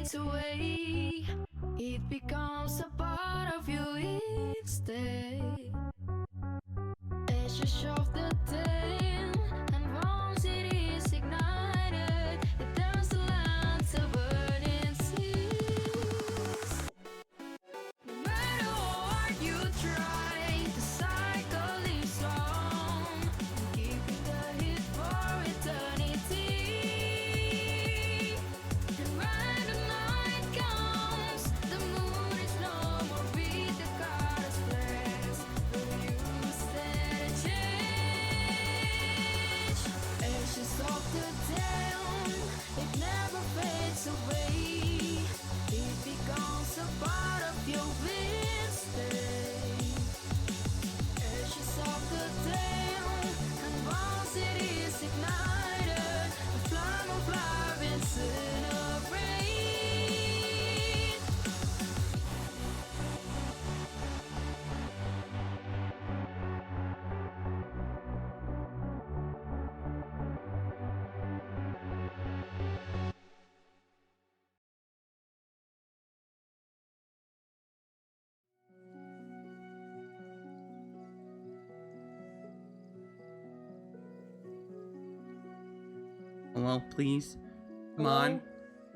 fades away. It becomes a part of you each day. Ashes of the day, and once it is ignited, it turns the land to burning seas. No matter how hard you try, the cycle is on, keeping the heat for eternity. And when the night comes, the moon is no more beat the goddess flares. Will you stand a change? Ashes of the down, it never fades away. It becomes a part of your stay. Ashes of the down, and once it is ignited, the flame of love incinerate. Hello, please. Come Hello? on.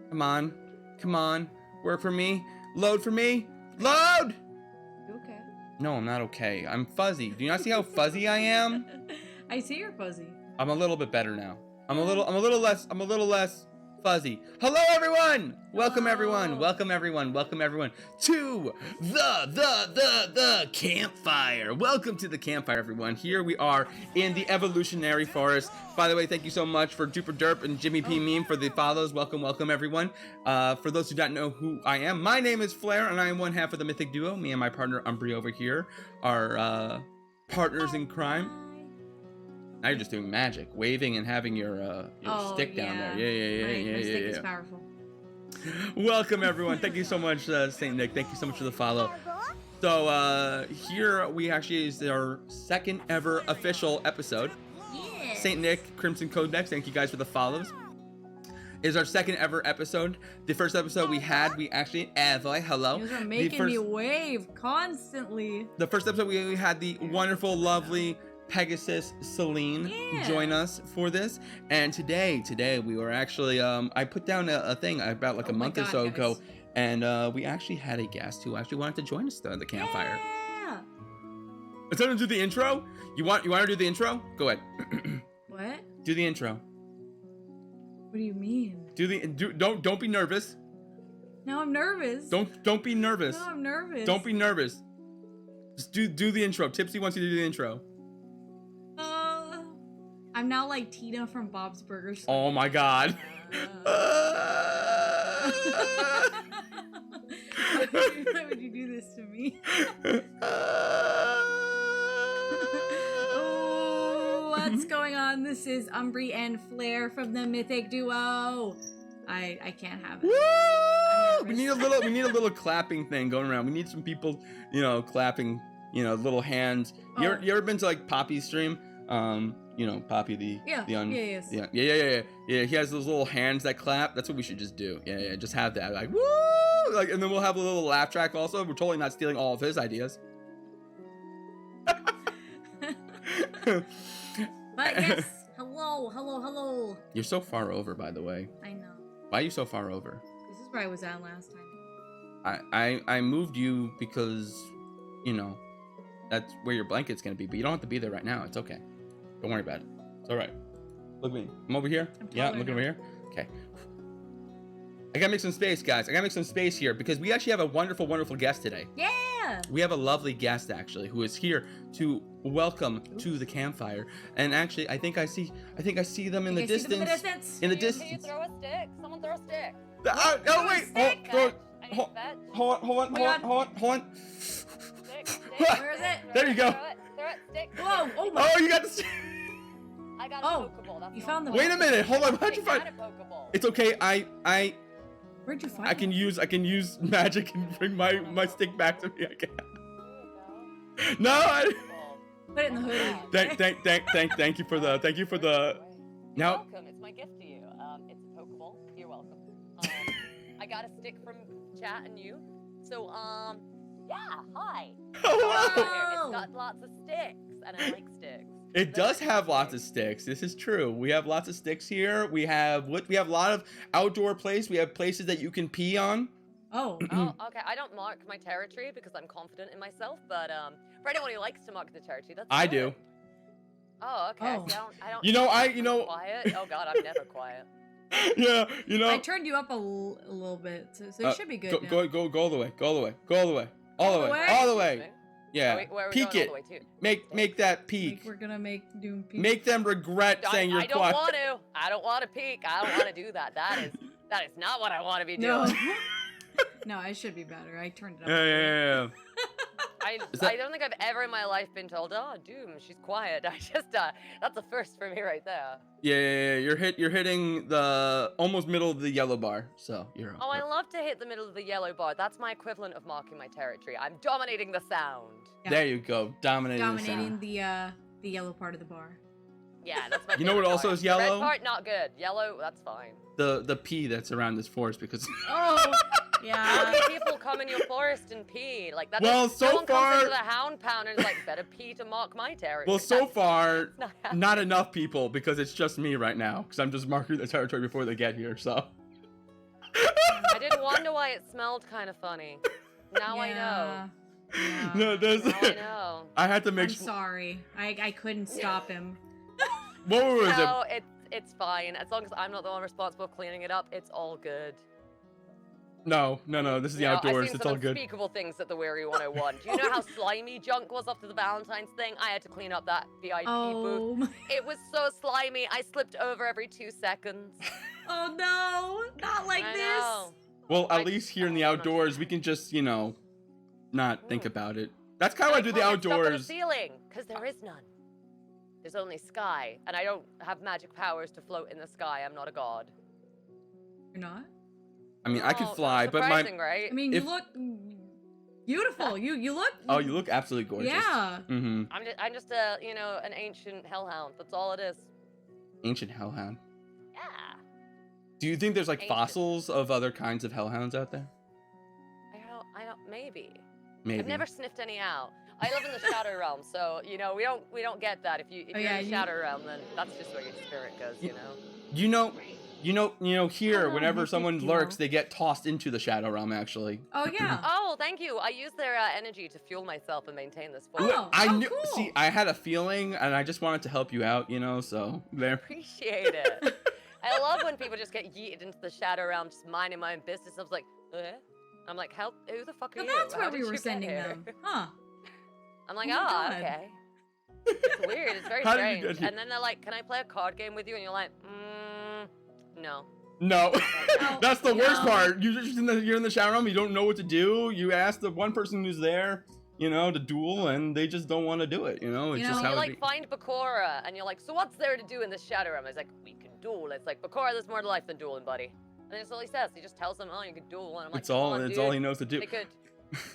Come on. Come on. Work for me. Load for me. Load! You okay? No, I'm not okay. I'm fuzzy. Do you not see how fuzzy I am? I see you're fuzzy. I'm a little bit better now. I'm a little less fuzzy. Hello, everyone. Welcome, everyone. Hello. Welcome, everyone. Welcome, everyone to the campfire. Welcome to the campfire, everyone. Here we are in the evolutionary forest. By the way, thank you so much for Duper Derp and Jimmy P Meme for the follows. Welcome, welcome, everyone. For those who don't know who I am, my name is Flair, and I am one half of the Mythic Duo. Me and my partner Umbri over here are partners in crime. Now you're just doing magic, waving and having your stick down there. Yeah. My stick is Yeah. powerful. Welcome, everyone. Thank you so much, Saint Nick. Thank you so much for the follow. So here we actually is our second ever official episode. Yeah. Saint Nick, Crimson Codex, thank you guys for the follows. Is our second ever episode. The first episode we actually, Avoy, hello. You guys are making me wave constantly. The first episode we had the wonderful, lovely Pegasus Celine join us for this, and today we were actually I put down a thing about like a month or so ago, and we actually had a guest who actually wanted to join us at the campfire. Yeah. Let's do the intro. You want to do the intro? Go ahead. What? Do the intro. What do you mean? Don't be nervous. No, I'm nervous. Don't be nervous. No, I'm nervous. Don't be nervous. Just do the intro. Tipsy wants you to do the intro. I'm now like Tina from Bob's Burgers. Oh my god. Why would you do this to me? Oh, what's going on? This is Umbri and Flair from the Mythic Duo. I can't have it. Woo! We need a little clapping thing going around. We need some people, clapping, little hands. You ever been to like Poppy's stream? Poppy Yeah. He has those little hands that clap. That's what we should just do. Yeah. Just have that, like woo, like, and then we'll have a little laugh track. Also, we're totally not stealing all of his ideas. But yes, hello. You're so far over, by the way. I know. Why are you so far over? This is where I was at last time. I moved you because, that's where your blanket's gonna be. But you don't have to be there right now. It's okay. Don't worry about it. It's all right. Look at me. I'm over here. I'm looking over here. Okay. I gotta make some space, guys. I gotta make some space here because we actually have a wonderful, wonderful guest today. Yeah. We have a lovely guest actually who is here to welcome to the campfire. And actually, I think I see them in the distance. In the distance. Can you throw a stick? Someone throw a stick. Oh wait! Hold on. Stick. Where is it? There you go. Throw it. Stick. Whoa! Oh my! Oh, you got the stick. I got a Pokeball. That's you found the. Wait a minute. Hold on. How'd you find? a Pokeball. It's okay. Where'd you find? I can use magic and bring my stick back to me. I can. No. Put it in the hoodie. Thank you for the. You're welcome. It's my gift to you. It's a Pokeball. You're welcome. I got a stick from chat and you. So, yeah, hi. Oh, It's got lots of sticks, and I like sticks. it does have lots of sticks. This is true. We have lots of sticks here. We have a lot of outdoor places. We have places that you can pee on. Oh. Oh, okay. I don't mark my territory because I'm confident in myself, but for anyone who likes to mark the territory, that's I good. do. Oh, okay. Oh. See, I don't. You know. Quiet. Oh God, I'm never quiet. Yeah, you know. I turned you up a little bit, so you should be good now. Go all the way. Go all the way. Go all the way. All the way. All the way. Yeah. Where are we Peek going it. all the way to? Make that peak. We're gonna make Doom peek. Make them regret saying you're I don't quiet. want to. I don't want to peek. I don't want to do that. That is not what I want to be No. doing. No, I should be better. I turned it up. Yeah. I don't think I've ever in my life been told, oh, Doom, she's quiet. I just, that's a first for me right there. Yeah. You're hitting the almost middle of the yellow bar, so you're. Oh, I love to hit the middle of the yellow bar. That's my equivalent of marking my territory. I'm dominating the sound. Yeah. There you go, dominating the sound. the yellow part of the bar. Yeah, that's my You know what favorite also part. is yellow? The red part, not good. Yellow, that's fine. The pea that's around this forest because. Oh, How yeah. many people come in your forest and pee? Like that. Well, no so one far- comes into the hound pound and is like, better pee to mark my territory. Well, so far, not happening. not enough people because it's just me right now because I'm just marking the territory before they get here. So. I did wonder why it smelled kind of funny. Now I know. Yeah. No, there's. Now I know. I had to I'm make. sorry. I couldn't stop him. What was it? No, it's fine. As long as I'm not the one responsible for cleaning it up, it's all good. No. This is the You know, outdoors. I've seen It's some all good. unspeakable things at the Weary 101. Do you know how slimy junk was after the Valentine's thing? I had to clean up that VIP Oh, booth. It was so slimy. I slipped over every 2 seconds. oh no! Not like I this. know. Well, I at least here in the I'm not outdoors, sure. we can just, not think Mm. about it. That's kind of why I do the can't get stuck on the outdoors. ceiling, because there is none. There's only sky, and I don't have magic powers to float in the sky. I'm not a god. You're not. I mean, I could Oh, fly, but my. surprising, right? I mean, If- you look beautiful. You look. Oh, you look absolutely gorgeous. Yeah. Mm-hmm. I'm just a, an ancient hellhound. That's all it is. Ancient hellhound. Yeah. Do you think there's like Ancient. fossils of other kinds of hellhounds out there? I don't, maybe. Maybe. I've never sniffed any out. I live in the shadow realm, so we don't get that. If you're yeah, in the you- shadow realm, then that's just where your spirit goes. You here, Oh, whenever someone MythicDuo. lurks, they get tossed into the shadow realm. Actually. Oh yeah. Oh, thank you. I use their energy to fuel myself and maintain this force. Oh, I oh, knew. cool. See, I had a feeling, and I just wanted to help you out. So there. Appreciate it. I love when people just get yeeted into the shadow realm, just minding my own business. I was like, eh? I'm like, help? Who the fuck are So you? that's How where did we were you get sending here? them, huh? I'm like, Oh my oh, God. okay. It's weird. It's very How did you strange. get here? And then they're like, can I play a card game with you? And you're like, no. No, No, that's the worst no. part. You're in the shadow realm. You don't know what to do. You ask the one person who's there, to duel, and they just don't want to do it. It's You just know, how You it like find Bakura, and you're like, so what's there to do in this shadow realm? I was like, we can duel. It's like, Bakura, there's more to life than dueling, buddy. And that's all he says. He just tells them, oh, you can duel. And I'm like, It's all. Come on, It's dude. all he knows to do.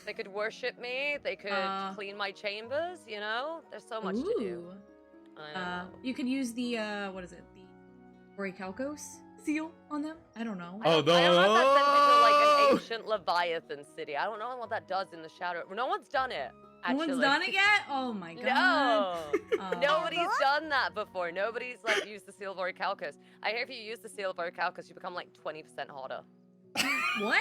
They could worship me. They could clean my chambers. There's so much to do. Ooh. I don't know. You could use the what is it? The Orichalcos seal on them. I don't know. Oh, I don't know if that's sent into like no. an ancient Leviathan city. I don't know what that does in the shadow. No one's done it. No Actually. one's done it yet. Oh my god. No. Oh. Nobody's done that before. Nobody's like used the seal of Orichalcos. I hear if you use the seal of Orichalcos, you become like 20% hotter. What?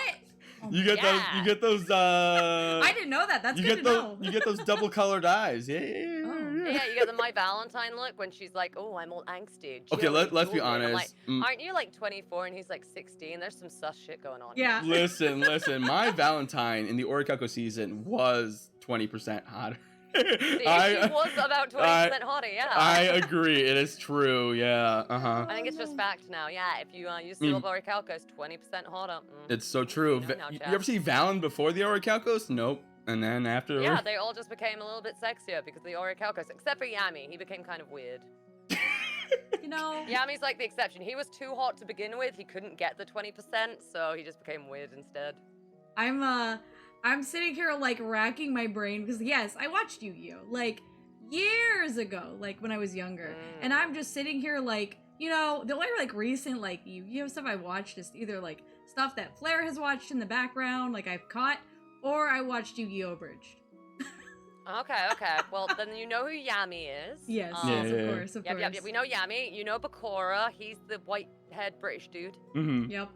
Oh You my- get Yeah. those. You get those. I didn't know that. That's you good get to those. know. You get those double colored eyes. Yeah. Yeah, you get the My Valentine look when she's like, oh, I'm all angsty. Okay, Jill, let's be Julie. And I'm honest. like, aren't you like 24 and he's like 16? There's some sus shit going on. Yeah. Listen. My Valentine in the Orichalco season was 20% hotter. See, she was about 20% hotter, yeah. I agree. It is true. Yeah. I think it's just fact now. Yeah, if you use seal of Orichalcos, 20% hotter. It's so true. You know now, You Chad. ever see Valen before the Orichalcos? Nope. And then after. Yeah, they all just became a little bit sexier because of the Orichalcos, except for Yami. He became kind of weird. You know. Yami's like the exception. He was too hot to begin with. He couldn't get the 20%, so he just became weird instead. I'm sitting here like racking my brain because yes, I watched Yu-Gi-Oh like years ago, like when I was younger, and I'm just sitting here like, the only like recent like Yu-Gi-Oh stuff I watched is either like stuff that Flair has watched in the background, like I've caught, or I watched Yu-Gi-Oh! Abridged. Okay. Well, then you know who Yami is. Yes, Yeah, yes, yeah, of yeah. course, of Yep, course. We know Yami. You know Bakura. He's the white-haired British dude. Mm-hmm. Yep.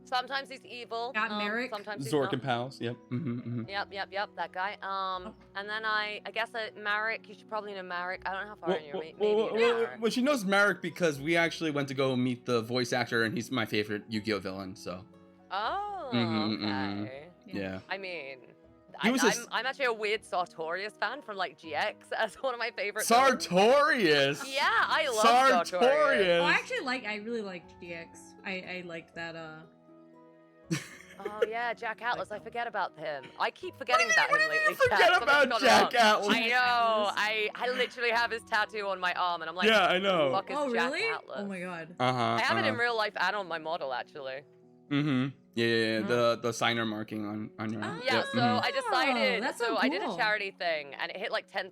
Sometimes he's evil. Got Merrick. Sometimes he's Zork not. and pals. Yep. Mm-hmm, mm-hmm. Yep, that guy. And then I guess Marek. You should probably know Marek. I don't know how far in your maybe you know Marek. Well, she knows Marek because we actually went to go meet the voice actor, and he's my favorite Yu-Gi-Oh villain. So. Oh, Mhm, okay. Yeah. I mean, He was I'm actually a weird Sartorius fan from like GX as one of my favorite. Sartorius. Yeah, I love Sartorius. Oh, I really liked GX. I liked that, Oh yeah, Jack Atlas. I forget about him. I keep forgetting about him lately. Forget Chat. about Something's Jack gone wrong. Atlas. I know. I literally have his tattoo on my arm, and I'm like, Yeah, I know. Fuck is oh, Jack really? Atlas? Oh my god. Uh-huh. I have it in real life and on my model actually. Mm-hmm. Yeah. The signer marking on your. Oh, Yeah, Yep, so mhm. I decided. that's so I did a cool. charity thing, and it hit like $10,000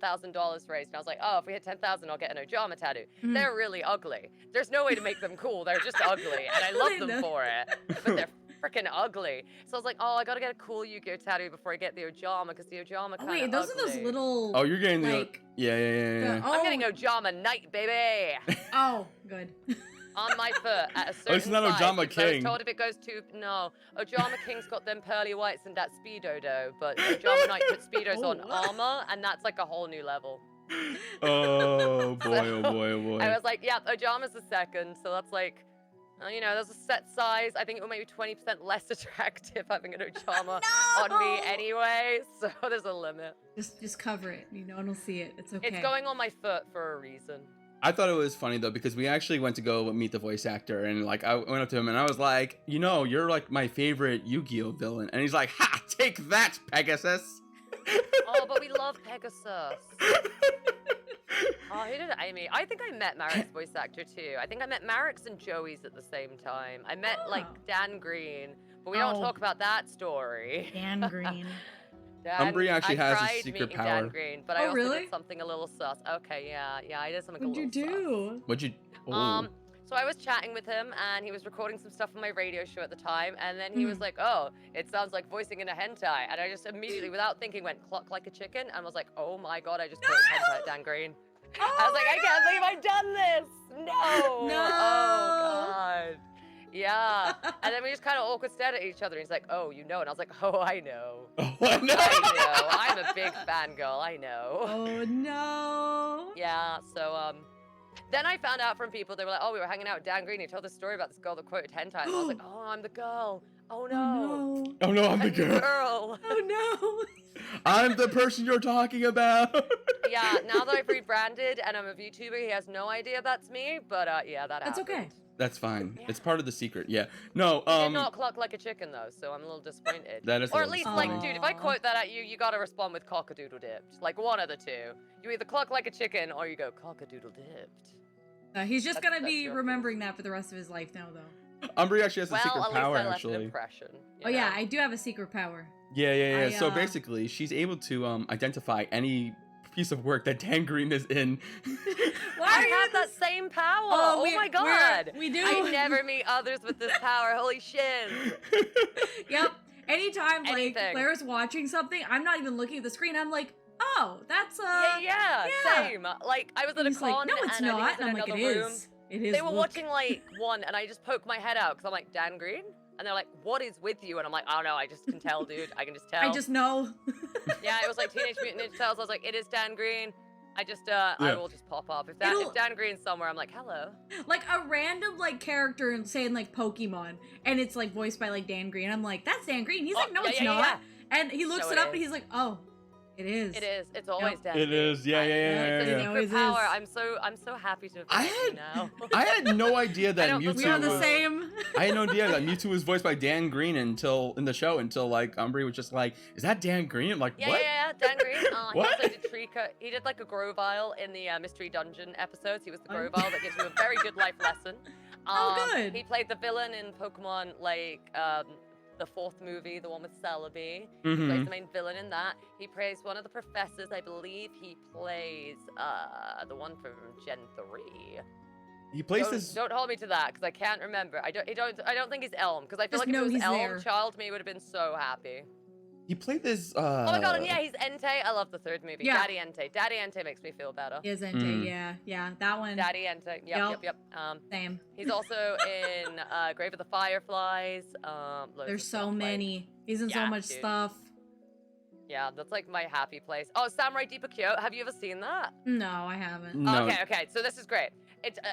raised. And I was like, oh, if we hit 10,000, I'll get an Ojama tattoo. Mhm. They're really ugly. There's no way to make them cool. They're just ugly, and I love I them know. for it. But they're freaking ugly. So I was like, oh, I gotta get a cool Yu-Gi-Oh tattoo before I get the Ojama, because the Ojama kind Oh of wait, those are those little. Oh, you're getting like. Yeah. Oh, I'm getting Ojama Knight, baby. Oh, good. On my foot at a certain it's not size, Ojama because I was King. told if it goes too no, Ojama King's got them pearly whites and that speedo though, but Ojama Knight puts speedos on Oh. armor, and that's like a whole new level. Oh boy, oh So, boy, oh boy. I was like, yeah, Ojama's the second, so that's like, there's a set size. I think it will maybe 20% less attractive having an Ojama on me anyway, so there's a limit. Just cover it. No one will see it. It's okay. It's going on my foot for a reason. I thought it was funny though because we actually went to go meet the voice actor and like I went up to him and I was like, you're like my favorite Yu-Gi-Oh villain, and he's like, ha, take that, Pegasus. Oh, but we love Pegasus. Oh, who did I mean? I think I met Marek's voice actor too. I think I met Marek's and Joey's at the same time. I met like Dan Green, but we don't Oh. talk about that story. Dan Green. Umbri actually I has a tried secret meeting power. Dan Green, but I Oh, also really? did something a little sus. Okay, yeah, I did something What'd a you little sus. do? What'd you? Oh. So I was chatting with him, and he was recording some stuff on my radio show at the time, and then he was like, oh, it sounds like voicing in a hentai, and I just immediately, without thinking, went cluck like a chicken, and was like, oh my god, I just quoted hentai at Dan Green. I was like, I can't believe I've done this! No! No! Oh, God. Yeah. And then we just kind of awkward stared at each other, and he's like, oh, you know, and I was like, oh, I know. Oh, no. I know. I'm a big fangirl, I know. Oh no. Yeah, so, then I found out from people, they were like, oh, we were hanging out with Dan Green, he told this story about this girl that quoted hentai, and I was like, oh, I'm the girl. Oh, no. Oh no. Oh no, I'm the I'm the girl. girl. Oh I'm the person you're talking about. Yeah, now that I've rebranded and I'm a VTuber, he has no idea that's me, but, yeah, that That's happened. okay. That's fine. Yeah. It's part of the secret. Yeah. No. He did not cluck like a chicken, though, so I'm a little disappointed. That is. a Or at little least, disappointing. like, dude, if I quote that at you, you gotta respond with cockadoodle dipped. Like, one of the two. You either cluck like a chicken, or you go cockadoodle dipped. He's just gonna That's be your remembering that for the rest of his life now, though. Umbri actually has a Well, secret at least power, I left actually. an impression. Oh yeah, I do have a secret power. Yeah. I, So basically, she's able to identify any piece of work that Dan Green is in. Why I are you have that this- same power! Oh, Oh, we- my god! we do. I never meet others with this power, holy shit! Yep. Anytime like Anything. Claire's watching something, I'm not even looking at the screen. I'm like, oh, that's Yeah, yeah. same. Like, I was at And a he's like, con, no, it's and I not. think And I'm it was like, in it another room. is. It is. They were look. watching like one, and I just poked my head out because I'm like, Dan Green? And they're like, what is with you? And I'm like, I don't know, I just can tell, dude. I can just tell. I just know. Yeah, it was like Teenage Mutant Ninja Turtles. I was like, it is Dan Green. I will just pop up. If Dan Green's somewhere, I'm like, hello. Like a random like character and saying like Pokemon, and it's like voiced by like Dan Green. I'm like, that's Dan Green. He's like, no, yeah, it's yeah, not. yeah. And he looks No, it it up is. and he's like, oh, it is. It is. It's always Dan It Green. is. Yeah. It's a yeah. secret Always power. is. I'm so happy to have I met you now. I had no idea that don't look Mewtwo We are the was. same. I had no idea that Mewtwo was voiced by Dan Green until like Umbri was just like, is that Dan Green? I'm like, Yeah, what? yeah, Dan Green. He What? also did Trika. He did like a Grovile in the Mystery Dungeon episodes. He was the Oh. Grovile that gives you a very good life lesson. Oh, good. He played the villain in Pokemon, like the fourth movie, the one with Celebi. He plays Mhm. the main villain in that. He plays one of the professors. I believe he plays the one from Gen 3. He plays this. Don't hold me to that because I can't remember. I don't think he's Elm because I feel Just like if know it was he's Elm, there. child me would have been so happy. He played this. Oh my god, and yeah, he's Entei. I love the third movie. Yeah. Daddy Entei. Daddy Entei makes me feel better. Is Entei, yeah, that one. Daddy Entei. Yep. Same. He's also in Grave of the Fireflies. There's so many. He's in so much dude. stuff. Yeah, that's like my happy place. Oh, Samurai Deeper Kyo. Have you ever seen that? No, I haven't. No. Okay. So this is great.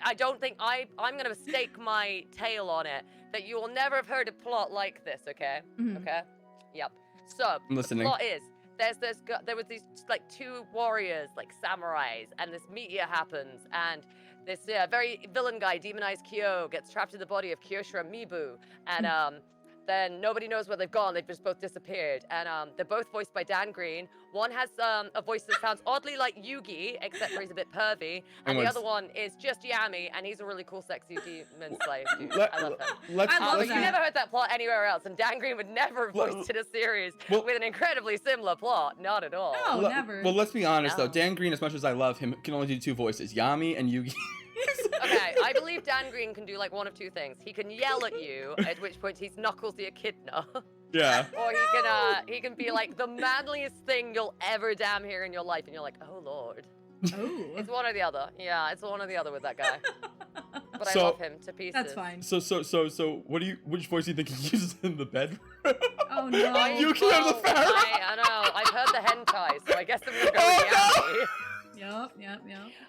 I don't think I'm gonna stake my tail on it that you will never have heard a plot like this. Okay. Mhm. Okay. Yep. So I'm listening. the plot is there was these like two warriors like samurais, and this meteor happens, and this very villain guy, demonized Kyo, gets trapped in the body of Kyoshira Mibu, and then nobody knows where they've gone. They've just both disappeared. And they're both voiced by Dan Green. One has a voice that sounds oddly like Yugi, except for he's a bit pervy. And the other one is just Yami, and he's a really cool, sexy demon slave dude. I love him. I love But you that. never heard that plot anywhere else, and Dan Green would never have voiced in a series with an incredibly similar plot. Not at all. No, never. Well, let's be honest though. No. Dan Green, as much as I love him, can only do two voices: Yami and Yugi. Okay, I believe Dan Green can do like one of two things. He can yell at you, at which point he's Knuckles the Echidna. Yeah. Or he can be like the manliest thing you'll ever damn hear in your life, and you're like, oh lord. Oh. It's one or the other. Yeah, it's one or the other with that guy. But I So- love him to pieces. That's fine. So, which voice do you think he uses in the bedroom? Oh no. Yuki of the Pharaoh. I know. I've heard the hentai, so I guess I'm gonna go Oh, with Yami. Yep.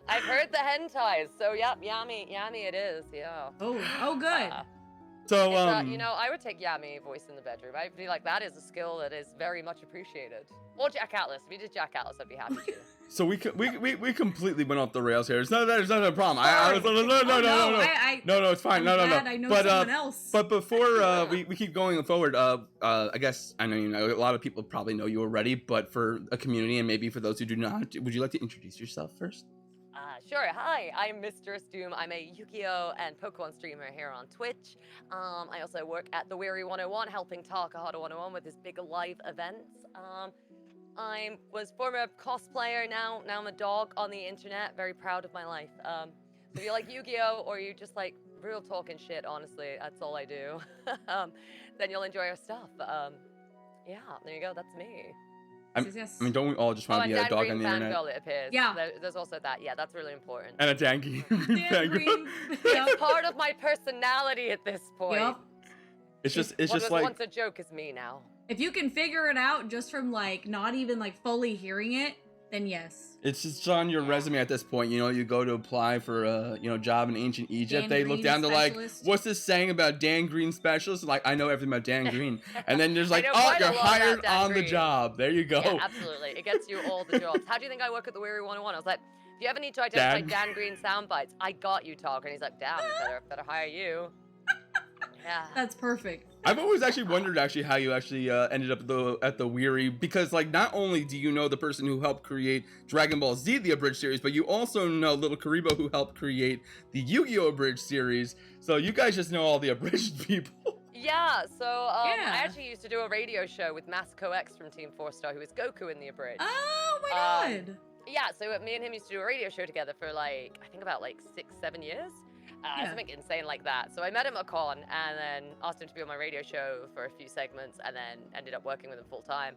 I've heard the hentai, so yep, Yami it is. Yeah. Oh, good. So, You know, I would take Yami voice in the bedroom. I feel like that is a skill that is very much appreciated. Or Jack Atlas. If you did Jack Atlas, I'd be happy to. so we completely went off the rails here. It's not a problem. No, it's fine. I'm glad I know someone else. But before we keep going forward, I guess I know you know a lot of people probably know you already, but for a community and maybe for those who do not, would you like to introduce yourself first? Sure. Hi, I'm MistressDoom. I'm a Yu-Gi-Oh! And Pokemon streamer here on Twitch. I also work at The Weary 101, helping Takahata 101 with his big live events. I was former cosplayer, now I'm a dog on the internet. Very proud of my life. So if you like Yu-Gi-Oh! Or you just like real talking shit, honestly, that's all I do. Then you'll enjoy our stuff. Yeah, there you go. That's me. Yes. I mean, don't we all just want to be a dog on the internet? Fangirl, it appears. Yeah. There's also that. Yeah, that's really important. And a Dan Green. Dan Green. Yep. It's part of my personality at this point. Yep. It's just What was like once a joke is me now. If you can figure it out just from like not even like fully hearing it, then yes. it's just on your resume at this point. You know, you go to apply for a job in ancient Egypt. Dan They look Green down to like, specialist. what's this saying about Dan Green specialist? Like, I know everything about Dan Green. And then there's like, know oh, quite a you're lot about hired Dan on the Green. job. There you go. Yeah, absolutely. It gets you all the jobs. How do you think I work at the Weary 101? I was like, if you ever need to identify Dan Green sound bites, I got you, Talker. And he's like, damn, better hire you. Yeah. That's perfect. I've always actually wondered how you actually ended up at the Weary, because like not only do you know the person who helped create Dragon Ball Z the Abridged series, but you also know Little Karibo who helped create the Yu-Gi-Oh! Abridged series. So you guys just know all the Abridged people. Yeah, so I Yeah. actually used to do a radio show with Masako X from Team 4-Star, who is Goku in the Abridged. Oh my god. Yeah, so me and him used to do a radio show together for like, I think about like 6-7 years. Yeah. Something insane like that. So I met him at con and then asked him to be on my radio show for a few segments and then ended up working with him full time.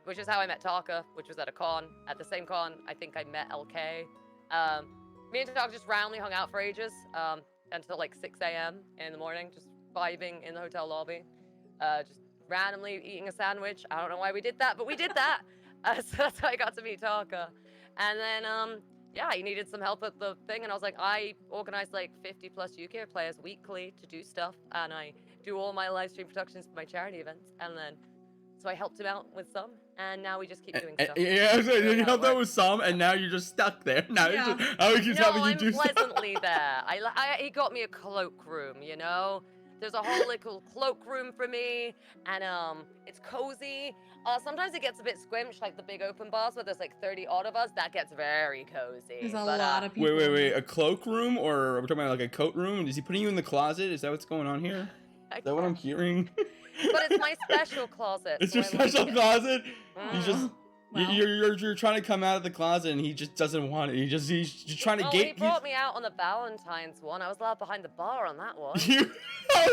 Which is how I met Taka, which was at a con. At the same con, I think I met LK. Me and Taka just randomly hung out for ages until like 6 a.m. in the morning, just vibing in the hotel lobby. Just randomly eating a sandwich. I don't know why we did that, but we did that. So that's how I got to meet Taka. And then, yeah, he needed some help at the thing, and I was like, I organize like 50 plus Yu-Gi-Oh! Players weekly to do stuff, and I do all my live stream productions for my charity events, and then, so I helped him out with some, and now we just keep doing stuff. Yeah, so you helped out with some, and now you're just stuck there. Now Yeah. you're just, he keeps helping you I'm do stuff. pleasantly there. He got me a cloakroom, you know? There's a whole little cloakroom for me, and it's cozy. Sometimes it gets a bit squished, like the big open bars where there's like 30 odd of us. That gets very cozy. There's a But, lot of people. Wait. A cloakroom, or we're talking about like a coat room? Is he putting you in the closet? Is that what's going on here? Is that what I'm hearing? But it's my special closet. It's so your I like special it. closet? Mm. You just... Well, You're trying to come out of the closet and he just doesn't want it. He's just trying to Well, he brought me out on the Valentine's one. I was allowed behind the bar on that one. I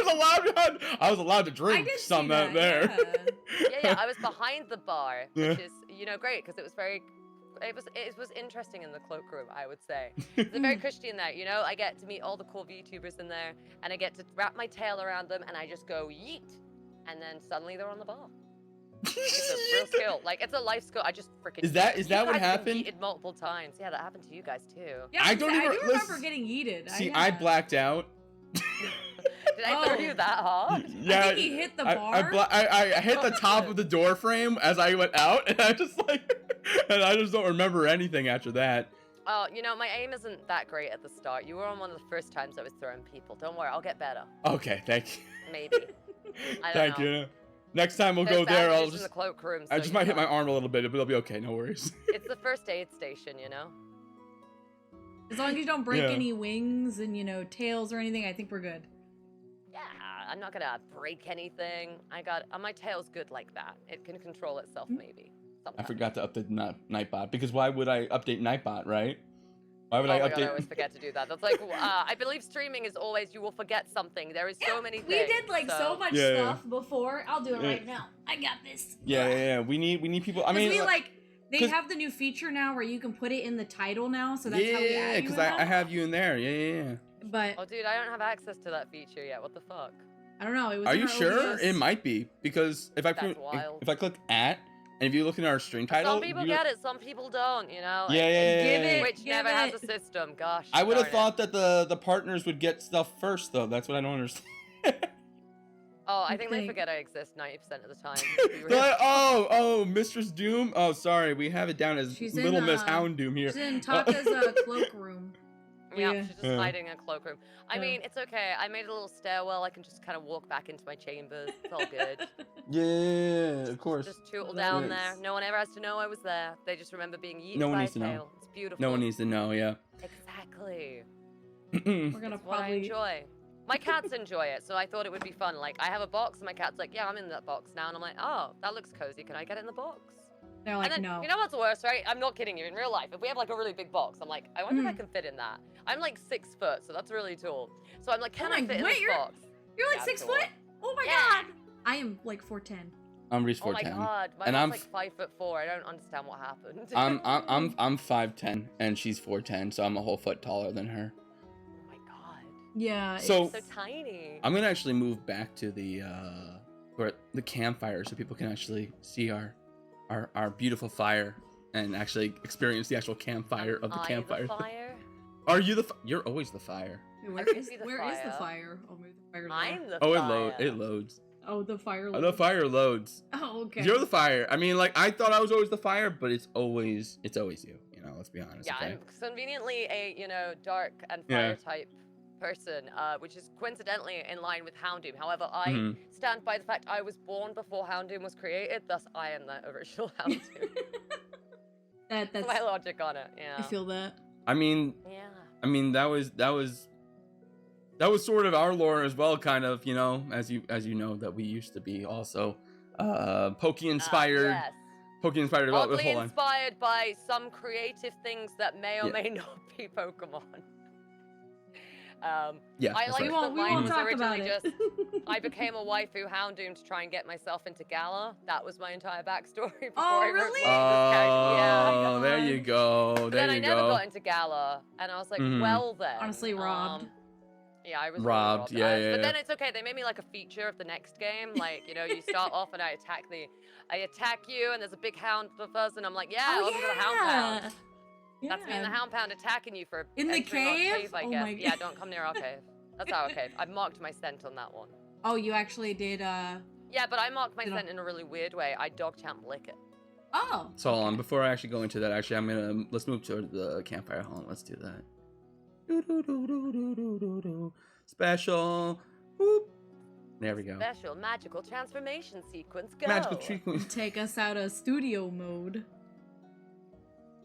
was allowed to I drink did see some out that, there. yeah. Yeah, I was behind the bar, Yeah. which is, great because it was interesting in the cloakroom, I would say. It's very cushy in there, I get to meet all the cool VTubers in there, and I get to wrap my tail around them, and I just go yeet, and then suddenly they're on the bar. It's a real skill. Like, it's a life skill. I just freaking. Is that You what guys been happened? yeeted multiple times. Yeah, that happened to you guys too. Yeah, I don't I even- do remember listen- getting yeeted. See, I blacked out. Did I throw Oh. you that hard? Yeah, I think he hit the bar. I hit the top of the door frame as I went out, and I just don't remember anything after that. Oh, my aim isn't that great at the start. You were on one of the first times I was throwing people. Don't worry, I'll get better. Okay, thank you. Maybe. I don't Thank know. you. Next time we'll There's go there. bad I'll news in the just cloakroom. I so just you might hit my know. arm a little bit, but it'll be okay. No worries. It's the first aid station, As long as you don't break Yeah. any wings and tails or anything, I think we're good. Yeah, I'm not gonna break anything. My tail's good like that. It can control itself, maybe. I Sometimes. forgot to update Nightbot because why would I update Nightbot, right? Why would Oh I my update? God, I always forget to do that. That's like, I believe streaming is always you will forget something. There is so many things. We did so much Yeah, yeah. stuff before. I'll do it Yeah. right now. I got this. Yeah. We need people. I mean, They 'cause- have the new feature now where you can put it in the title now, so that's how we yeah, add you because and all. I have you in there. Yeah. But Oh, dude, I don't have access to that feature yet. What the fuck? I don't know. It was Are in you our sure? OBS. It might be because if I That's wild. if I click at and if you look in our stream title, Some people get it, some people don't. Yeah. Give it. Twitch give never it. has a system. Gosh. I would have darn thought it. that the partners would get stuff first, though. That's what I don't understand. Oh, I think they think. forget I exist 90% of the time. They're like, oh, MistressDoom. Oh, sorry, we have it down as She's Little in, Miss Houndoom here. She's in Taka's cloakroom. Yeah, Yeah. she's just Yeah. hiding in a cloakroom. I Yeah. mean, it's okay. I made a little stairwell. I can just kind of walk back into my chambers. It's all good. Yeah, of course. Just tootle Nice. down there. No one ever has to know I was there. They just remember being eaten No one by needs a to know. tail. It's beautiful. No one needs to know. Yeah. Exactly. We're gonna It's what I probably. enjoy. My cats enjoy it, so I thought it would be fun. Like, I have a box, and my cat's like, yeah, I'm in that box now. And I'm like, oh, that looks cozy. Can I get it in the box? They're like, and then, no. you know what's worse, right? I'm not kidding you. In real life, if we have like a really big box, I'm like, I wonder if I can fit in that. I'm like 6 foot, so that's really tall. So I'm like, can I my- fit in wait, this you're- box? You're like Yeah, 6 cool. foot? Oh my Yeah. god! I am like 4'10". I'm Reese Oh my 4'10. god, my And mom's I'm like 5'4". I don't understand what happened. I'm 5'10 and she's 4'10, so I'm a whole foot taller than her. Oh my god, Yeah. So- so tiny. I'm gonna actually move back to the campfire so people can actually see our beautiful fire and actually experience the actual campfire of the Eye campfire. The fire. Are you the? You're always the fire. Where can is see the where is the fire. fire? Oh, maybe the fire. I'm the Oh, fire. it loads. Oh, the fire. Oh, the fire loads. Oh, okay. You're the fire. I mean, like I thought I was always the fire, but it's always you. You know, let's be honest. Yeah, okay? I'm conveniently a dark and Yeah. fire type person, which is coincidentally in line with Houndoom. However, I Mhm. stand by the fact I was born before Houndoom was created, thus I am the original Houndoom. That's That's my logic on it. Yeah. I feel that. I mean, Yeah. that was sort of our lore as well, kind of. You know, as you know that we used to be also Pokey inspired. Yes. Pokey inspired development. Oddly Hold on. inspired by some creative things that may or Yeah. may not be Pokemon. Yeah. I that's like right. We won't mine was talk about originally it. I became a waifu Houndoom to try and get myself into Gala. That was my entire backstory before Oh, I wrote really? this character. Yeah. Oh, there you go. But There then I you never go. got into Gala, and I was like, Mhm. well then. Honestly, robbed. Yeah, I was really Robbed, yeah, yeah, But yeah. then it's okay. They made me like a feature of the next game. Like, you start off and I attack you, and there's a big hound of us, and I'm like, yeah, Oh, welcome to the hound pound. yeah. That's me in the hound pound attacking you for In the entering our cave? cave, I Oh guess. my Yeah, God. don't come near our cave. That's our cave. I marked my scent on that one. Oh, you actually did. Yeah, but I marked my Did I- scent in a really weird way. I dog champ lick it. Oh. So hold on, before I actually go into that, actually, let's move to the campfire. Hold on, let's do that. Special. Whoop. There we go. Special magical transformation sequence. Go. Magical treatment. Take us out of studio mode.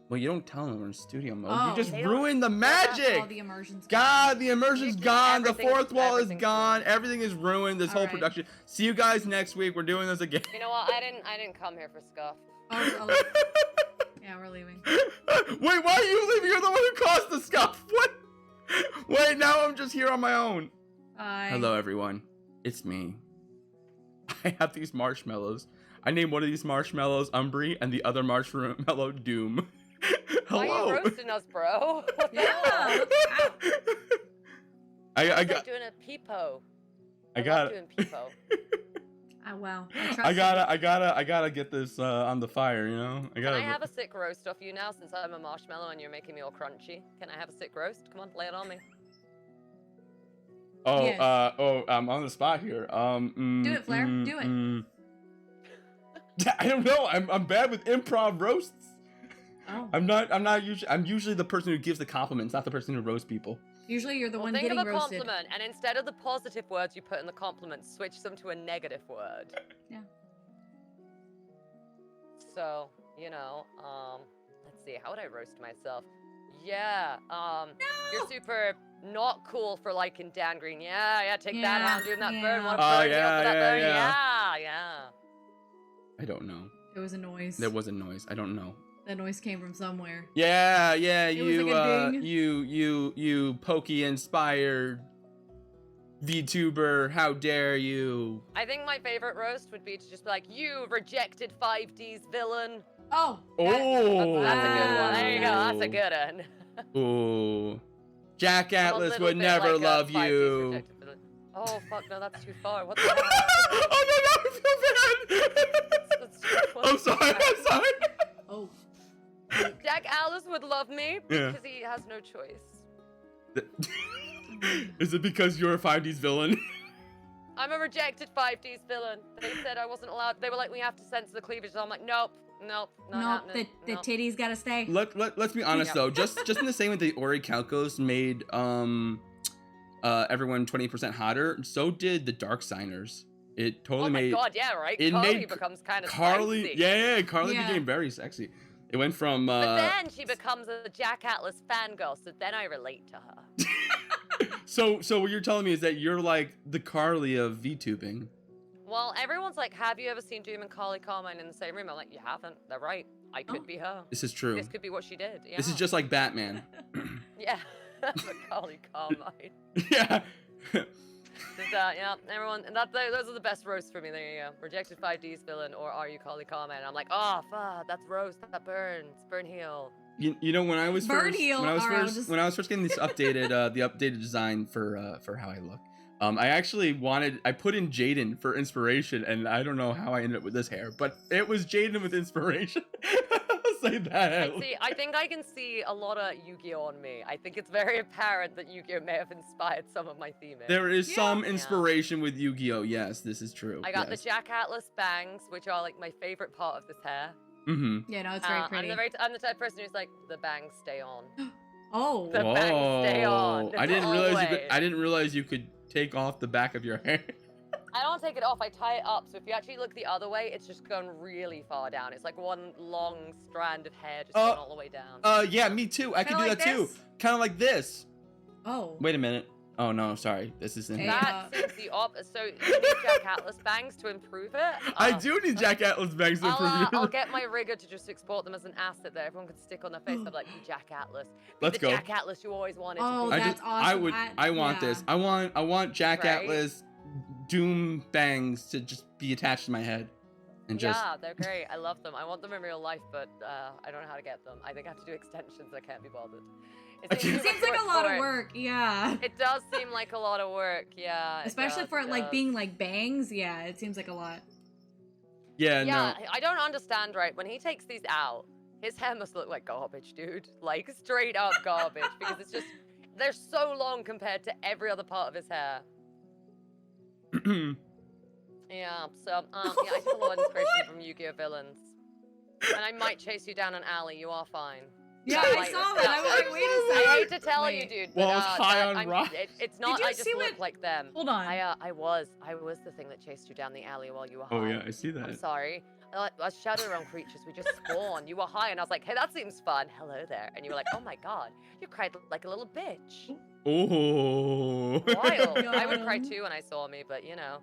Well, you don't tell them we're in studio mode. Oh. You just They don't- ruin the All magic. the immersions. God, the immersion's Just gone. The everything's- fourth wall is everything's gone. ruined. Everything is ruined. This All whole right. production. See you guys next week. We're doing this again. You know what? I didn't come here for scuff. Oh, yeah, we're leaving. Wait, why are you leaving? You're the one who caused the scuff. What? Wait, now I'm just here on my own. Hello, everyone. It's me. I have these marshmallows. I named one of these marshmallows Umbry and the other marshmallow Doom. Hello. Why are you roasting us, bro? What the Yeah. hell? I It's got. like doing a peepo. I love got. doing peepo. Oh, wow. I gotta get this on the fire. You know. Can I have a sick roast off you now since I'm a marshmallow and you're making me all crunchy? Can I have a sick roast? Come on, lay it on me. Oh, Yes. I'm on the spot here. Do it, Flair. Do it. I don't know. I'm bad with improv roasts. Oh. I'm usually the person who gives the compliments, not the person who roasts people. Usually you're the Well, one think getting of a roasted. compliment, and instead of the positive words you put in the compliment, switch them to a negative word. Yeah. So, you know, let's see, how would I roast myself? Yeah, you're super not cool for liking Dan Green. Yeah, take that Yeah, out, doing that yeah. burn. Wanna Oh, burn me up for that burn? yeah. Yeah. I don't know. It was a noise. There was a noise. I don't know. That noise came from somewhere. Yeah, It was like a ding. you Pokey inspired VTuber, how dare you? I think my favorite roast would be to just be like, you rejected 5D's villain. Oh. Oh, That's a good one. There you go, that's a good one. Oh, Jack I'm a Atlas little would bit never like a love 5D's you. rejected villain. Oh, fuck, no, that's too far. What the hell? Oh no, I feel bad. I'm sorry. I'm sorry. Oh. Jack Atlas would love me Yeah. because he has no choice. Is it because you're a 5D's villain? I'm a rejected 5D's villain. They said I wasn't allowed. They were like, we have to censor the cleavage. So I'm like, nope, not Nope, happening. the Nope. titties gotta stay. Let's be honest Yep. though. Just in the same way the Ori Calcos made everyone 20% hotter, so did the Dark Signers. It totally Oh my made god, yeah, right? it Carly made becomes kind of Carly. spicy. Yeah, Carly Yeah. became very sexy. It went from But then she becomes a Jack Atlas fangirl, so then I relate to her. so what you're telling me is that you're like the Carly of VTubing. Well, everyone's like, have you ever seen Doom and Carly Carmine in the same room? I'm like, you haven't. They're right. I could Oh. be her. This is true. This could be what she did. Yeah. This is just like Batman. Yeah. But Carly Carmine. Yeah. Just, yeah, everyone, and those are the best roasts for me. There you go. Rejected 5D's villain, or are you Carly Carmine? I'm like, oh, fuck, that's roast, that burns, burn heel. You know when I was Burn first heel. when I was Alright, I'll first just- when I was first getting this updated the updated design for how I look. I actually I put in Jaden for inspiration, and I don't know how I ended up with this hair, but it was Jaden with inspiration. I'll say that. I think I can see a lot of Yu-Gi-Oh on me. I think it's very apparent that Yu-Gi-Oh may have inspired some of my theming. There is Yeah. some inspiration with Yu-Gi-Oh. Yes, this is true. I got yes. the Jack Atlas bangs, which are like my favorite part of this hair. Mm-hmm. Yeah, no, it's very pretty. I'm the type of person who's like, the bangs stay on. Oh. The bangs stay on. I didn't realize always. I didn't realize you could take off the back of your hair. I don't take it off, I tie it up. So if you actually look the other way, it's just going really far down. It's like one long strand of hair just going all the way down. Yeah, me too. I could do Kinda that like too. this? Kind of like this. Oh. Wait a minute. Oh no, sorry. This isn't. Hey, That seems the opposite. So you need Jack Atlas bangs to improve it. I do need Jack Atlas bangs to improve I'll get my rigger to just export them as an asset that everyone can stick on their face. They'll be like, you Jack Atlas. Be Let's the go. Jack Atlas you always wanted Oh, to be. that's awesome. I want yeah. this. I want Jack Right? Atlas Doom bangs to just be attached to my head, and just. Yeah, they're great. I love them. I want them in real life, but I don't know how to get them. I think I have to do extensions. I can't be bothered. It seems like a lot of work. Yeah. It does seem like a lot of work. Yeah. it Especially does, for it it like does. being like bangs. Yeah, it seems like a lot. Yeah, Yeah, no. I don't understand, right? When he takes these out, his hair must look like garbage, dude. Like, straight up garbage. Because it's just, they're so long compared to every other part of his hair. Yeah, so, yeah, I took a lot of inspiration from Yu-Gi-Oh! Villains. And I might chase you down an alley, you are fine. Yeah, That I might- saw that. I was like, wait a I second. hate to tell you, Wait. dude, but Well, I was high that- on I'm- rocks. it's not, you I just see look what- like them. Hold on. I was the thing that chased you down the alley while you were high. Oh yeah, I see I'm that. sorry. Us shadow realm creatures, we just spawned. You were high, and I was like, hey, that seems fun. Hello there. And you were like, oh my god, you cried like a little bitch. Oh. Wild. I would cry God. too when I saw me, but you know.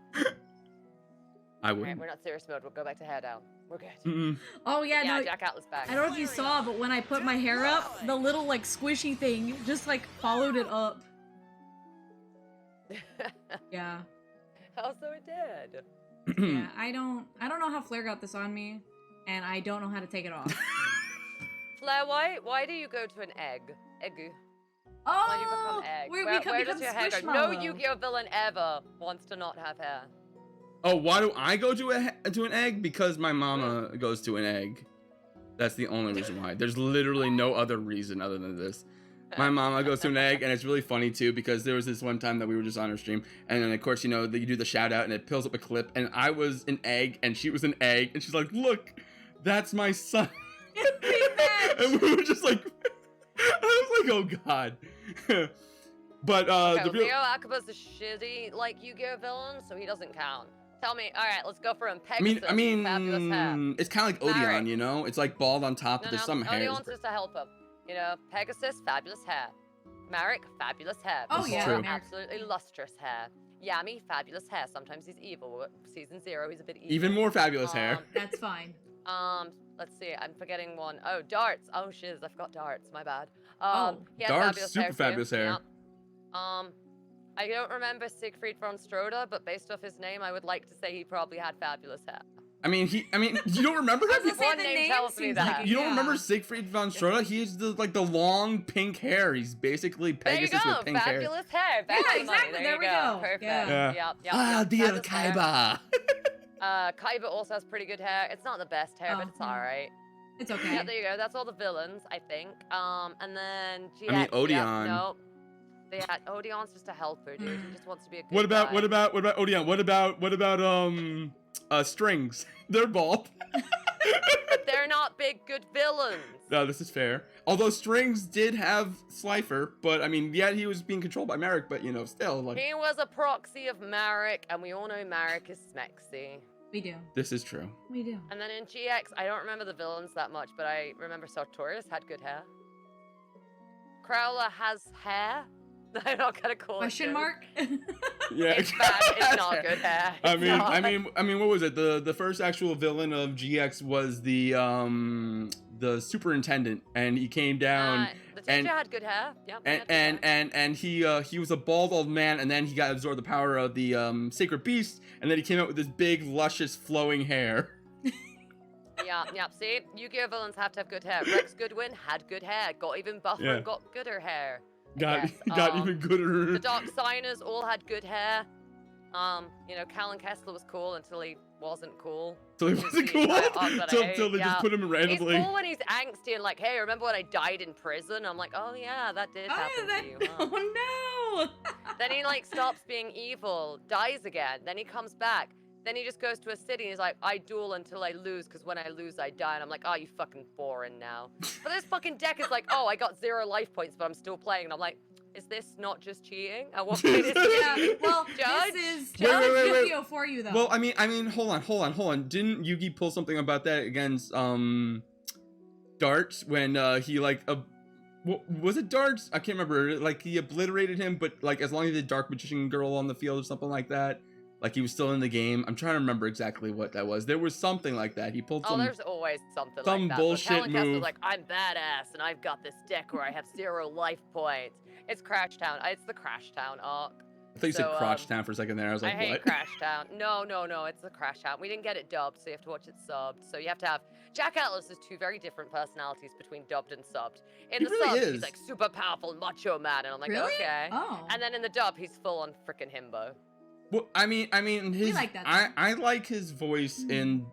I Alright, wouldn't. we're not serious mode. We'll go back to hair down. We're good. Oh yeah, Yeah, no. Jack Atlas back. I don't know if you saw, but when I put my hair up, the little like squishy thing just like followed it up. Yeah. Also, it did. Yeah, I don't know how Flair got this on me, and I don't know how to take it off. Flair, why do you go to an egg? Egg. Oh, Why do you become egg? we Where does your hair go? No Squishmallow. Yu-Gi-Oh villain ever wants to not have hair. Oh, why do I go to an egg? Because my mama goes to an egg. That's the only reason why. There's literally no other reason other than this. My mama goes to an egg, and it's really funny too because there was this one time that we were just on her stream, and then of course you know you do the shout out and it pulls up a clip, and I was an egg and she was an egg, and she's like, "Look, that's my son." And we were just like, I was like, "Oh God." But Okay, the real. Leo Akaba's a shitty like Yu-Gi-Oh villain, so he doesn't count. Tell me, all right, let's go for him. Pegasus, I mean, fabulous hair. it's kind of like Odeon, Marek. you know? It's like bald on top, but there's some hair. Odeon's just to help him. You know, Pegasus, fabulous hair. Marek, fabulous hair. Oh, This is yeah. true. Absolutely lustrous hair. Yami, fabulous hair. Sometimes he's evil. Season 0, he's a bit evil. Even more fabulous hair. That's fine. Let's see. I'm forgetting one. Oh, Darts. Oh, shiz. I forgot Darts. My bad. Oh. He had Darts, fabulous super hair, too. fabulous hair. Yeah. I don't remember Siegfried von Stroda, but based off his name, I would like to say he probably had fabulous hair. I mean, you don't remember I was that? gonna say One the name name tells me seems that. like it, You don't yeah. remember Siegfried von Stroda? He's the long pink hair. He's basically Pegasus there you go. with pink hair. Fabulous hair. Yeah, Back to the exactly. money. There you we go. Perfect. Yeah. Ah, dear Fabulous hair. Kaiba. Kaiba also has pretty good hair. It's not the best hair, but it's Oh, yeah. alright. It's okay. Yeah, there you go. That's all the villains, I think. And then GX. I mean, Odeon. Yeah, no. Yeah, Odeon's just a helper, dude. He just wants to be a good What about guy. Odeon? What about strings? They're bald. But they're not big good villains. No, this is fair. Although Strings did have Slifer, but I mean, yeah, he was being controlled by Marek, but you know, still like. He was a proxy of Marek, and we all know Marek is smexy. We do. This is true. We do. And then in GX, I don't remember the villains that much, but I remember Sartorius had good hair. Crowler has hair. I'm not gonna call Question it. mark? Yeah. It's bad. It's not good hair. I It's mean, not. I mean, what was it? The first actual villain of GX was the superintendent, and he came down. The teacher and- had good hair. Yep. he And had good hair. and he was a bald old man, and then he got absorbed the power of the sacred beast, and then he came out with this big, luscious, flowing hair. Yeah. See, Yu-Gi-Oh villains have to have good hair. Rex Goodwin had good hair. Got even buffer Yeah. and got gooder hair. Got Yes, even gooder. The Dark Signers all had good hair. You know, Callan Kessler was cool until he wasn't cool. So he Which is wasn't the cool entire arc that I till hate, they yeah. just put him randomly. He's cool when he's angsty and like, hey, remember when I died in prison? I'm like, oh yeah, that did happen to you. Huh? Oh no! Then he like stops being evil, dies again. Then he comes back. Then he just goes to a city and he's like, I duel until I lose, because when I lose, I die. And I'm like, oh, you fucking boring now. But this fucking deck is like, oh, I got 0 life points, but I'm still playing. And I'm like, is this not just cheating? At what point is Yeah, cheating? well, Judge? this is Wait, wait, wait, wait. Yu-Gi-Oh for you though. Well, I mean, hold on. Didn't Yugi pull something about that against Darts when he like was it Darts? I can't remember. Like he obliterated him, but like as long as the Dark Magician girl on the field or something like that, like he was still in the game. I'm trying to remember exactly what that was. There was something like that. He pulled Oh, some. there's always something some like that. bullshit But Callan Kessler's move. like, I'm badass, and I've got this deck where I have 0 life points. It's Crash Town. It's the Crash Town arc. I thought you said so, Crotch Town for a second there. I was I like, hate what? Crash Town. No, it's the Crash Town. We didn't get it dubbed, so you have to watch it subbed. So you have to have Jack Atlas has 2 very different personalities between dubbed and subbed. In He the really sub, is. he's like super powerful macho man, and I'm like, Really? okay. Oh. And then in the dub, he's full on freaking himbo. Well, I mean, his. like that, I like his voice in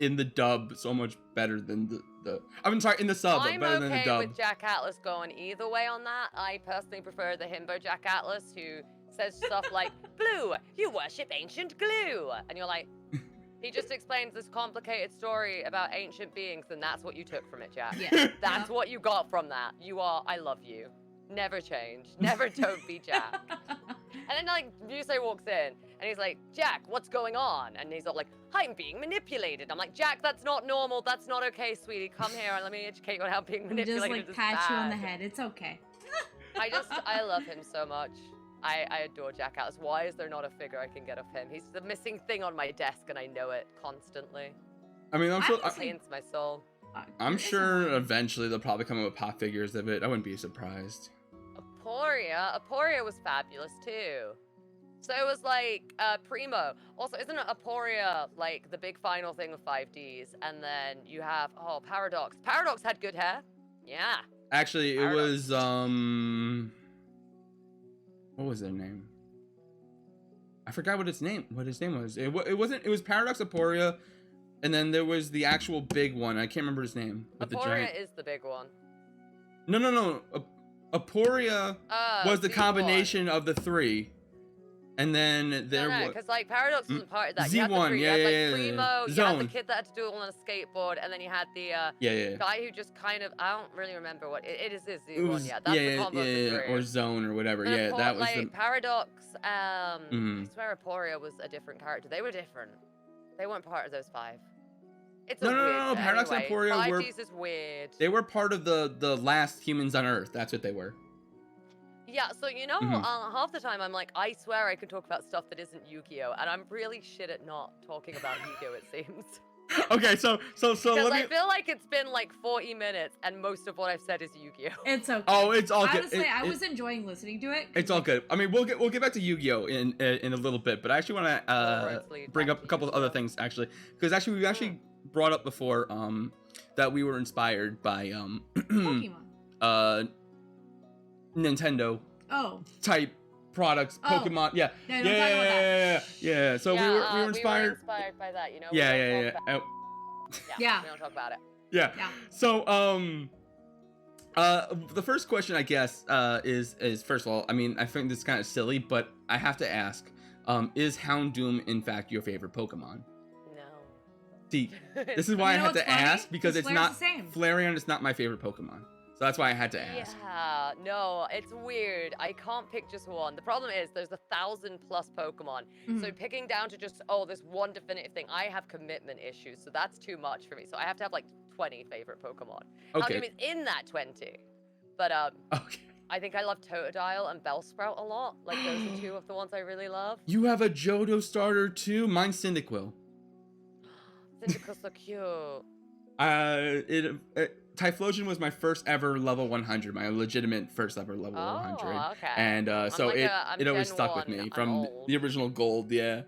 the dub so much better than the. I'm sorry, in the sub, but I'm better than the okay dub. with Jack Atlas going either way on that. I personally prefer the himbo Jack Atlas, who says stuff like, Blue, you worship ancient glue. And you're like, he just explains this complicated story about ancient beings, and that's what you took from it, Jack. Yeah. That's what you got from that. You are, I love you. Never change. Never don't be Jack. And then like Yusei walks in and he's like, Jack, what's going on? And he's all like, I'm being manipulated. I'm like, Jack, that's not normal. That's not okay, sweetie. Come here and let me educate you on how being Just manipulated like is pat you on the bad." head. It's okay. I love him so much. I adore Jack Atlas. Why is there not a figure I can get of him? He's the missing thing on my desk and I know it constantly. I mean, I'm sure. honestly- Pains my soul. I'm It's sure alright. eventually they'll probably come up with pop figures of it. I wouldn't be surprised. Aporia was fabulous too. So it was like Primo. Also, isn't it Aporia like the big final thing with 5Ds? And then you have Paradox. Paradox had good hair. Yeah. Actually, it Paradox. was what was their name? I forgot what his name was. It wasn't. It was Paradox Aporia, and then there was the actual big one. I can't remember his name. With the Aporia giant. is the big one. No. Aporia was the Z1. combination of the three, and then there No, was. because like Paradox wasn't part of that. You had the Z1, three. yeah, You had, like, yeah, Primo. You had Zone. the kid that had to do it all on a skateboard, and then you had the Yeah. guy who just kind of I don't really remember what it is. This It Z1, was, yeah. That's the combo of the three. or Zone or whatever. And Yeah, that was like, the. Paradox. I Mhm. swear Aporia was a different character. They were different. They weren't part of those 5. It's No, a no, weird. no, Paradox and anyway, Aporia were- 5Ds is weird. They were part of the last humans on Earth. That's what they were. Yeah, so you know, Mhm. half the time I'm like, I swear I can talk about stuff that isn't Yu-Gi-Oh, and I'm really shit at not talking about Yu-Gi-Oh. It seems. Okay, so Because let I me. feel like it's been like 40 minutes, and most of what I've said is Yu-Gi-Oh. It's okay. Oh, it's all good. Honestly, I was enjoying listening to it. It's all good. I mean, we'll get back to Yu-Gi-Oh in a little bit, but I actually want to let's lead bring back up to a couple of other Yu-Gi-Oh. things actually, because actually we actually brought up before that we were inspired by Pokemon. Nintendo Oh, type products, Oh. Pokemon. Yeah. no, don't talk about that. Yeah. So Yeah, we were inspired. inspired by that, you know. we Yeah. don't talk about- Yeah. We don't talk about it. Yeah. Yeah. So the first question I guess is first of all, I mean, I think this is kind of silly, but I have to ask, is Houndoom in fact your favorite Pokemon? No. See, this is why You know I had what's to funny? ask because it's Flare's not the same. Flareon is not my favorite Pokemon. So that's why I had to ask. Yeah, no, it's weird. I can't pick just one. The problem is there's 1,000+ Pokemon. So Mhm. picking down to just, this one definitive thing, I have commitment issues, so that's too much for me. So I have to have like 20 favorite Pokemon. Okay. Houndoom is in that 20. But Okay. I think I love Totodile and Bellsprout a lot. Like those are 2 of the ones I really love. You have a Johto starter too? Mine's Cyndaquil. Cyndaquil's so cute. Typhlosion was my first ever level 100, my legitimate first ever level 100. Oh, okay. And so like I'm it always Gen stuck with 1, me I'm from old. the original Gold, yeah.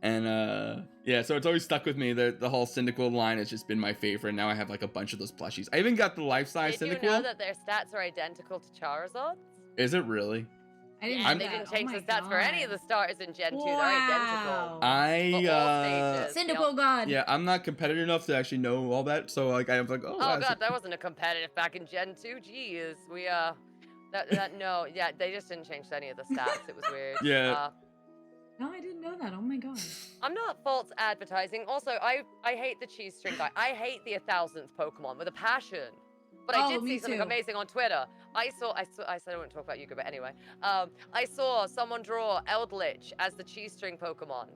And yeah, so it's always stuck with me. The whole Cyndaquil line has just been my favorite. Now I have like a bunch of those plushies. I even got the life-size Did Cyndaquil. you know that their stats are identical to Charizard's? Is it really? I didn't Yeah, know they that. didn't Oh change my the stats for any of God. the starters in Gen 2. They're Wow. identical. For all I stages. Syndical God. yeah, I'm not competitive enough to actually know all that. So like I was like, oh, Oh wow, god, that wasn't a competitive back in Gen 2. Jeez, we no, yeah, they just didn't change any of the stats. It was weird. Yeah. No, I didn't know that. Oh my God. I'm not false advertising. Also, I hate the cheese string guy. I hate the 1,000th Pokemon with a passion. But I Oh, did me see something too. amazing on Twitter. I said I wouldn't talk about Yu-Gi-Oh, but anyway. I saw someone draw Eldritch as the cheese string Pokemon,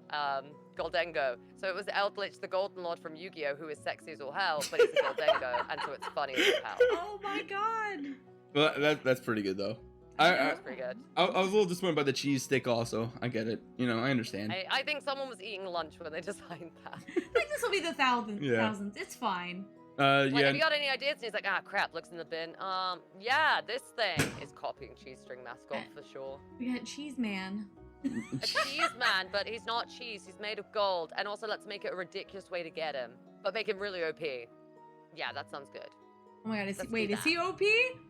Goldengo. So it was Eldritch, the Golden Lord from Yu-Gi-Oh, who is sexy as all hell, but he's a Goldengo, and so it's funny as hell. Oh my God. Well, that's pretty good though. That's pretty good. I was a little disappointed by the cheese stick also. I get it. You know, I understand. I think someone was eating lunch when they designed that. I think this will be the thousandth. Yeah. It's fine. Like, Yeah. have you got any ideas? And he's like, crap, looks in the bin. Yeah, this thing is copying Cheese String Mascot for sure. We got Cheese Man. A cheese man, but he's not cheese. He's made of gold. And also, let's make it a ridiculous way to get him, but make him really OP. Yeah, that sounds good. Oh my God. Let's do Wait, is that. he OP?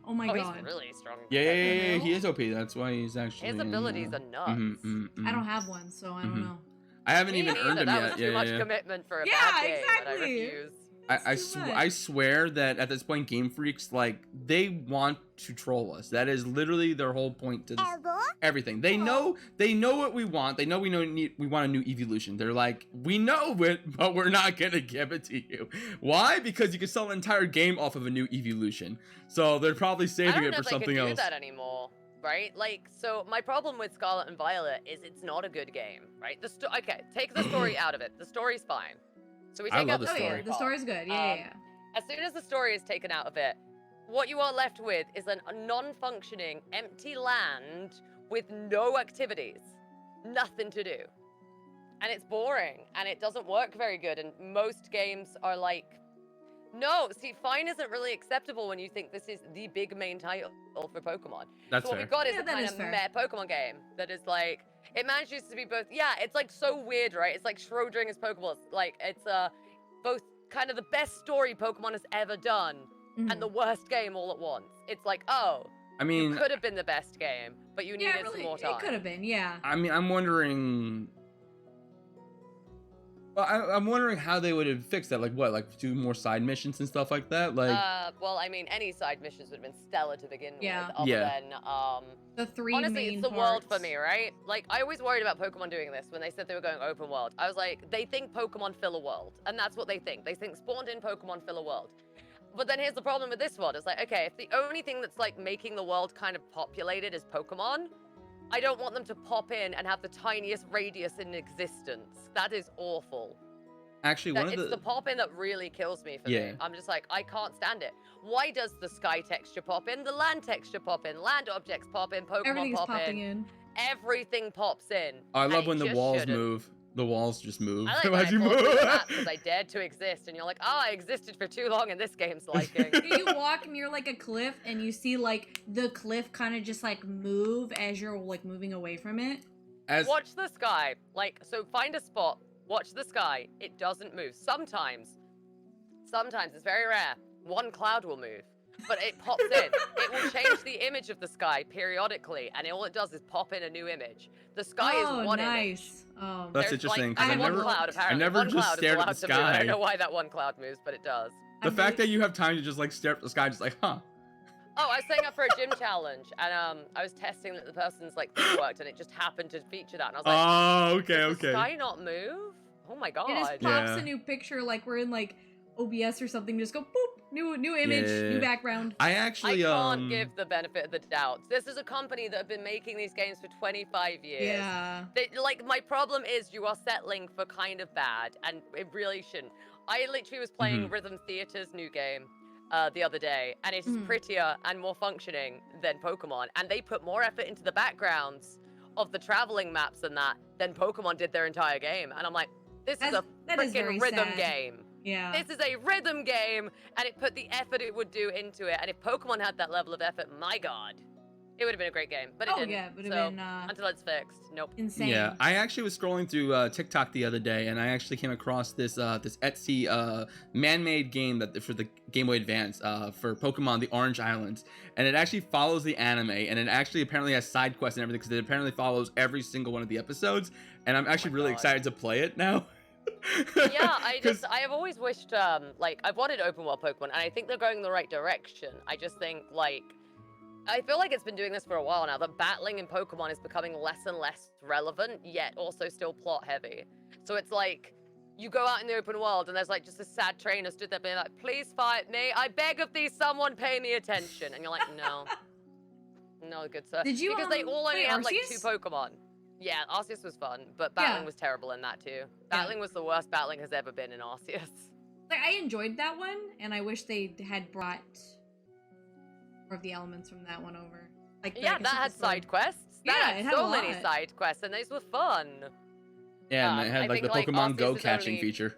Oh my God. He's really strong. Yeah. No? He is OP. That's why he's actually. His in, abilities are nuts. I don't have one, so I don't Mhm. know. I haven't Me even neither. earned him That yet. was too much Yeah. commitment for a Yeah, bad game, and I exactly. refuse. It's too much. I swear that at this point, Game Freaks, like, they want to troll us. That is literally their whole point to this, everything. They know what we want. They know we want a new evolution. They're like, we know it, but we're not gonna give it to you. Why? Because you can sell an entire game off of a new evolution. So they're probably I saving don't it know for if they something can do else. that anymore, right? Like, so my problem with Scarlet and Violet is it's not a good game, right? Okay, take the story out of it. The story's fine. So we I take love out the Oh yeah, story. the story's good. Yeah. As soon as the story is taken out of it, what you are left with is a non-functioning, empty land with no activities, nothing to do. and it's boring, and it doesn't work very good, and most games are like, no, see, fine isn't really acceptable when you think this is the big main title for Pokemon. That's so what fair. we've got is Yeah, a that kind is of fair. meh Pokemon game that is like, it manages to be both, yeah, it's like so weird, right? It's like Schrodinger's Pokeballs. Like, it's both kind of the best story Pokemon has ever done and the worst game all at once. It's like, oh, I you mean, could have been the best game, but you Yeah, needed really, some more time. it could have been, yeah. I'm wondering. Well, I'm wondering how they would have fixed that. Like what? Like do more side missions and stuff like that. Like Well, I mean, any side missions would have been stellar to begin Yeah. with, other Yeah. than, The three honestly, main it's the parts. world for me, right? Like, I always worried about Pokemon doing this when they said they were going open world. I was like, they think Pokemon fill a world, and that's what they think. They think spawned-in Pokemon fill a world. But then here's the problem with this world. It's like, okay, if the only thing that's, like, making the world kind of populated is Pokemon, I don't want them to pop in and have the tiniest radius in existence. That is awful. actually, one of It's the pop-in that really kills me for Yeah. me. I'm just like, I can't stand it. Why does the sky texture pop in, the land texture pop in, land objects pop in, Pokemon Everything's pop popping in? in. Everything pops in. I and love it when the just walls shouldn't. move. The walls just move. I like when As I you fall through move. the map because I dared to exist, and you're like, oh, I existed for too long in this game's liking. You walk near like a cliff and you see like the cliff kind of just like move as you're like moving away from it. As Watch the sky. Like, so find a spot, watch the sky. It doesn't move. Sometimes, it's very rare, one cloud will move, but it pops in. It will change the image of the sky periodically, and all it does is pop in a new image. The sky Oh, is one image. nice. That's There's, interesting, Like, 'cause I one never- cloud, apparently. never one just cloud stared is at allowed the to move. I sky. don't know why that one cloud moves, but it does. the fact that you have time to just like stare at the sky, just like, huh? Oh, I was setting up for a gym challenge, and I was testing that the person's like thing worked, and it just happened to feature that, and I was like, Oh, okay, does the okay. sky not move? Oh my god. It just pops Yeah. a new picture like we're in like OBS or something. Just go boop, new image, Yeah. new background. I I actually can't give the benefit of the doubt. This is a company that have been making these games for 25 years. Yeah. Like, my problem is you are settling for kind of bad, and it really shouldn't. I literally was playing Rhythm Theater's new game the other day, and it's prettier and more functioning than Pokemon, and they put more effort into the backgrounds of the traveling maps than Pokemon did their entire game. And I'm like, this is a That is very freaking rhythm sad. game. Yeah. This is a rhythm game, and it put the effort it would do into it. And if Pokemon had that level of effort, my god, it would have been a great game. But it Oh, didn't. yeah, it would have so, been, until it's fixed. Nope. Insane. Yeah, I actually was scrolling through TikTok the other day, and I actually came across this Etsy man-made game that for the Game Boy Advance for Pokemon: The Orange Islands, and it actually follows the anime, and it actually apparently has side quests and everything because it apparently follows every single one of the episodes, and I'm actually really God. excited to play it now. Yeah, I 'Cause- have always wished, like, I've wanted open world Pokemon, and I think they're going in the right direction. I just think, like, I feel like it's been doing this for a while now, that battling in Pokemon is becoming less and less relevant, yet also still plot heavy. So it's like, you go out in the open world, and there's, like, just a sad trainer stood there being like, please fight me, I beg of thee, someone pay me attention. And you're like, no. No, good sir. Did you, Because they all only play have, like, Arceus? 2 Pokemon. Yeah, Arceus was fun, but battling was terrible in that, too. Battling was the worst battling has ever been in Arceus. Like, I enjoyed that one, and I wish they had brought more of the elements from that one over. Like, Yeah, I guess that it had was like- side quests. That Yeah, had it had a so many lot. side quests, and those were fun. Yeah, and I they had like think, the like, Pokemon Arceus Go is catching only- feature.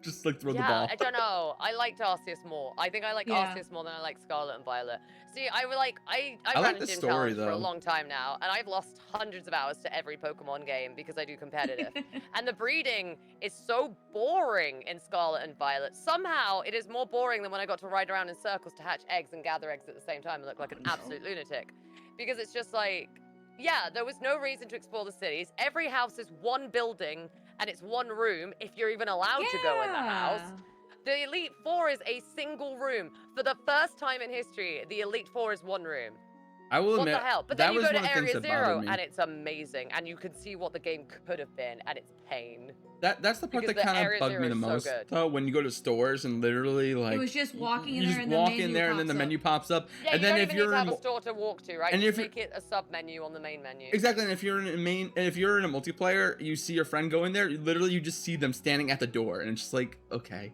Just like throw the Yeah, ball. I don't know. I liked Arceus more. I think I like Yeah. Arceus more than I like Scarlet and Violet. See, I I ran like a the gym story, challenge for a though. long time now, and I've lost hundreds of hours to every Pokemon game because I do competitive. And the breeding is so boring in Scarlet and Violet. Somehow, it is more boring than when I got to ride around in circles to hatch eggs and gather eggs at the same time and look like an absolute lunatic. Because it's just like, yeah, there was no reason to explore the cities. Every house is one building, and it's one room, if you're even allowed to go in the house. The Elite Four is a single room. For the first time in history, the Elite Four is one room. I will What admit, the hell? But that then you was go one to of the things Area that bothered Zero, me. and it's amazing, and you can see what the game could have been, and it's pain. That's the part because that the kind of Area bugged me Zero the is so most, good. though, when you go to stores and literally like It was just walking in you there just and the walk menu in there and then the pops up. menu pops up, Yeah, and you then don't if even you're need to in have a store to walk to, right? and You if just make it a sub-menu on the main menu. exactly, and if you're in a multiplayer, you see your friend go in there, literally you just see them standing at the door, and it's just like, okay.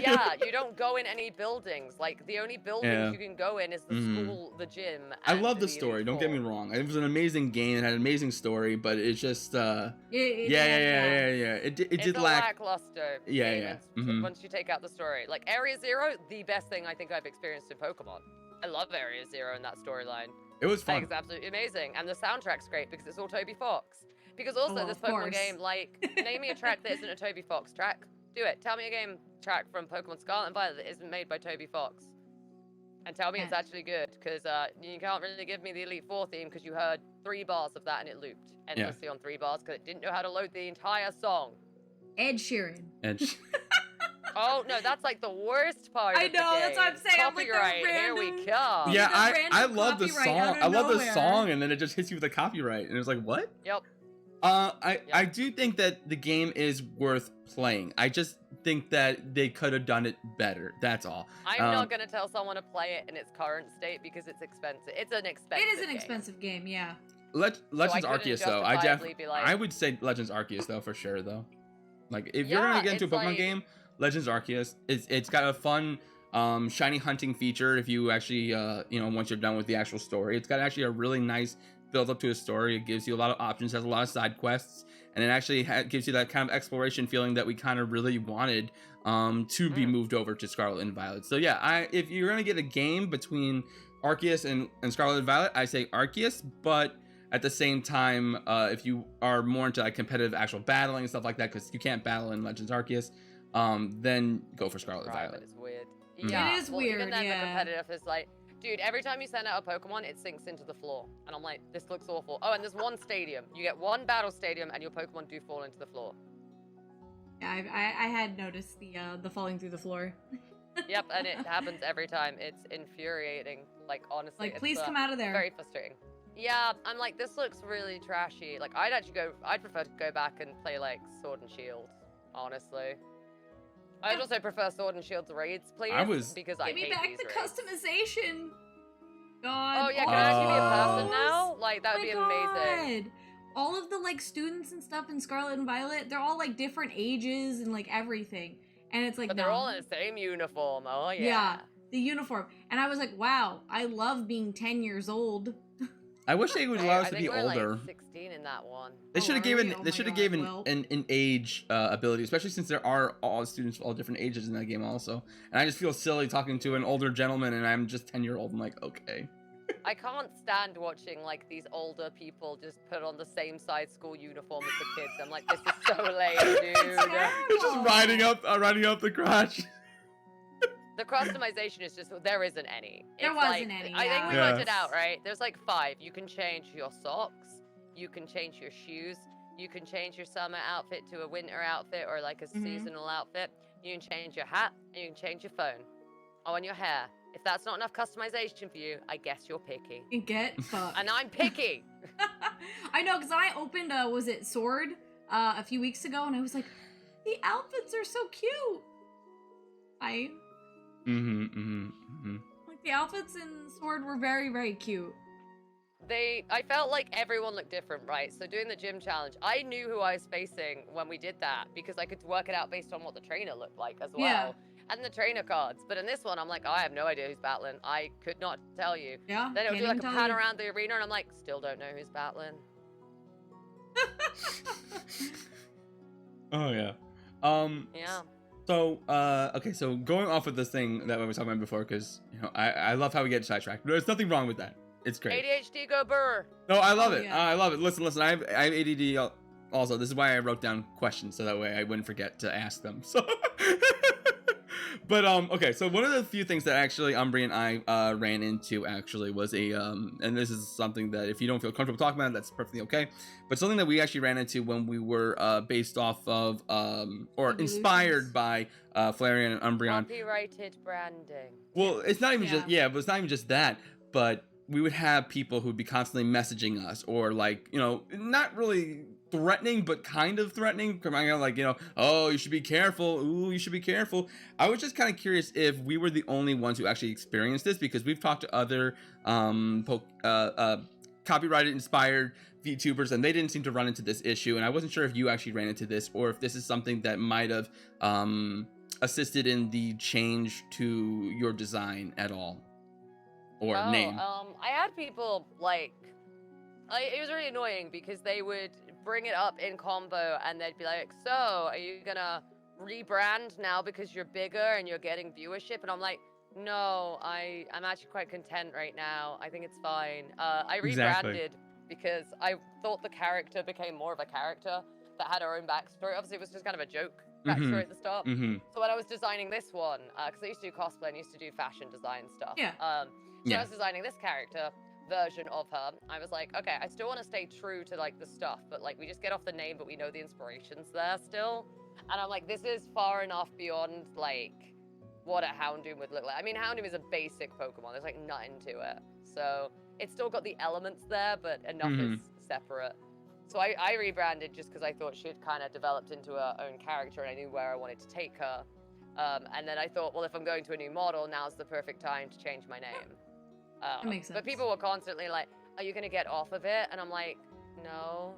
Yeah, you don't go in any buildings. Like, the only buildings Yeah. you can go in is the school, the gym, I and love the Elite story. Don't get me Four. wrong. It was an amazing game. It had an amazing story, but it's just yeah. It It's did a lack. lackluster Yeah, game yeah. once you take out the story. Like, Area Zero, the best thing I think I've experienced in Pokemon. I love Area Zero and that storyline. It was I fun. think it's absolutely amazing. And the soundtrack's great because it's all Toby Fox. Because also, Oh, this of Pokemon course. game, like, name me a track that isn't a Toby Fox track. Do it. Tell me a game track from Pokemon Scarlet and Violet that isn't made by Toby Fox. And tell me it's actually good, because you can't really give me the Elite Four theme because you heard 3 bars of that and it looped endlessly on 3 bars because it didn't know how to load the entire song. Ed Sheeran. Oh, no, that's like the worst part I of the know, that's what I'm game. saying, I'm like the Copyright, here we random- come. Yeah, The I random love the copyright song. out of I love the nowhere. song, and then it just hits you with a copyright, and it's like, what? Yep. I do think that the game is worth playing. I just think that they could have done it better. That's all. I'm not going to tell someone to play it in its current state because it's expensive. It's an expensive It is an game. expensive game, yeah. Legends couldn't Arceus though. justifiably be like- I would say Legends Arceus though for sure though. Like if you're Yeah, gonna get into a it's Pokemon like- game, Legends Arceus. It's got a fun shiny hunting feature. If you actually once you're done with the actual story, it's got actually a really nice build up to a story. It gives you a lot of options, has a lot of side quests, and it actually gives you that kind of exploration feeling that we kind of really wanted to be moved over to Scarlet and Violet. So yeah, if you're gonna get a game between Arceus and Scarlet and Violet, I say Arceus, but at the same time, if you are more into like competitive actual battling and stuff like that, because you can't battle in Legends Arceus, then go for Scarlet and Right, Violet. but it's weird. Mhm. Yeah, It is well, weird, even then, yeah. the competitive is like, dude, every time you send out a Pokemon, it sinks into the floor. And I'm like, this looks awful. Oh, and there's one stadium. You get one battle stadium, and your Pokemon do fall into the floor. Yeah, I had noticed the falling through the floor. Yep, and it happens every time. It's infuriating. Like, honestly. Like, it's, please come out of there. Very frustrating. Yeah, I'm like, this looks really trashy. Like, I'd prefer to go back and play, like, Sword and Shield, honestly. I'd also prefer Sword and Shield's raids, please. Because I Give me hate back these the raids. customization. God. Oh, yeah, can I actually be a person those? now? Like, that would be Oh my amazing. God. All of the like students and stuff in Scarlet and Violet, they're all like different ages and like everything. And it's like, But no. they're all in the same uniform. Oh, yeah. Yeah, the uniform. And I was like, wow, I love being 10 years old. I wish they would allow us to be we're older. Like 16 in that one. They should have are given we? Oh they my should have God, given well. an age ability, especially since there are all students of all different ages in that game also. And I just feel silly talking to an older gentleman and I'm just 10-year-old. I'm like, okay. I can't stand watching like these older people just put on the same size school uniform as the kids. I'm like, this is so lame, dude. It's just riding up the crotch. The customization is just, there isn't any. There It's wasn't like, any, I think we yeah. worked it out, right? There's like 5. You can change your socks, you can change your shoes, you can change your summer outfit to a winter outfit or like a seasonal outfit. You can change your hat, and you can change your phone. Oh, and your hair. If that's not enough customization for you, I guess you're picky. Get fucked. And I'm picky. I know, because I opened, was it Sword, a few weeks ago, and I was like, the outfits are so cute. Like, the outfits in Sword were very, very cute. I felt like everyone looked different, right? So doing the gym challenge, I knew who I was facing when we did that because I could work it out based on what the trainer looked like as well. Yeah. And the trainer cards. But in this one, I'm like, I have no idea who's battling. I could not tell you. Yeah, Then it'll can't do like a even tell pan you. around the arena and I'm like, still don't know who's battling. Oh yeah. Yeah. So okay, so going off of this thing that we were talking about before, because I love how we get sidetracked. There's nothing wrong with that. It's great. ADHD go burr. No, I love Oh, it. yeah. I love it. Listen. I have ADD also. This is why I wrote down questions so that way I wouldn't forget to ask them. So, but okay. So one of the few things that actually Umbri and I ran into actually was and this is something that if you don't feel comfortable talking about it, that's perfectly okay. But something that we actually ran into when we were based off of or Evolutions. inspired by Flareon and Umbreon. Copyrighted branding. Well, it's not even just Yeah. but it's not even just that, but we would have people who'd be constantly messaging us or like, not really threatening, but kind of threatening, coming out like, oh, you should be careful. Ooh, you should be careful. I was just kind of curious if we were the only ones who actually experienced this, because we've talked to other copyrighted inspired VTubers and they didn't seem to run into this issue. And I wasn't sure if you actually ran into this or if this is something that might have assisted in the change to your design at all, or name? I had people like, it was really annoying because they would bring it up in combo and they'd be like, "So, are you gonna rebrand now because you're bigger and you're getting viewership?" And I'm like, "No, I'm actually quite content right now. I think it's fine." I Exactly. rebranded because I thought the character became more of a character that had her own backstory. Obviously, it was just kind of a joke backstory at the start. So when I was designing this one, because I used to do cosplay and used to do fashion design stuff. Yeah. So I was designing this character version of her. I was like, okay, I still want to stay true to like the stuff, but like we just get off the name, but we know the inspiration's there still. And I'm like, this is far enough beyond like what a Houndoom would look like. I mean, Houndoom is a basic Pokemon. There's like nothing to it. So it's still got the elements there, but enough is separate. So I rebranded just because I thought she'd kind of developed into her own character and I knew where I wanted to take her. And then I thought, well, if I'm going to a new model, now's the perfect time to change my name. That makes sense. But people were constantly like, "Are you gonna get off of it?" And I'm like, "No."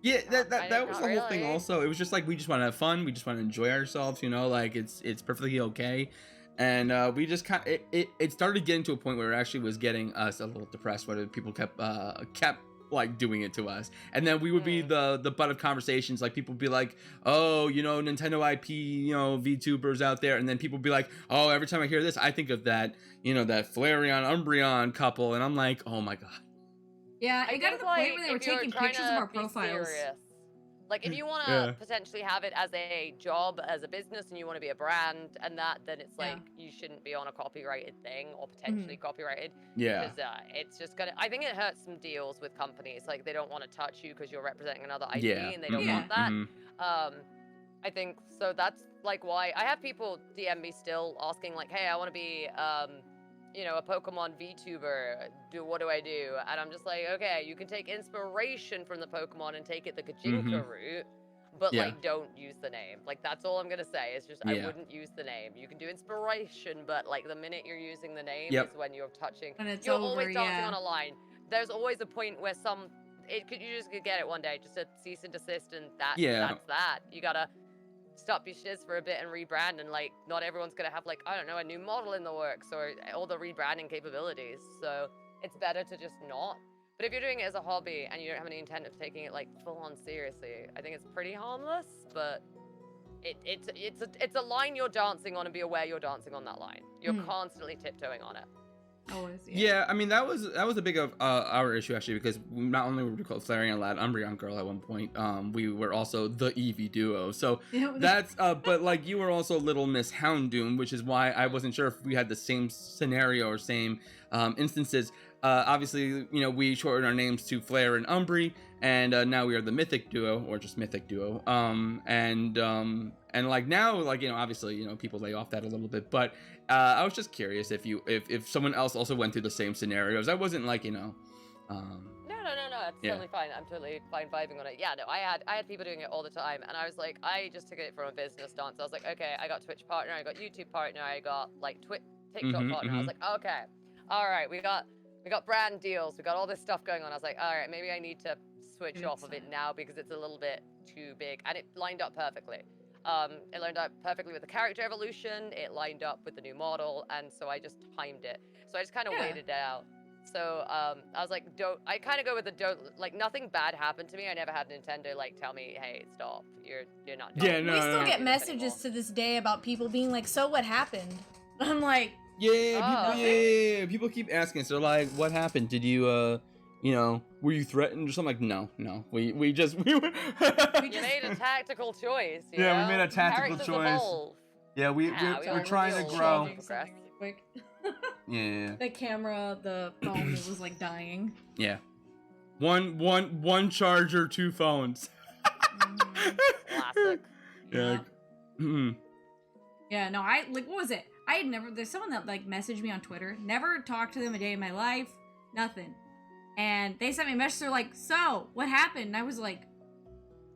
Yeah, that Not was the whole thing. really. Also, it was just like we just want to have fun. We just want to enjoy ourselves. You know, like it's perfectly okay. And we just kind of it started getting to a point where it actually was getting us a little depressed. Whether people kept like doing it to us, and then we would be the butt of conversations. Like people would be like, "Oh, you know, Nintendo IP, you know, VTubers out there," and then people would be like, "Oh, every time I hear this, I think of that, you know, that Flareon Umbreon couple," and I'm like, "Oh my god." Yeah, I it got to think, the like, point where they were if you're taking trying pictures of to our be profiles. serious, like if you want to Yeah. potentially have it as a job, as a business, and you want to be a brand and that, then it's Yeah. like you shouldn't be on a copyrighted thing or potentially copyrighted. Yeah. Because it's just gonna. I think it hurts some deals with companies. Like they don't want to touch you because you're representing another IP Yeah. and they don't Yeah. want that. I think so. That's like why I have people DM me still asking like, "Hey, I want to be you know, a Pokemon VTuber. What do I do?" And I'm just like, okay, you can take inspiration from the Pokemon and take it the Kajinka route, but Yeah. like don't use the name. Like that's all I'm gonna say. It's just I Yeah. wouldn't use the name. You can do inspiration, but like the minute you're using the name Yep. is when you're touching. When it's You're over, always dancing yeah. on a line. There's always a point where you just could get it one day, just a cease and desist, and that's that. You gotta stop your shiz for a bit and rebrand, and like not everyone's gonna have like, I don't know, a new model in the works or all the rebranding capabilities, so it's better to just not. But if you're doing it as a hobby and you don't have any intent of taking it like full on seriously, I think it's pretty harmless, but it's a line you're dancing on, and be aware you're dancing on that line. You're constantly tiptoeing on it. Always. Yeah, I mean that was a big of our issue actually, because not only were we called Flareon Lad Umbreon Girl at one point, we were also the Eevee duo. So that's but like you were also Little Miss Houndoom, which is why I wasn't sure if we had the same scenario or same instances. Obviously, you know, we shortened our names to Flare and Umbry, and now we are the Mythic Duo, or just Mythic Duo. And like now, like, you know, obviously, you know, people lay off that a little bit, but I was just curious if someone else also went through the same scenarios. I wasn't like, you know, No, it's totally fine. I'm totally fine vibing on it. Yeah, no, I had people doing it all the time, and I was like, I just took it from a business stance. I was like, okay, I got Twitch partner, I got YouTube partner, I got like TikTok partner. I was like, okay, all right, we got brand deals, we got all this stuff going on. I was like, all right, maybe I need to switch off of it now because it's a little bit too big, and it lined up perfectly. It lined up perfectly with the character evolution. It lined up with the new model, and so I just timed it. So I just kind of waited it out. So I was like, I kind of go with like nothing bad happened to me. I never had Nintendo like tell me, hey, stop, you're not doing it. We still get messages to this day about people being like, so what happened? I'm like, people keep asking us. They're like, what happened? Did you you know, were you threatened or something? Like, no, we were You made a tactical choice. You know? We made a tactical Characters choice. Evolve. Yeah, we're trying to grow. Quick. Yeah. The camera, the phone was like dying. Yeah. One charger, 2 phones. Classic. Yeah. Yeah, no, what was it? There's someone that like messaged me on Twitter, never talked to them a day in my life, nothing. And they sent me a message, they're like, so, what happened? And I was like,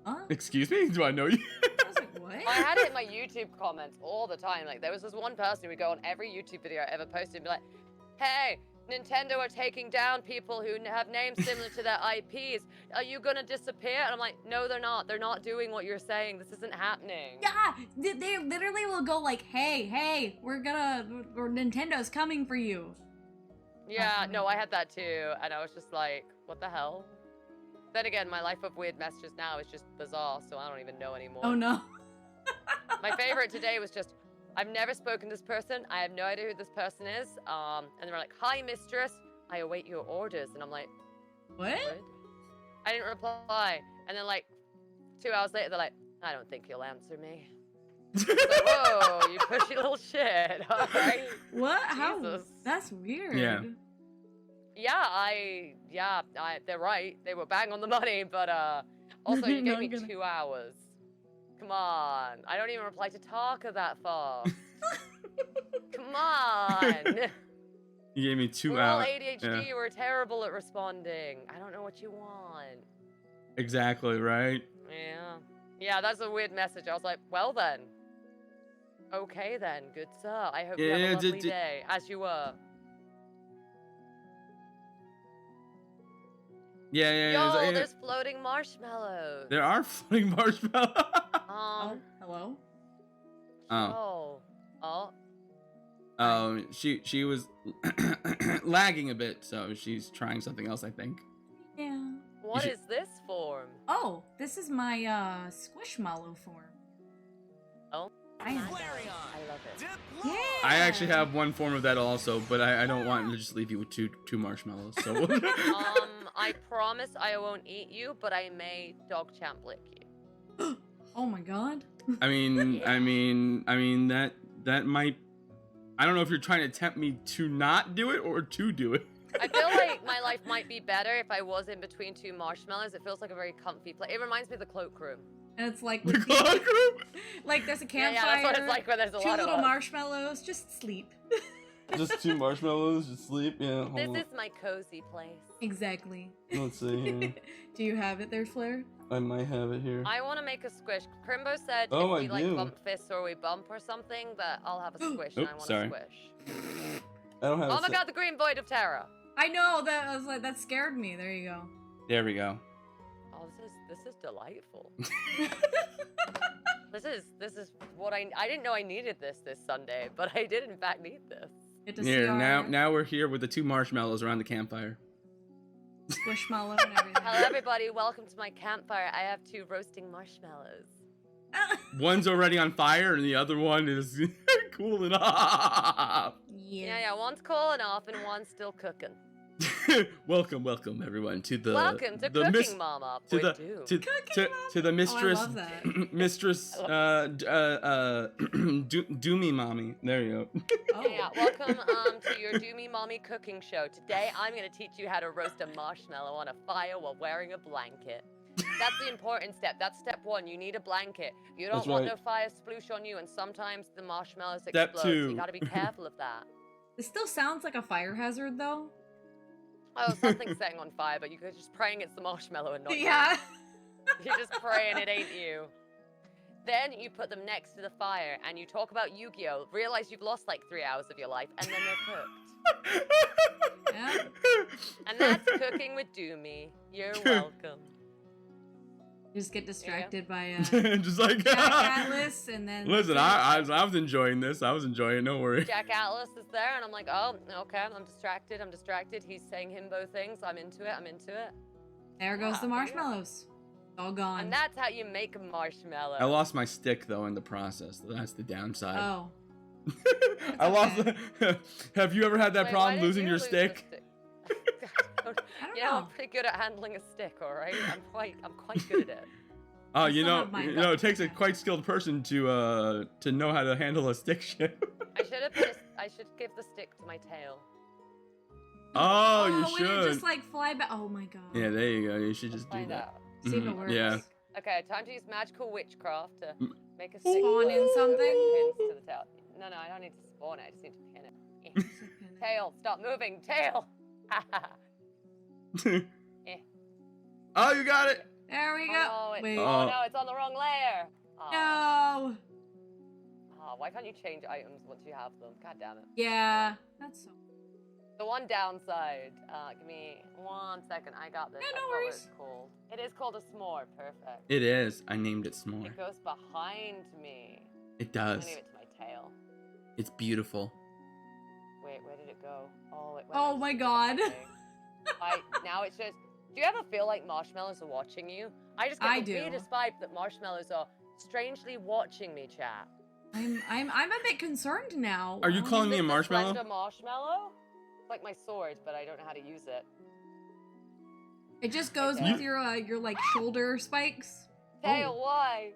huh? Excuse me? Do I know you? I was like, what? I had it in my YouTube comments all the time. Like, there was this one person who would go on every YouTube video I ever posted and be like, hey, Nintendo are taking down people who have names similar to their IPs. Are you gonna disappear? And I'm like, no, they're not. They're not doing what you're saying. This isn't happening. Yeah, they literally will go like, hey, or Nintendo's coming for you. Yeah, no, I had that too, and I was just like, what the hell? Then again, my life of weird messages now is just bizarre, so I don't even know anymore. Oh no. My favorite today was just, I've never spoken to this person. I have no idea who this person is. And they were like, hi, mistress. I await your orders. And I'm like, What? I didn't reply. And then like 2 hours later, they're like, I don't think you'll answer me. It's like, whoa, you pushy little shit. All right. What? How? Jesus. That's weird. Yeah. Yeah, they're right. They were bang on the money, but also you gave me Not gonna- 2 hours. Come on. I don't even reply to Talker that fast. Come on. You gave me 2 We're all hours. ADHD. Yeah. We're terrible at responding. I don't know what you want. Exactly, right? Yeah. Yeah, that's a weird message. I was like, well then. Okay then, good sir. I hope you have a lovely day, as you were. Yeah. Yo, there's floating marshmallows. There are floating marshmallows. Oh, hello? She was lagging a bit, so she's trying something else, I think. Yeah. What is this form? Oh, this is my Squishmallow form. Oh, I know. I love it. Yeah. I actually have one form of that also, but I don't want to just leave you with two marshmallows. So I promise I won't eat you, but I may dog champ lick you. Oh my god. I mean that might. I don't know if you're trying to tempt me to not do it or to do it. I feel like my life might be better if I was in between two marshmallows. It feels like a very comfy place. It reminds me of the cloakroom. And it's like The cloakroom? like there's a campfire. Yeah, that's what it's like when there's a two lot of little us. marshmallows, just sleep. Just 2 marshmallows, just sleep. Yeah. This is my cozy place. Exactly. Let's see here. Do you have it there, Flair? I might have it here. I want to make a squish. Crimbo said Oh, if we I do. bump fists or we bump or something, that I'll have a squish and I want sorry. a squish. I don't have. Oh my god, the green void of terror. I know that I was like that scared me. There you go. There we go. Oh, this is delightful. This is what I didn't know I needed this Sunday, but I did in fact need this. Get to see Here our now we're here with the 2 marshmallows around the campfire. Squishmallow and everything. Hello everybody, welcome to my campfire. I have 2 roasting marshmallows. One's already on fire and the other one is cooling off. Yeah, one's cooling off and one's still cooking. welcome everyone to the Welcome to the Cooking Mama. to Boy, the dude. to the mistress Oh, I love that. mistress Doomy mommy. There you go. Oh. Yeah, welcome to your Doomy Mommy cooking show. Today I'm gonna teach you how to roast a marshmallow on a fire while wearing a blanket. That's the important step. That's step 1. You need a blanket. You don't That's want right. no fire sploosh on you, and sometimes the marshmallows Step explode. So 2. you gotta be careful of that. This still sounds like a fire hazard though. Oh, something's setting on fire, but you're just praying it's the marshmallow and not you. Yeah. You're just praying it ain't you. Then you put them next to the fire and you talk about Yu-Gi-Oh! Realize you've lost like 3 hours of your life and then they're cooked. Yeah. And that's cooking with Doomy. You're welcome. Just get distracted by Just like Jack Atlas and then Listen, I was enjoying this. I was enjoying it. No worry. Jack Atlas is there and I'm like, oh, okay, I'm distracted. He's saying himbo things. I'm into it. there goes the Yeah. marshmallows. It's all gone. And that's how you make a marshmallow. I lost my stick though in the process. That's the downside. Oh. I lost. Have you ever had that Wait, why problem did losing you your lose stick? the stick? I don't You know, I'm know. pretty good at handling a stick, all right? I'm quite good at it. Oh, I you still know, have mine. it takes a quite skilled person to know how to handle a stick shift. I should give the stick to my tail. Oh, you Would it should. just like fly back? Oh my god. Yeah, there you go. You should just do Find that. out. See if it Mhm, works. yeah. Okay, time to use magical witchcraft to Mm. make a stick. Spawn in something? Pins to the tail. No, I don't need to spawn it. I just need to pin it. Tail, stop moving. Tail. Oh, you got it. There we go. Oh, Wait. oh no, it's on the wrong layer. Oh. No. Oh, why can't you change items once you have them? God damn it. Yeah. That's so. The one downside. Give me 1 second. I got this. Yeah, I no forgot what worries. it's called. It is called a s'more. Perfect. It is. I named it S'more. It goes behind me. It I'm does. gonna name it to my tail. It's beautiful. Wait, where did it go? Oh, it went. Oh like my super god. behind me. Now it's just. Do you ever feel like marshmallows are watching you? I just get I the do. weirdest vibe that marshmallows are strangely watching me, chat. I'm a bit concerned now. Are you calling me a Is this marshmallow? slender marshmallow? It's like my sword, but I don't know how to use it. It just goes You- with your like shoulder spikes. Tail, why?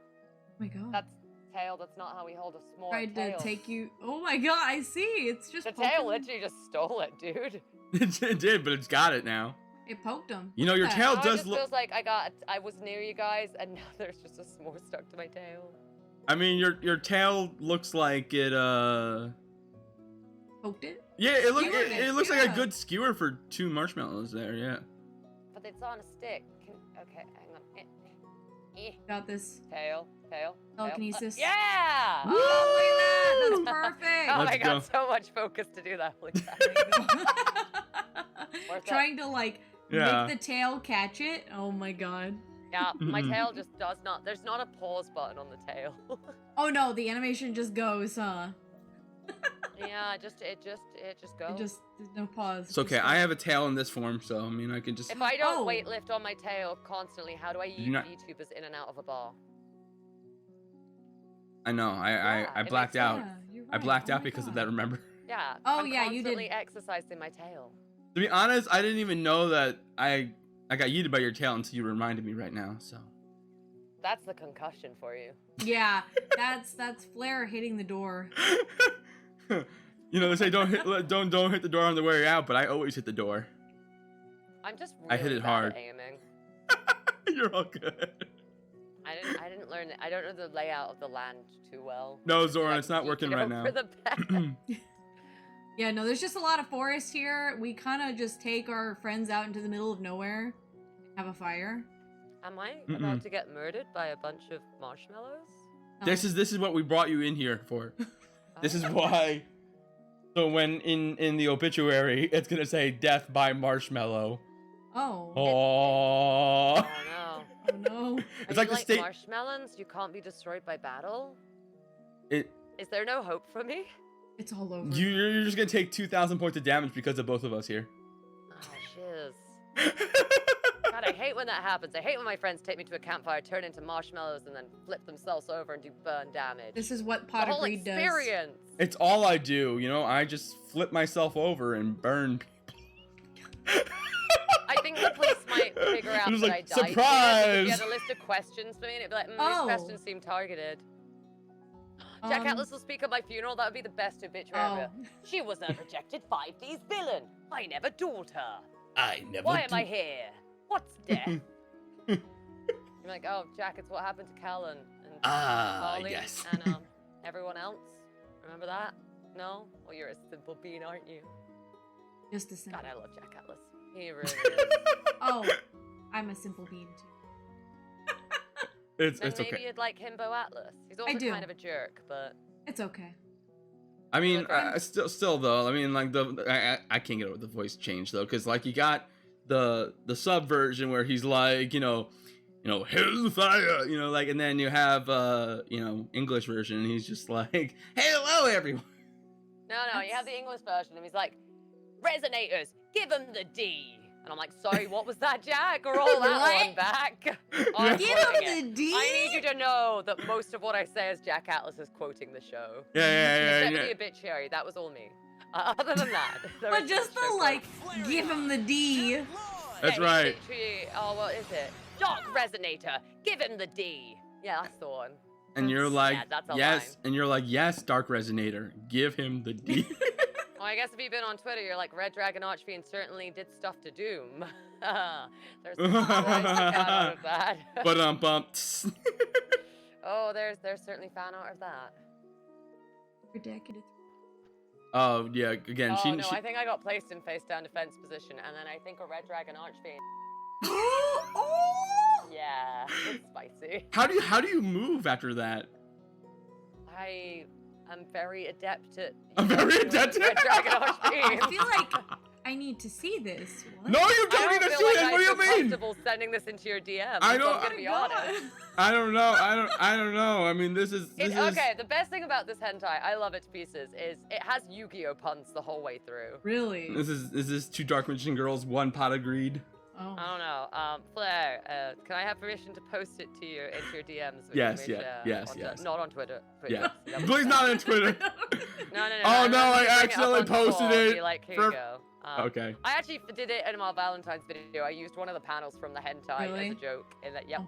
Oh my god. That's tail. That's not how we hold a s'more. Tried tail. to take you. Oh my god, I see. It's just The tail poking- literally just stole it, dude. It did, but it's got it now. It poked him. You know, your Yeah. tail Now it does just look. feels like I was near you guys, and now there's just a s'more stuck to my tail. I mean, your tail looks like it. Poked it. Yeah, it Skewered it looks like a yeah. good skewer for 2 marshmallows there. Yeah. But it's on a stick. Okay, hang on. Got this. Tail. Telekinesis. Yeah! Oh, look at that. That's perfect. Oh Let's my god, go. so much focus to do that. Holy crap. Worth it. Trying to like Yeah. make the tail catch it. Oh my god. Yeah, my tail just does not. There's not a pause button on the tail. Oh no, the animation just goes, huh? Yeah, it just goes. It just there's no pause. It's okay. Just I have a tail in this form, so I mean, I can just. If I don't Oh. weightlift on my tail constantly, how do I You're not- YouTubers in and out of a bar? I know. Yeah, I it blacked makes out. Yeah, you're I right. blacked Oh out my because of God. that. Remember? Yeah. Oh, I'm yeah, you did. constantly exercising my tail. To be honest, I didn't even know that I got yeeted by your tail until you reminded me right now. So. That's the concussion for you. Yeah, that's Flair hitting the door. You know, they say don't hit the door on the way out, but I always hit the door. I'm just I really hit it bad hard. at aiming. You're all good. I didn't learn it. I don't know the layout of the land too well. No, Zoran, Like, it's not working peeking right over now. the bed. Yeah, no, there's just a lot of forest here. We kind of just take our friends out into the middle of nowhere, have a fire. Am I Mm-mm. about to get murdered by a bunch of marshmallows? This is what we brought you in here for. This is Oh. why. So when in the obituary, it's gonna say death by marshmallow. Oh. Oh. Oh no. Oh no. It's Are like you the state. marshmallows. You can't be destroyed by battle. It. Is there no hope for me? It's all over. You're just gonna take 2,000 points of damage because of both of us here. Oh shiz. God, I hate when that happens. I hate when my friends take me to a campfire, turn into marshmallows, and then flip themselves over and do burn damage. This is what the pot of whole greed does. experience. It's all I do, you know. I just flip myself over and burn people. I think the police might figure out Just that like, I died. surprise! If you had a list of questions for me, and it'd be like, Oh. these questions seem targeted. Jack Atlas will speak at my funeral. That would be the best obituary Oh. ever. She was a rejected 5D's villain. I never adored her. I never. Why am I here? What's death? You're like, oh, Jack, it's what happened to Callan and Harley yes. and everyone else. Remember that? No? Well, you're a simple bean, aren't you? Just a simple. God, I love Jack Atlas. He really is. Oh, I'm a simple bean too. It's Then maybe okay. you'd like Himbo Atlas. He's also do. kind of a jerk, but It's okay. I mean, Like, I'm- still though. I mean, like I can't get over the voice change though, because like you got the sub version where he's like, you know, hellfire, you know, like, and then you have English version, and he's just like, hey, hello everyone. no, you have the English version, and he's like, resonators, give him the D. And I'm like, sorry, what was that, Jack? Roll that What? one back. Yeah. Give quoting him it. the D. I need you to know that most of what I say is Jack Atlas is quoting the show. Yeah. Except for the obituary, that was all me. Other than that, the But rest of just the the show like, give him the D. That's yeah, right. he's literally- oh, what is it? Dark Resonator, give him the D. Yeah, that's the one. And you're like, Yeah, that's a yes, line. and you're like, yes, Dark Resonator, give him the D. Well, I guess if you've been on Twitter, you're like, Red Dragon Archfiend certainly did stuff to Doom. There's some fan out of that. But bumps. Oh, there's certainly fan out of that. Ridiculous. Oh yeah, again, Oh, she. no, I think I got placed in face down defense position, and then I think a Red Dragon Archfiend. Oh! Yeah, it's spicy. How do you move after that? I am very adept at. I'm very using adept. Red Dragon I Archfiend. feel like I need to see this. What? No, you I don't need don't to feel see like this. I What do you feel mean? comfortable sending this into your DM. I so don't- I'm gonna Oh be my God. honest. I don't know. I don't know. I mean, this is. Okay, the best thing about this hentai, I love it to pieces, is it has Yu-Gi-Oh puns the whole way through. Really? Is this two Dark Magician girls, one pot of greed? Oh. I don't know. Flair, can I have permission to post it to you into your DMs? Which Yes, you may yeah, share yes. Not on Twitter. Yeah. That would Please be not bad. on Twitter. No. Oh, no, I I'm gonna bring it up accidentally on posted Discord and it Be like, here for- you go. Okay. I actually did it in my Valentine's video. I used one of the panels from the hentai Really? as a joke. In that, yep. Oh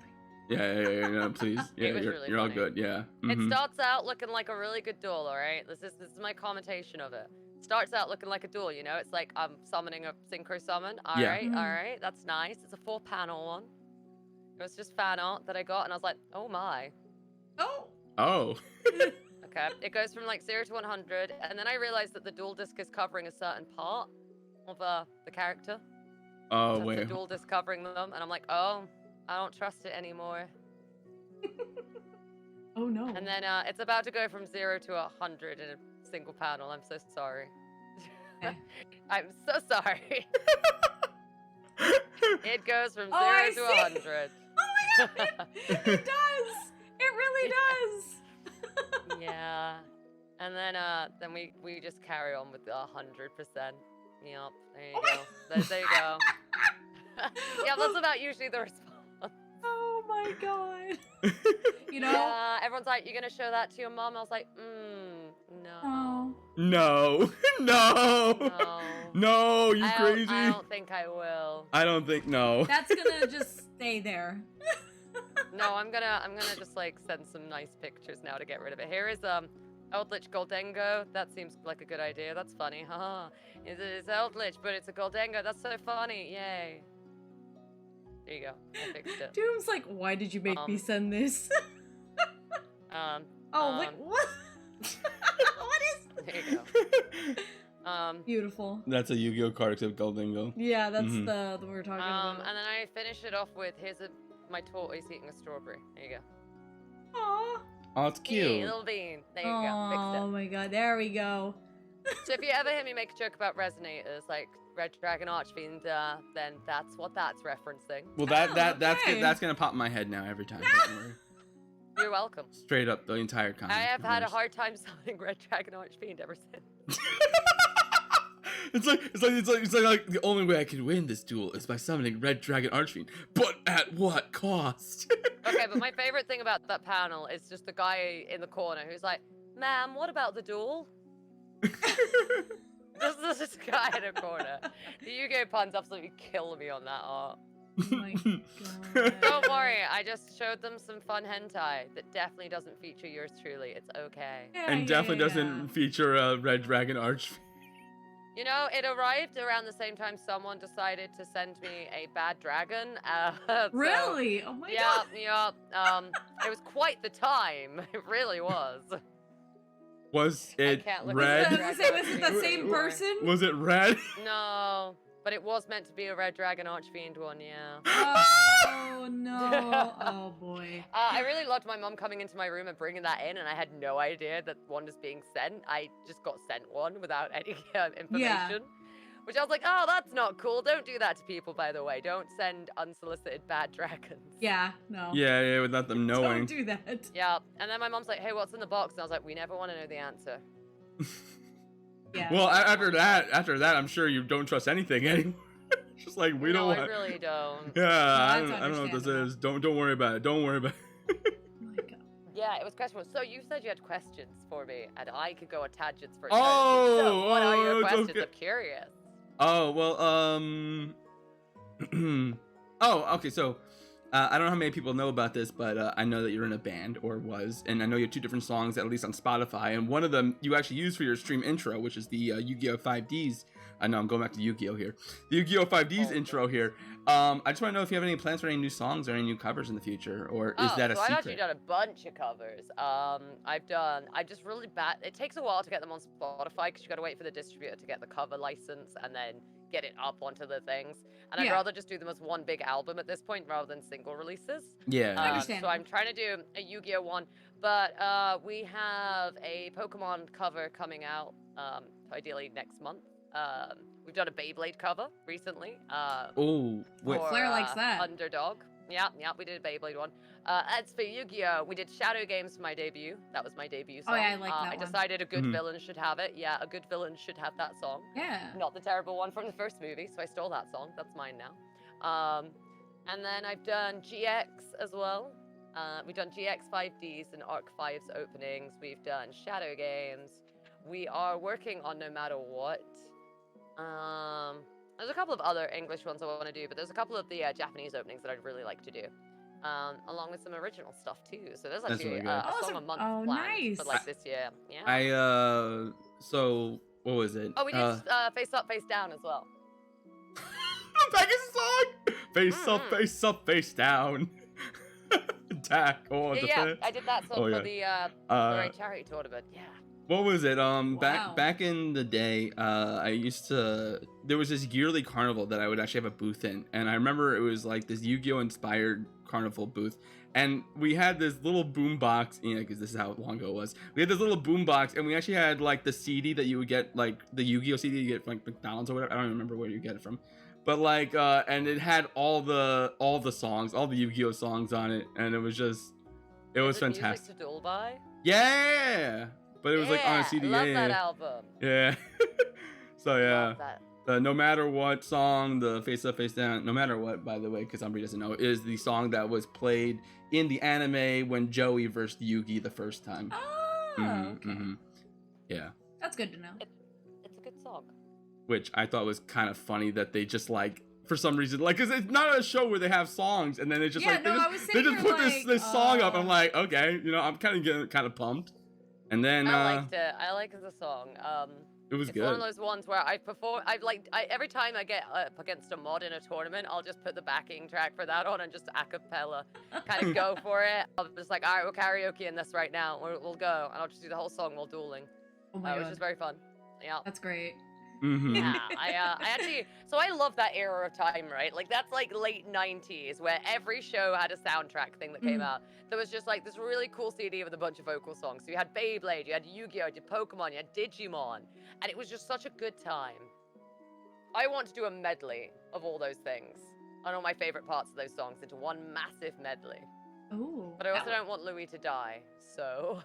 Yeah, no, please. Yeah, was you're, really you're all funny. good. Yeah. It Mhm. starts out looking like a really good duel, alright? This is my commentation of it. Starts out looking like a duel, you know? It's like I'm summoning a synchro summon. Alright, Mhm. alright, that's nice. It's a 4-panel one. It was just fan art that I got, and I was like, oh my. Oh. Oh. Okay, it goes from like 0 to 100, and then I realized that the dual disc is covering a certain part of the character. Oh That's the wait. dual disc covering them, and I'm like, oh, I don't trust it anymore. Oh no. And then it's about to go from 0 to 100 in a single panel. I'm so sorry. Okay. I'm so sorry. It goes from 0 Oh, I to see. 100. Oh my God. It does. It really does. Yeah. And then we just carry on with the 100%. Yep. There you Oh go. There you go. Yeah, that's about usually the response. Oh my God. You know? Yeah, everyone's like, "You're gonna show that to your mom?" I was like, no. Oh. No. No. No. No, you crazy. I don't think I will. I don't think no. That's gonna just stay there. No, I'm gonna just like send some nice pictures now to get rid of it. Here is Eldritch Goldengo. That seems like a good idea. That's funny. Haha. It's Eldritch, but it's a Goldengo. That's so funny. Yay. There you go. I fixed it. Doom's like, why did you make me send this? Oh, wait, what? What is? There you go. Beautiful. That's a Yu-Gi-Oh card except Goldingo. Yeah, that's Mhm. the we were talking about. And then I finish it off with my tortoise eating a strawberry. There you go. Aww. Oh, it's Hey, cute. little bean. There you go. Oh Fixed my God, there we go. it. So if you ever hear me make a joke about resonators, like Red Dragon Archfiend, then that's what that's referencing. Well, Oh, that's okay. that's gonna pop in my head now every time. Don't worry. You're welcome. Straight up, the entire comic. I have had a universe. hard time summoning Red Dragon Archfiend ever since. It's like the only way I can win this duel is by summoning Red Dragon Archfiend, but at what cost? Okay, but my favorite thing about that panel is just the guy in the corner who's like, "Ma'am, what about the duel?" This guy in a corner. The Yu-Gi-Oh puns absolutely kill me on that art. Oh my God. Don't worry, I just showed them some fun hentai that definitely doesn't feature yours truly. It's okay. Yeah, And yeah, definitely yeah, doesn't feature a Red Dragon Archfiend. You know, it arrived around the same time someone decided to send me a bad dragon. So- Really? Oh my yeah, God. yeah. It was quite the time. It really was. Was it can't look at red? Was it the same person? Was it red? No, but it was meant to be a Red Dragon Archfiend one, yeah. Oh no. Oh boy. I really loved my mom coming into my room and bringing that in, and I had no idea that one was being sent. I just got sent one without any information. Which I was like, oh, that's not cool. Don't do that to people, by the way. Don't send unsolicited bad dragons. Yeah, no. Yeah, without them knowing. Don't do that. Yeah, and then my mom's like, hey, what's in the box? And I was like, we never want to know the answer. Yeah. Well, after that, I'm sure you don't trust anything anymore. Just like we no, don't I want. really don't. Yeah, I that's don't know what this understandable. is. Don't worry about it. Don't worry about it. Oh my God. Yeah, it was questionable. So you said you had questions for me, and I could go on tangents for Oh, eternity. So what are your it's questions? okay. I'm curious. Oh well, oh, okay. So, I don't know how many people know about this, but I know that you're in a band or was, and I know you have 2 different songs at least on Spotify, and one of them you actually use for your stream intro, which is the Yu-Gi-Oh 5Ds. I know I'm going back to Yu-Gi-Oh here. The Yu-Gi-Oh 5Ds intro here. I just want to know if you have any plans for any new songs or any new covers in the future, or is that a so I've actually secret? done a bunch of covers. I just really bad. It takes a while to get them on Spotify because you got to wait for the distributor to get the cover license and then get it up onto the things. And I'd Yeah. rather just do them as one big album at this point rather than single releases. Yeah. So Understandable. I'm trying to do a Yu-Gi-Oh one, but we have a Pokemon cover coming out, ideally next month, We've done a Beyblade cover recently. Oh, wait. For, Claire likes that. Underdog. Yeah, we did a Beyblade one. As for Yu-Gi-Oh, we did Shadow Games for my debut. That was my debut song. Oh, yeah, I like that I one. decided a good Mhm. villain should have it. Yeah, a good villain should have that song. Yeah. Not the terrible one from the first movie, so I stole that song. That's mine now. And then I've done GX as well. We've done GX 5Ds and Arc 5's openings. We've done Shadow Games. We are working on No Matter What. There's a couple of other English ones I want to do, but there's a couple of the Japanese openings that I'd really like to do. Along with some original stuff too. So there's That's actually really good. a Oh, song so- a month oh, planned nice. for like this year. Yeah. So what was it? Oh, we did Face Up, Face Down as well. Pegasus song. Face up, face down. Attack. Oh, Yeah, defense. I did that song Oh, for yeah. the charity tournament. Yeah. What was it? Wow. Back in the day, I used to. There was this yearly carnival that I would actually have a booth in, and I remember it was like this Yu-Gi-Oh inspired carnival booth, and we had this little boom box. You know, because this is how long ago it was. We had this little boom box, and we actually had like the CD that you would get, like the Yu-Gi-Oh CD you get from like McDonald's or whatever. I don't even remember where you get it from, but like, and it had all the songs, all the Yu-Gi-Oh songs on it, and it was fantastic. Music to duel by? Yeah. But it was like on a CD. I love yeah, that yeah. album. Yeah. So yeah, Love that. the No Matter What song, the Face Up, Face Down, No Matter What, by the way, because somebody doesn't know, is the song that was played in the anime when Joey versed Yugi the first time. Oh, okay. Yeah. That's good to know. It's a good song. Which I thought was kind of funny that they just like, for some reason, like, because it's not a show where they have songs and then they just Yeah, like, no, I was they sitting just here put like, this song up. I'm like, okay, you know, I'm kind of getting kind of pumped. And then I liked it. I liked the song. it was It's good. one of those ones where every time I get up against a mod in a tournament, I'll just put the backing track for that on and just a cappella kind of go for it. I'm just like, all right, we'll karaoke in this right now. We'll go, and I'll just do the whole song while dueling, Oh my which god. is very fun. Yeah. That's great. Yeah, I actually, so I love that era of time, right? Like that's like late 90s where every show had a soundtrack thing that came out. There was just like this really cool CD with a bunch of vocal songs. So you had Beyblade, you had Yu-Gi-Oh, you had Pokemon, you had Digimon, and it was just such a good time. I want to do a medley of all those things and all my favorite parts of those songs into one massive medley. Ooh. But I also don't want Louis to die, so.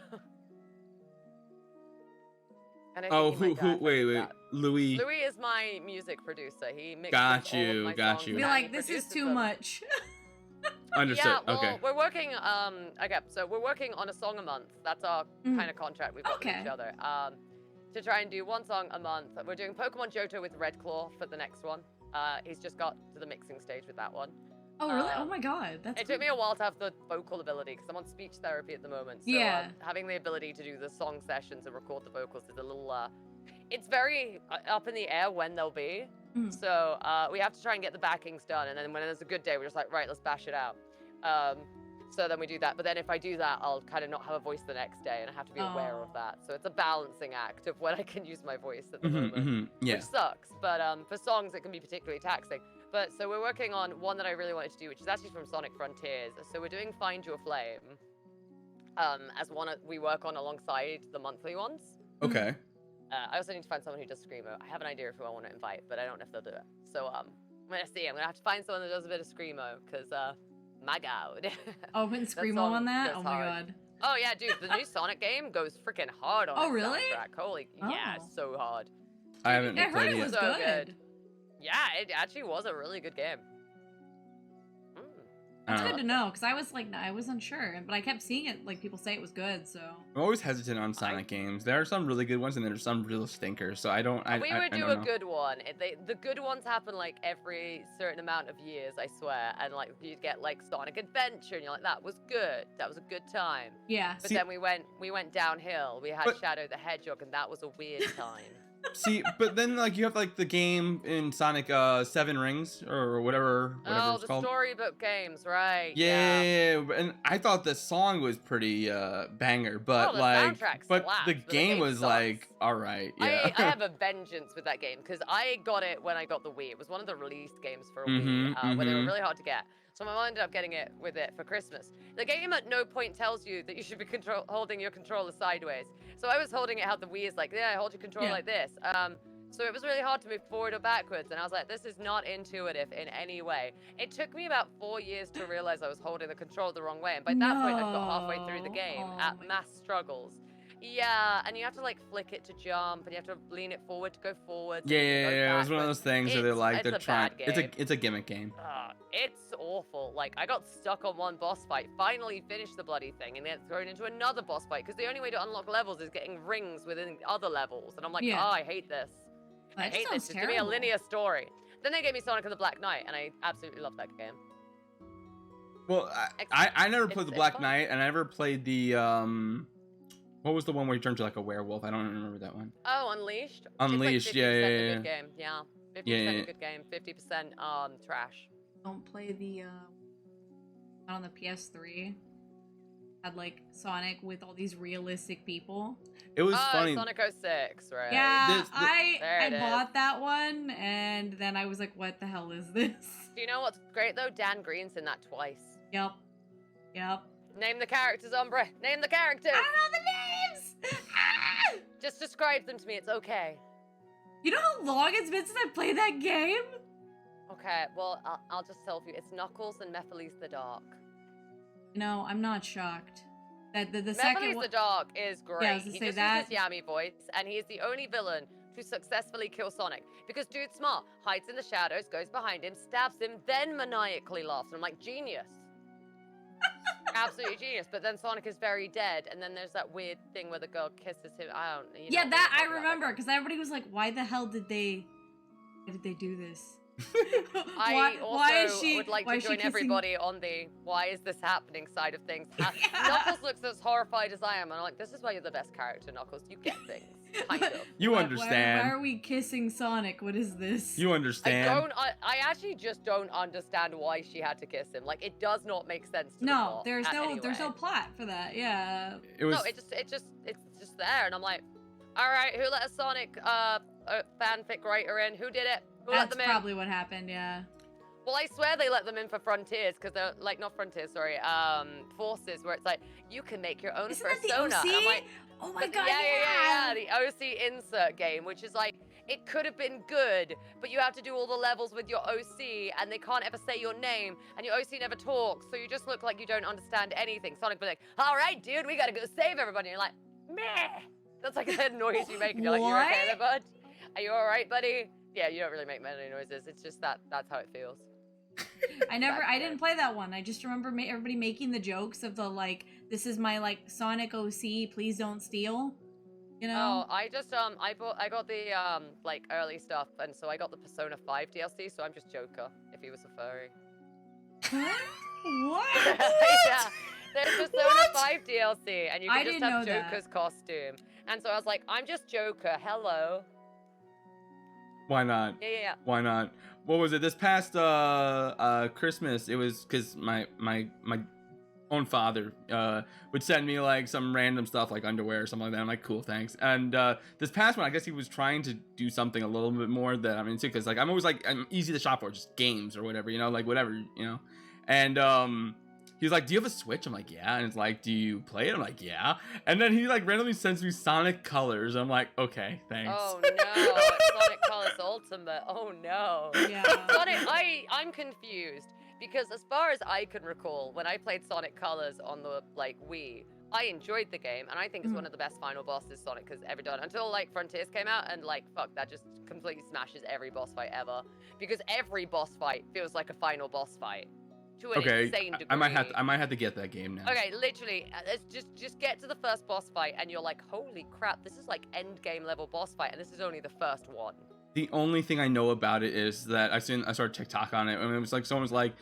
And I think he might die if I wait, do that. Louis. Louis is my music producer. He mixes Got all of you, my got songs you. Be and like, he this is produces too them. much. Understood. Yeah, well, Okay. we're working. Okay, so we're working on a song a month. That's our kind of contract we've got with Okay. each other. To try and do one song a month. We're doing Pokemon Johto with Red Claw for the next one. He's just got to the mixing stage with that one. Oh really? Oh my god. That's It took me a while to have the vocal ability because I'm on speech therapy at the moment. So Yeah. having the ability to do the song sessions and record the vocals is a little. It's very up in the air when they'll be. So we have to try and get the backings done, and then when there's a good day, we're just like, right, let's bash it out. So then we do that. But then if I do that, I'll kind of not have a voice the next day, and I have to be aware of that. So it's a balancing act of when I can use my voice at the moment, Yeah. which sucks. But for songs, it can be particularly taxing. But so we're working on one that I really wanted to do, which is actually from Sonic Frontiers. So we're doing Find Your Flame as one we work on alongside the monthly ones. Okay. I also need to find someone who does Screamo. I have an idea of who I want to invite, but I don't know if they'll do it. So I'm gonna see. I'm gonna have to find someone that does a bit of Screamo, because my god. Oh, putting That Screamo song on that? goes Oh my hard. god. Oh yeah, dude, the new Sonic game goes freaking hard on Oh, its really? soundtrack. Holy, yeah, Oh. it's so hard. I haven't I heard played it it yet. was So good. good. Yeah, it actually was a really good game. That's good to know, because I was like, I was unsure, but I kept seeing it, like people say it was good, so. I'm always hesitant on Sonic games. There are some really good ones and there are some real stinkers. So I don't. We would do a good one. The good ones happen like every certain amount of years, I swear. And like you'd get like Sonic Adventure, and you're like, that was good. That was a good time. Yeah. But See- then we went downhill. We had But- Shadow the Hedgehog, and that was a weird time. See, but then like you have like the game in Sonic 7 Rings or whatever Oh, it's the called. storybook games, right? Yeah, and I thought the song was pretty banger, but the like, soundtrack but slaps, the but the game game was sucks. like, all right, yeah. I have a vengeance with that game because I got it when I got the Wii. It was one of the released games for a Wii, where they were really hard to get. So my mom ended up getting it with it for Christmas. The game at no point tells you that you should be holding your controller sideways. So I was holding it how the Wii is like, yeah, hold your controller like this. So it was really hard to move forward or backwards, and I was like, this is not intuitive in any way. It took me about 4 years to realize I was holding the control the wrong way, and by that point, I'd got halfway through the game at mass struggles. Yeah, and you have to like flick it to jump, and you have to lean it forward to go forward. Yeah. It was one of those things where they're like, they're trying. It's a gimmick game. It's awful. Like, I got stuck on one boss fight, finally finished the bloody thing, and then thrown into another boss fight, because the only way to unlock levels is getting rings within other levels, and I'm like, oh, I hate this. I hate this. Just give me a linear story. Then they gave me Sonic and the Black Knight, and I absolutely love that game. Well, I never played the Black Knight, and I never played the what was the one where you turned to like a werewolf? I don't remember that one. Oh, Unleashed. Unleashed, like yeah. A good game. Yeah, 50% a good game, 50% trash. Don't play the on the PS3. Had like Sonic with all these realistic people. It was funny. Sonic 06, right? Yeah, I bought that one, and then I was like, what the hell is this? Do you know what's great though? Dan Green's in that twice. Yep. Name the characters, Umbra. Name the characters. I don't know the names. Just describe them to me. It's okay. You know how long it's been since I played that game? Okay, well, I'll just tell you. It's Knuckles and Mephiles the Dark. No, I'm not shocked. That the second Mephiles the Dark is great. Yeah, I was gonna he say just that. uses Yami voice, and he is the only villain to successfully kill Sonic. Because dude's smart, hides in the shadows, goes behind him, stabs him, then maniacally laughs. And I'm like, genius. Absolutely genius. But then Sonic is very dead, and then there's that weird thing where the girl kisses him. I don't. Yeah, that I remember, because everybody was like, "Why the hell did they do this?" I why is also she, would like why to is she join kissing- everybody on the why is this happening side of things. Knuckles looks as horrified as I am, and I'm like, this is why you're the best character, Knuckles. You get things. Kind of. You understand. Why are we kissing Sonic? What is this? You understand. I actually just don't understand why she had to kiss him. Like, it does not make sense to the No, plot there's anyway. no plot for that. Yeah. It was. No, it's just there, and I'm like, all right, who let a Sonic fanfic writer in? Who did it? Who let That's them in? probably what happened. Yeah. Well, I swear they let them in for Frontiers, because they're like, not Frontiers, sorry, Forces, where it's like, you can make your own Isn't that persona. the OC? And I'm like, Oh my god. yeah, the OC insert game, which is like, it could have been good, but you have to do all the levels with your OC, and they can't ever say your name, and your OC never talks, so you just look like you don't understand anything. Sonic be like, all right, dude, we gotta go save everybody. And you're like, meh. That's like the noise you make, and you're like, you okay there, bud? Are you all right, buddy? Yeah, you don't really make many noises. It's just that's how it feels. I didn't play that one. I just remember everybody making the jokes of the like, this is my like Sonic OC, please don't steal. You know? Oh, I just I got the like early stuff, and so I got the Persona 5 DLC, so I'm just Joker if he was a furry. What? Yeah. There's Persona 5 DLC, and you can just have Joker's costume. And so I was like, I'm just Joker, hello. Why not? Yeah. Why not? What was it? This past Christmas, it was because my own father would send me like some random stuff like underwear or something like that. I'm like, cool, thanks. And this past one, I guess he was trying to do something a little bit more that I'm into, because like I'm always like, I'm easy to shop for, just games or whatever, you know, like whatever, you know. And he's like, do you have a Switch? I'm like, yeah. And it's like, do you play it? I'm like, yeah. And then he like randomly sends me Sonic Colors. I'm like, okay, thanks. Oh no, Sonic Colors Ultimate. Oh no. Yeah. Sonic, I'm confused, because as far as I can recall, when I played Sonic Colors on the like Wii, I enjoyed the game, and I think it's one of the best final bosses Sonic has ever done. Until like Frontiers came out, and like fuck, that just completely smashes every boss fight ever. Because every boss fight feels like a final boss fight. To an insane degree. I might have to get that game now. Okay, literally, it's just get to the first boss fight, and you're like, holy crap, this is like end game level boss fight, and this is only the first one. The only thing I know about it is that I started TikTok on it, and it was like someone was like,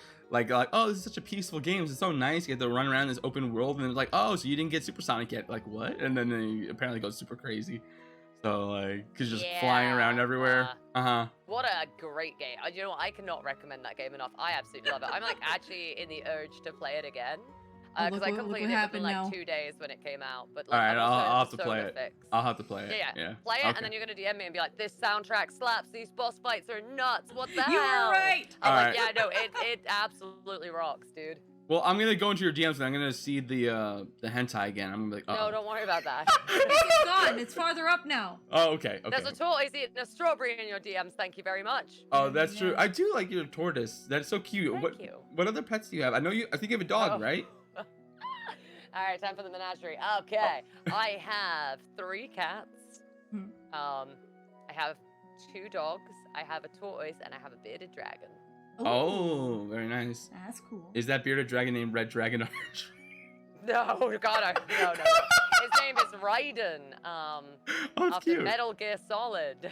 oh, this is such a peaceful game. It's so nice. You get to run around this open world, and it was like, oh, so you didn't get Supersonic yet? Like what? And then they apparently goes super crazy. So like, cause just flying around everywhere. What a great game! You know what? I cannot recommend that game enough. I absolutely love it. I'm like actually in the urge to play it again. Because I completed it within like 2 days when it came out. But like, all right, I'll have to play it. Fix. I'll have to play it. Yeah. Play it, and then you're gonna DM me and be like, "This soundtrack slaps. These boss fights are nuts. What the hell?" You were right. I'm like, yeah, no, it absolutely rocks, dude. Well, I'm gonna go into your DMs and I'm gonna see the hentai again. I'm gonna be like, No, don't worry about that. It's gone. It's farther up now. Oh, okay. There's a tortoise eating a strawberry in your DMs. Thank you very much. Oh, that's true. I do like your tortoise. That's so cute. Thank you. What other pets do you have? I think you have a dog, Oh. right? All right, time for the menagerie. Okay, I have 3 cats. Hmm. I have 2 dogs. I have a tortoise, and I have a bearded dragon. Oh, very nice. That's cool. Is that bearded dragon named Red Dragon Orange? No, God, no. His name is Raiden. Oh, it's After cute. Metal Gear Solid.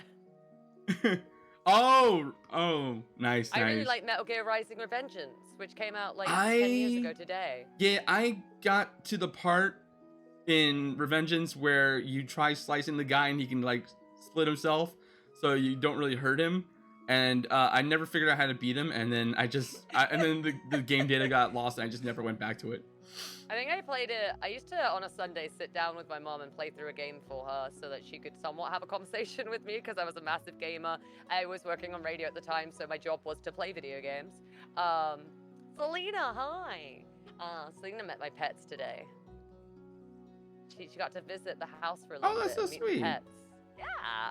Oh, nice. I really like Metal Gear Rising Revengeance, which came out like 10 I- years ago today. Yeah, I got to the part in Revengeance where you try slicing the guy and he can like split himself, so you don't really hurt him. And I never figured out how to beat him, and then and then the game data got lost, and I just never went back to it. I think I played it. I used to on a Sunday sit down with my mom and play through a game for her so that she could somewhat have a conversation with me because I was a massive gamer. I was working on radio at the time, so my job was to play video games. Selena, hi. Selena met my pets today. She got to visit the house for a little Oh, that's bit. so and meet the sweet. Pets. Yeah.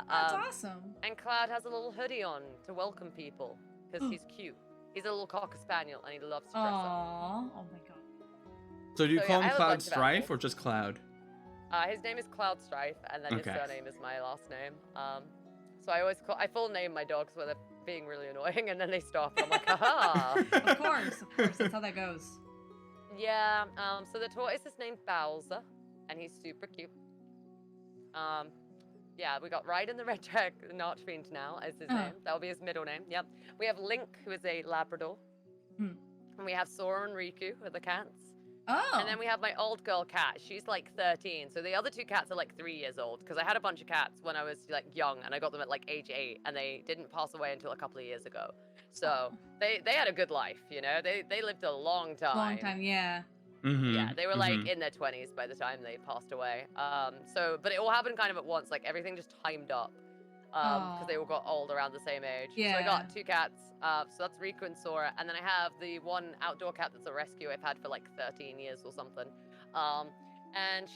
That's awesome. And Cloud has a little hoodie on to welcome people because he's cute. He's a little cocker spaniel and he loves to dress up. Aww. Oh my god. So do you So, call yeah, I him have a Cloud bunch of Strife animals. or just Cloud? His name is Cloud Strife, and then Okay. his surname is my last name. So I full name my dogs when they're being really annoying, and then they stop, and I'm like, haha. Of course, that's how that goes. Yeah. So the tortoise is named Bowser, and he's super cute. Yeah, we got Raiden the Red Dragon Archfiend now as his name. That'll be his middle name. Yep. We have Link, who is a Labrador. Hmm. And we have Sora and Riku, who are the cats. Oh. And then we have my old girl cat. She's like 13. So the other 2 cats are like 3 years old. Because I had a bunch of cats when I was like young, and I got them at like age 8, and they didn't pass away until a couple of years ago. So they had a good life, you know. They lived a long time. Long time, yeah. Mm-hmm. Yeah, they were like in their 20s by the time they passed away. But it all happened kind of at once. Like everything just timed up. Because they all got old around the same age. So I got 2 cats. So that's Riku and Sora. And then I have the one outdoor cat that's a rescue I've had for like 13 years or something. And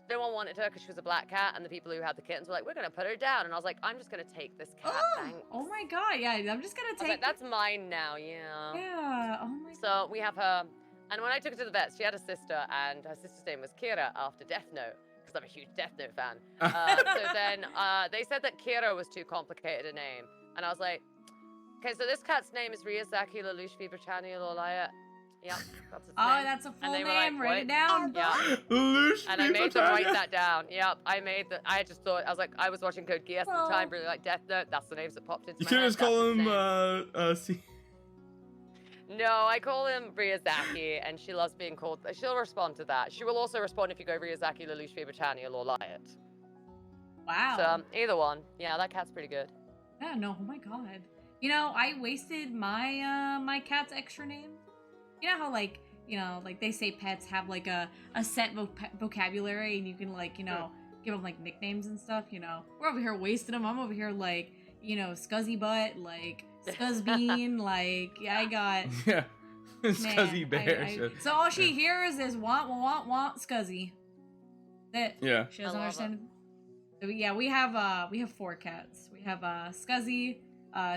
no one wanted her because she was a black cat. And the people who had the kittens were like, we're going to put her down. And I was like, I'm just going to take this cat. Thanks. Oh my god, yeah, I'm just gonna I was take like, that's mine now, yeah. Yeah, oh my god. So we have her. And when I took her to the vet, she had a sister. And her sister's name was Kira after Death Note. Because I'm a huge Death Note fan. So then they said that Kira was too complicated a name. And I was like, okay, so this cat's name is Ryazaki Lelouch Britannia Lolaya. Yeah, that's its Oh, name. that's a full And they name. were like, Write "What?" it down. Yeah. Lelouch And I made them write Britannia. that down. Yep, I just thought, I was like, I was watching Code Geass at the time, really like Death Note. That's the names that popped into You my could head. just call That's his him name. No, I call him Ryazaki, and she loves being called. She'll respond to that. She will also respond if you go Ryazaki Lelouch Britannia Lolaya. Wow. So either one. Yeah, that cat's pretty good. Yeah, no, oh my god. You know, I wasted my my cat's extra name. You know how like, you know, like they say pets have like a set vocabulary and you can like, you know, give them like nicknames and stuff, you know. We're over here wasting them. I'm over here like, you know, Scuzzy Butt, like Scuzzbean, like yeah, I got Yeah. man, Scuzzy Bear. so all she hears is want Scuzzy. That Yeah. she doesn't I love understand. So yeah, we have 4 cats. We have Scuzzy,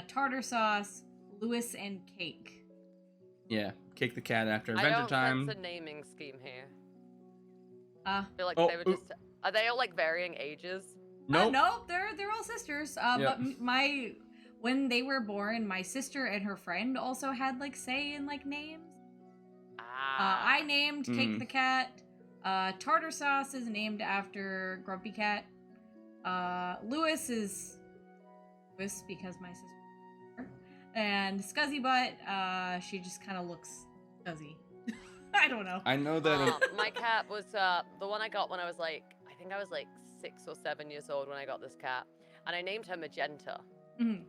Tartar Sauce, Lewis, and Cake. Yeah. Kick the cat after I Adventure don't Time. sense a naming scheme here. Uh I feel like Oh, they were just. Are they all like varying ages? Nope. no, they're all sisters. Yeah. But when they were born, my sister and her friend also had like say in like names. I named Cake the cat. Tartar Sauce is named after Grumpy Cat. Lewis is Lewis because my sister. And Scuzzy Butt, she just kind of looks scuzzy. I don't know. I know that. My cat was the one I got when I was like, I think I was like 6 or 7 years old when I got this cat, and I named her Magenta. Mhm.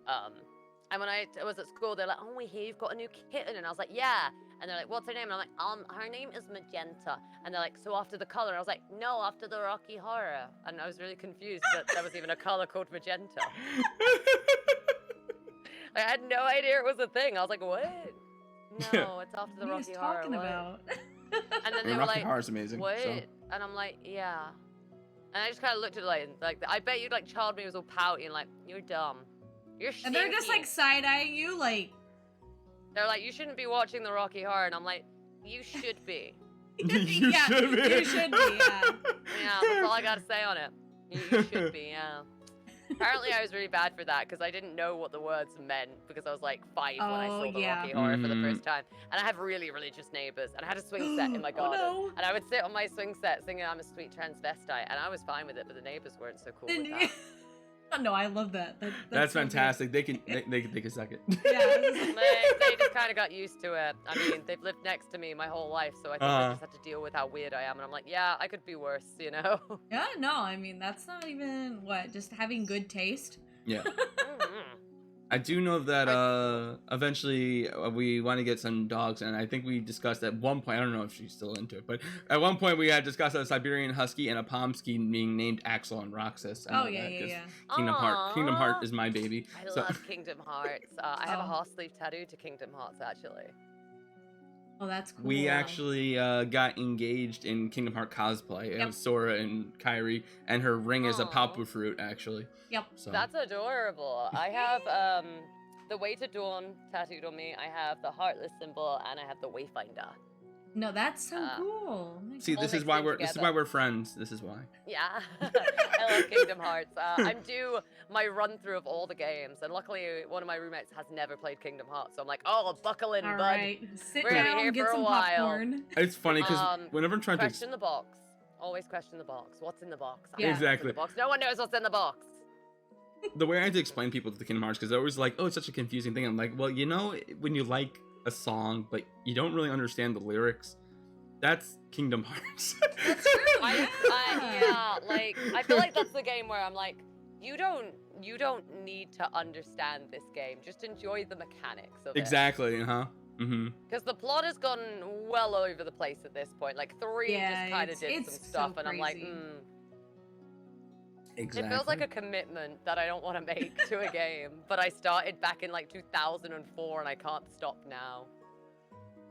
And when I was at school, they're like, "Oh, we hear you've got a new kitten," and I was like, "Yeah." And they're like, "What's her name?" And I'm like, her name is Magenta." And they're like, "So after the color?" And I was like, "No, after the Rocky Horror." And I was really confused that there was even a color called Magenta. I had no idea it was a thing. I was like, "What?" No, it's after the What are you Rocky Horror. talking What? about? And then I they mean, were Rocky like, Horror is amazing. what? So. And I'm like, yeah. And I just kind of looked at it like, I bet you like child me was all pouty and like, you're dumb. You're stinky. And they're just like side-eyeing you, like. They're like, you shouldn't be watching the Rocky Horror, and I'm like, you should be. You Yeah, should be. You should be, yeah. Yeah, that's all I gotta say on it. You should be, yeah. Apparently, I was really bad for that because I didn't know what the words meant because I was like 5 when I saw the yeah. Rocky Horror for the first time. And I have really religious neighbors, and I had a swing set in my garden. Oh, no. And I would sit on my swing set singing I'm a sweet transvestite, and I was fine with it, but the neighbors weren't so cool with that. Oh, no, I love that. That's so good. fantastic. They can suck it. Yeah. They just kind of got used to it. I mean, they've lived next to me my whole life, so I think they just had to deal with how weird I am. And I'm like, yeah, I could be worse, you know? Yeah, no, I mean, that's not even, just having good taste? Yeah. Mhm. I do know that eventually we want to get some dogs, and I think we discussed at one point, I don't know if she's still into it, but at one point we had discussed a Siberian Husky and a Pomsky being named Axel and Roxas. I know Yeah. that, 'cause Kingdom Heart is my baby. I So- love Kingdom Hearts. I have a Oh. horse sleeve tattoo to Kingdom Hearts, actually. Oh, that's cool. We actually got engaged in Kingdom Heart cosplay. It Yep. was Sora and Kyrie, and her ring is a Aw. Papu fruit, actually. Yep. So That's adorable. I have the Way to Dawn tattooed on me. I have the Heartless symbol, and I have the Wayfinder. No, that's so cool. Oh my see, all this is mixed why in we're together. we're friends. This is why. Yeah, I love Kingdom Hearts. I'm due my run through of all the games, and luckily one of my roommates has never played Kingdom Hearts, so I'm like, oh, buckle in, All bud. right, sit We're gonna be down, here get for a some while. popcorn. It's funny because whenever I'm trying to Question the box. Always question the box. What's in the box? I Yeah. have what's in Exactly. the box. No one knows what's in the box. the way I had to explain people to the Kingdom Hearts, because they're always like, oh, it's such a confusing thing. I'm like, well, you know, when you like a song but you don't really understand the lyrics, that's Kingdom Hearts. That's true. Yeah, like I feel like that's the game where I'm like, you don't need to understand this game. Just enjoy the mechanics of it. Exactly, Mm-hmm. Because the plot has gone well over the place at this point. Like 3 Yeah, just kind of did it's some stuff, so and I'm like, crazy. Exactly. It feels like a commitment that I don't want to make to a game. But I started back in like 2004, and I can't stop now.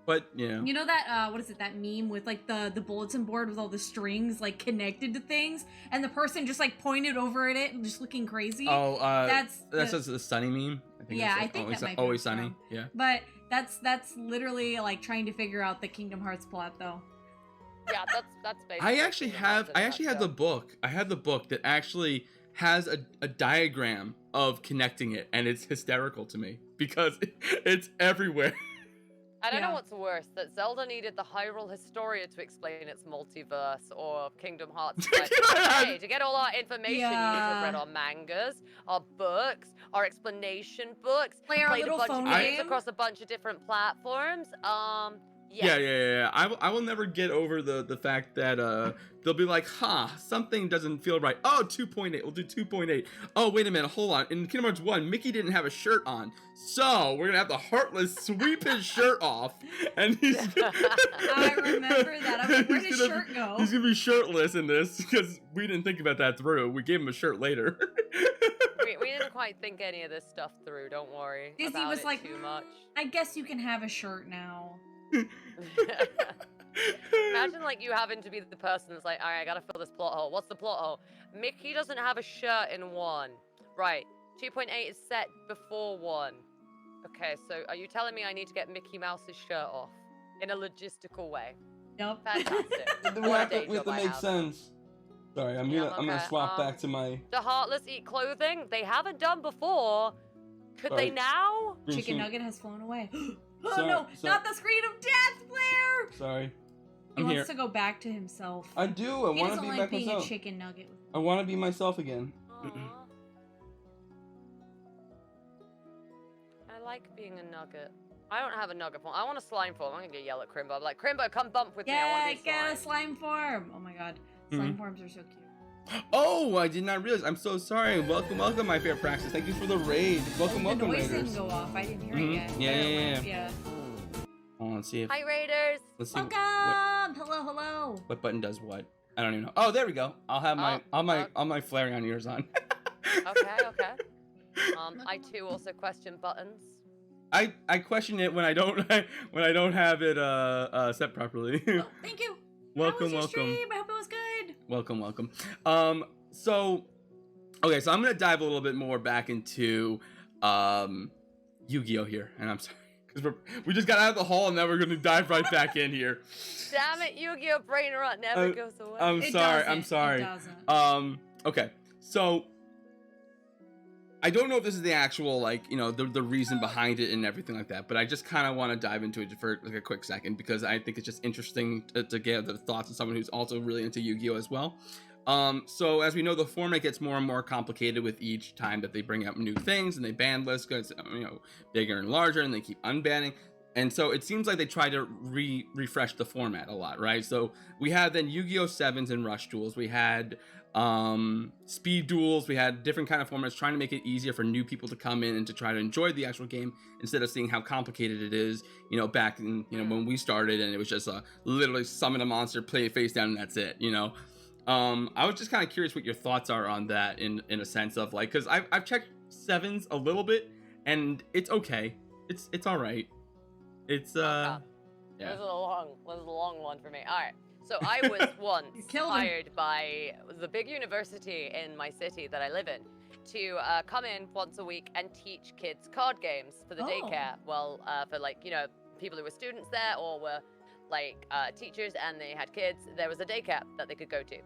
But, you know. You know that what is it, that meme with like the bulletin board with all the strings like connected to things, and the person just like pointed over at it and just looking crazy? Oh, that's just the Sunny meme. Yeah, it's I think always, that might be always from. Sunny. Yeah. But that's literally like trying to figure out the Kingdom Hearts plot though. Yeah, that's basically. I actually Kingdom Hearts in a had the nutshell. book. I had the book that actually has a diagram of connecting it, and it's hysterical to me because it's everywhere. I don't know Yeah. what's worse, that Zelda needed the Hyrule Historia to explain its multiverse, or Kingdom Hearts. Like, hey, to get all our information, you need to have read our mangas, our books, our explanation books, Play our played a little bunch phone of games game. across a bunch of different platforms. Yeah. I will never get over the fact that they'll be like, something doesn't feel right. Oh, 2.8. We'll do 2.8. Oh, wait a minute. Hold on. In Kingdom Hearts 1, Mickey didn't have a shirt on. So we're gonna have the Heartless sweep his shirt off, and he's I remember that. I'm like, where did he's his gonna- shirt go? He's gonna be shirtless in this because we didn't think about that through. We gave him a shirt later. We didn't quite think any of this stuff through, don't worry. Disney about was it like, too much. I guess you can have a shirt now. Imagine like you having to be the person that's like, all right, I gotta fill this plot hole. What's the plot hole? Mickey doesn't have a shirt in 1. Right. 2.8 is set before 1. Okay, so are you telling me I need to get Mickey Mouse's shirt off in a logistical way? Yep. Fantastic. we What a have day to job I make have. sense. Sorry, I'm Yeah, gonna okay, swap back to my The Heartless eat clothing? They haven't done before. Could Sorry. they now? green Chicken screen. Nugget has flown away. Oh Sorry, no, sorry. not the screen of death, Blair! Sorry. He I'm wants here. to go back to himself. I do. I He want to doesn't be like back being myself. a chicken nugget. I want to be myself again. Aw. I like being a nugget. I don't have a nugget form. I want a slime form. I'm gonna get yell at Crimbo. I'm like, Crimbo, come bump with me. I Yeah, want to be get slime. a slime form. Oh my god, slime forms are so cute. Oh, I did not realize. I'm so sorry. Welcome, my favorite praxis. Thank you for the raid. Welcome, The noise Raiders. didn't go off. I didn't hear Mhm. it yet. Yeah, There it yeah, went. Yeah. Oh, let's see if. Hi, Raiders. Let's see Welcome. Hello, hello. what button does what. I don't even know. Oh, there we go. I'll have my all my flaring on ears on. Okay. I too also question buttons. I question it when I don't when I don't have it set properly. Oh, thank you. Welcome, How was your welcome. stream? I hope it was good. Welcome. So okay, so I'm gonna dive a little bit more back into Yu-Gi-Oh here, and I'm sorry because we just got out of the hall and now we're gonna dive right back in here. Damn it, Yu-Gi-Oh! Brain rot never goes away. I'm It sorry. doesn't. It doesn't. Okay, so I don't know if this is the actual, like, you know, the reason behind it and everything like that, but I just kind of want to dive into it for like a quick second because I think it's just interesting to get the thoughts of someone who's also really into Yu-Gi-Oh as well. So as we know, the format gets more and more complicated with each time that they bring out new things, and they ban lists gets, you know, bigger and larger, and they keep unbanning. And so it seems like they try to refresh the format a lot, right? So we had then Yu-Gi-Oh! 7s and Rush Duels. We had speed duels. We had different kind of formats trying to make it easier for new people to come in and to try to enjoy the actual game instead of seeing how complicated it is, you know, back in, you know, when we started and it was just literally summon a monster, play it face down, and that's it, you know. I was just kind of curious what your thoughts are on that in a sense of like, because I've checked 7s a little bit and it's okay. It's all right. It's Yeah. yeah. This is a long one for me. All right. So I was once hired by the big university in my city that I live in to come in once a week and teach kids card games for the daycare. Well, for like, you know, people who were students there or were like teachers and they had kids, there was a daycare that they could go to.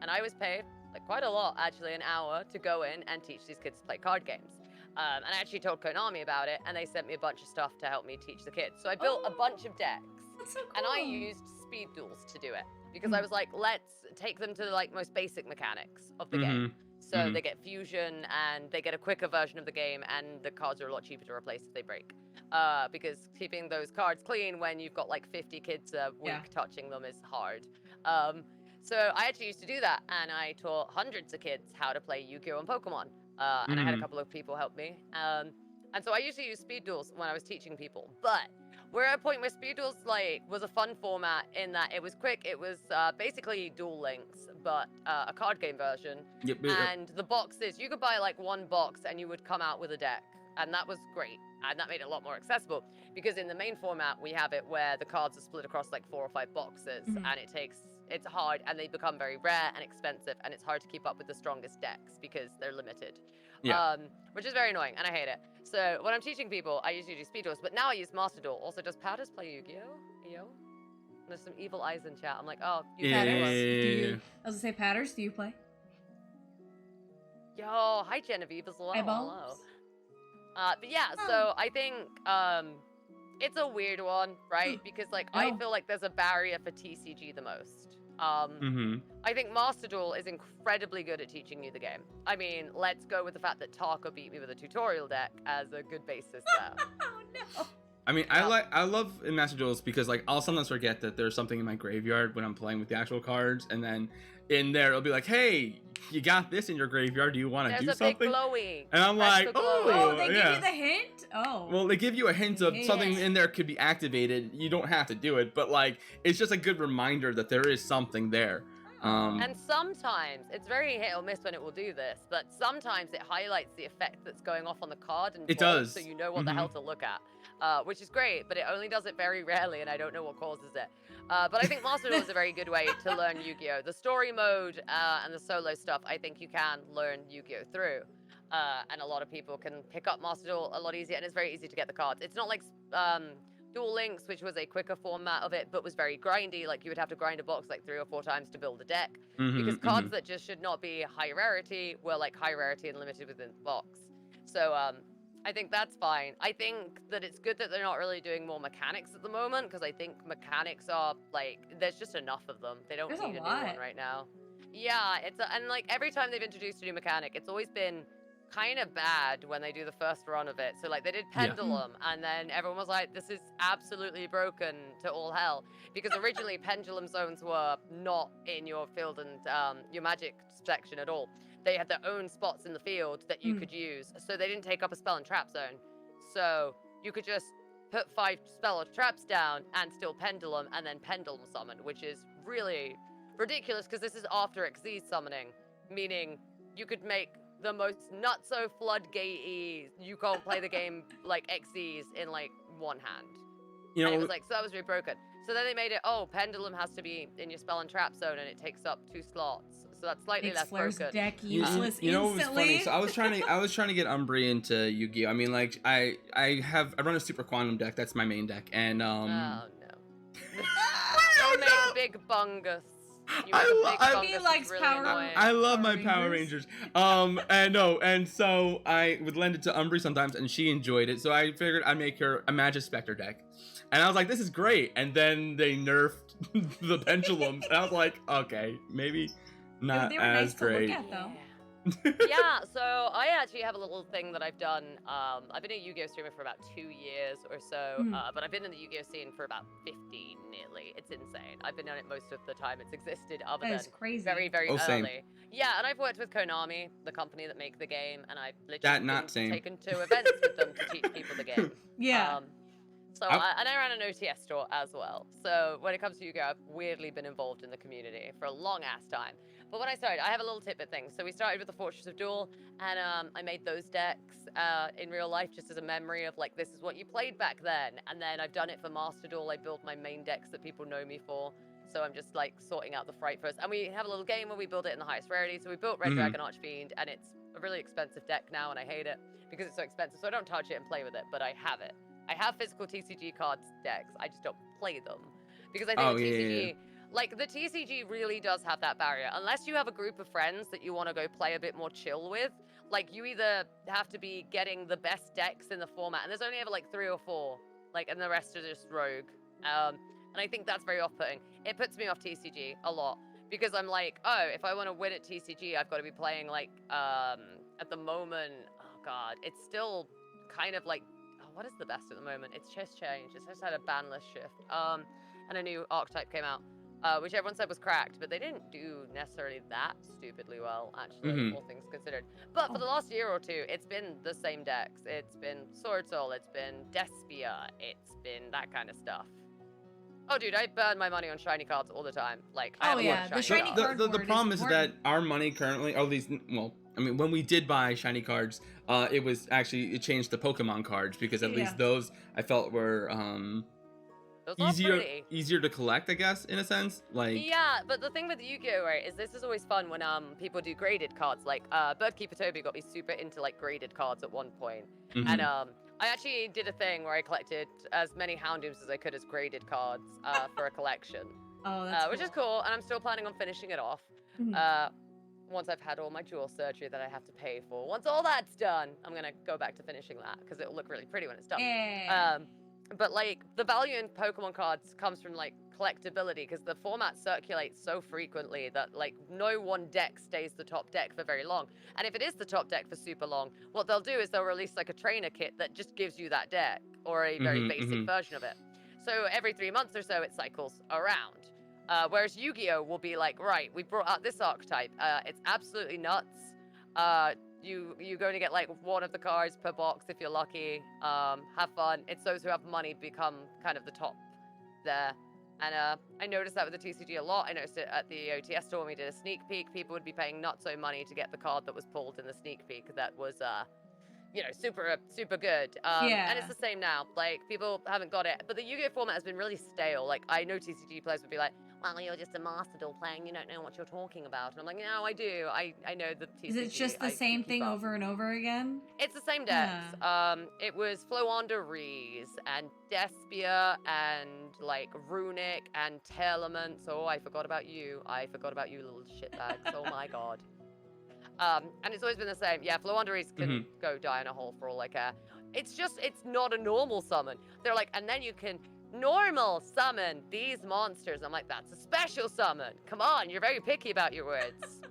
And I was paid like quite a lot, actually, an hour to go in and teach these kids to play card games. And I actually told Konami about it, and they sent me a bunch of stuff to help me teach the kids. So I built a bunch of decks, That's so cool. and I used speed duels to do it because I was like, let's take them to the like most basic mechanics of the game. So they get fusion, and they get a quicker version of the game, and the cards are a lot cheaper to replace if they break. Because keeping those cards clean when you've got like 50 kids a week touching them is hard. So I actually used to do that, and I taught hundreds of kids how to play Yu-Gi-Oh! And Pokemon. And I had a couple of people help me. And so I usually use speed duels when I was teaching people. But we're at a point where speed duels like was a fun format in that it was quick. It was basically Duel Links, but a card game version. Yep. And the boxes, you could buy like one box and you would come out with a deck. And that was great. And that made it a lot more accessible. Because in the main format, we have it where the cards are split across like 4 or 5 boxes. And it's hard, and they become very rare and expensive, and it's hard to keep up with the strongest decks because they're limited. Which is very annoying, and I hate it. So when I'm teaching people, I usually do speed duels, but now I use Master Duel. Also, does Powders play Yu-Gi-Oh? Yo? There's some evil eyes in chat. I'm like, oh, you Patters? Yeah. Do you, I was gonna say, Patters, do you play? Yo, hi Genevieve as well. Eyeballs? Hello. But yeah, so I think it's a weird one, right? Because like I feel like there's a barrier for TCG the most. I think Master Duel is incredibly good at teaching you the game. I mean, let's go with the fact that Taka beat me with a tutorial deck as a good basis there. Oh no. I mean, I love in Master Duels because like I'll sometimes forget that there's something in my graveyard when I'm playing with the actual cards, and then in there it'll be like, hey, you got this in your graveyard. Do you want to do something? There's a big glowy. And I'm like, Oh, they give you the hint? Oh. Well, they give you a hint of something in there could be activated. You don't have to do it, but like it's just a good reminder that there is something there. And sometimes it's very hit or miss when it will do this, but sometimes it highlights the effect that's going off on the card and it does, so you know what the hell to look at, which is great. But it only does it very rarely, and I don't know what causes it. But I think Master Duel is a very good way to learn Yu-Gi-Oh! The story mode and the solo stuff, I think you can learn Yu-Gi-Oh! Through. And a lot of people can pick up Master Duel a lot easier, and it's very easy to get the cards. It's not like Duel Links, which was a quicker format of it, but was very grindy. Like, you would have to grind a box like 3 or 4 times to build a deck. Because cards that just should not be high rarity were like high rarity and limited within the box. So, I think that's fine. I think that it's good that they're not really doing more mechanics at the moment, because I think mechanics are, like, there's just enough of them. They don't need a new one right now. Yeah, and like, every time they've introduced a new mechanic, it's always been kind of bad when they do the first run of it. So like they did Pendulum, and then everyone was like, this is absolutely broken to all hell, because originally Pendulum zones were not in your field and your magic section at all. They had their own spots in the field that you could use, so they didn't take up a spell and trap zone. So you could just put 5 spell or traps down and still Pendulum, and then Pendulum summon, which is really ridiculous because this is after Xyz summoning, meaning you could make the most nutso floodgate-y, you can't play the game like XEs in like one hand. You And it know, was like, so that was really broken. So then they made it, pendulum has to be in your spell and trap zone, and it takes up 2 slots. So that's slightly Makes less Flair's broken. deck you useless know what was instantly. funny? So I was trying to get Umbri into Yu-Gi-Oh. I mean, like I run a Super Quantum deck. That's my main deck, and Oh no. You made a big bungus. You made a big bungus. He It's likes really Power annoying. I love Power my Power Rangers. Rangers. And so I would lend it to Umbri sometimes, and she enjoyed it. So I figured I'd make her a Magic Spectre deck, and I was like, this is great. And then they nerfed the pendulums, and I was like, okay, maybe not They were as nice to look great. at, though. Yeah, so I actually have a little thing that I've done. I've been a Yu-Gi-Oh streamer for about 2 years or so, but I've been in the Yu-Gi-Oh scene for about 15 nearly. It's insane. I've been on it most of the time it's existed, other That is than crazy. very, very Oh, early. same. Yeah, and I've worked with Konami, the company that make the game, and I've That literally not same. taken to events with them to teach people the game. Yeah. And I ran an OTS store as well. So when it comes to Yu-Gi-Oh, I've weirdly been involved in the community for a long ass time. But when I started, I have a little tidbit thing. So we started with the Fortress of Duel, and I made those decks in real life just as a memory of like, this is what you played back then. And then I've done it for Master Duel. I built my main decks that people know me for. So I'm just like sorting out the Fright first. And we have a little game where we build it in the highest rarity. So we built Red Dragon Archfiend, and it's a really expensive deck now, and I hate it because it's so expensive. So I don't touch it and play with it, but I have it. I have physical TCG cards decks. I just don't play them because I think TCG, like the TCG, really does have that barrier. Unless you have a group of friends that you want to go play a bit more chill with, like you either have to be getting the best decks in the format, and there's only ever like 3 or 4, like, and the rest are just rogue. And I think that's very off-putting. It puts me off TCG a lot because I'm like, oh, if I want to win at TCG, I've got to be playing like at the moment. Oh God, it's still kind of like. What is the best at the moment? It's just changed. It's just had a ban list shift. And a new archetype came out, which everyone said was cracked, but they didn't do necessarily that stupidly well, actually, all things considered. But for the last year or two, it's been the same decks. It's been Sword Soul, it's been Despia, it's been that kind of stuff. Oh, dude, I burn my money on shiny cards all the time. Like, I have a lot of shiny cards. The problem is that our money currently, or at least, well, I mean, when we did buy shiny cards, it changed the Pokemon cards because at least those I felt were easier to collect, I guess, in a sense. Like, yeah, but the thing with Yu-Gi-Oh, right, is this is always fun when people do graded cards. Like Birdkeeper Toby got me super into like graded cards at one point, and I actually did a thing where I collected as many Houndooms as I could as graded cards for a collection. Oh, that's which is cool, and I'm still planning on finishing it off. Once I've had all my jewel surgery that I have to pay for. Once all that's done, I'm gonna go back to finishing that because it'll look really pretty when it's done. Yeah. But like the value in Pokemon cards comes from like collectability because the format circulates so frequently that like no one deck stays the top deck for very long. And if it is the top deck for super long, what they'll do is they'll release like a trainer kit that just gives you that deck or a very basic version of it. So every 3 months or so it cycles around. Whereas Yu-Gi-Oh will be like, right, we brought out this archetype. It's absolutely nuts. You're going to get like one of the cards per box if you're lucky. Have fun. It's those who have money become kind of the top there. And I noticed that with the TCG a lot. I noticed it at the OTS store when we did a sneak peek. People would be paying nutso money to get the card that was pulled in the sneak peek that was, super good. And it's the same now. Like, people haven't got it. But the Yu-Gi-Oh format has been really stale. Like, I know TCG players would be like, well, you're just a Master Duel playing, you don't know what you're talking about. And I'm like, no, I do. I know the TCG. Is it just the same thing over and over again? It's the same decks. It was Floanda Rees and Despia and, like, Runic and Telements. Oh, I forgot about you. I forgot about you, little shitbags. Oh, my God. And it's always been the same. Yeah, Floanda Rees can go die in a hole for all I care. It's not a normal summon. They're like, and then you can normal summon these monsters. I'm like, that's a special summon. Come on, you're very picky about your words.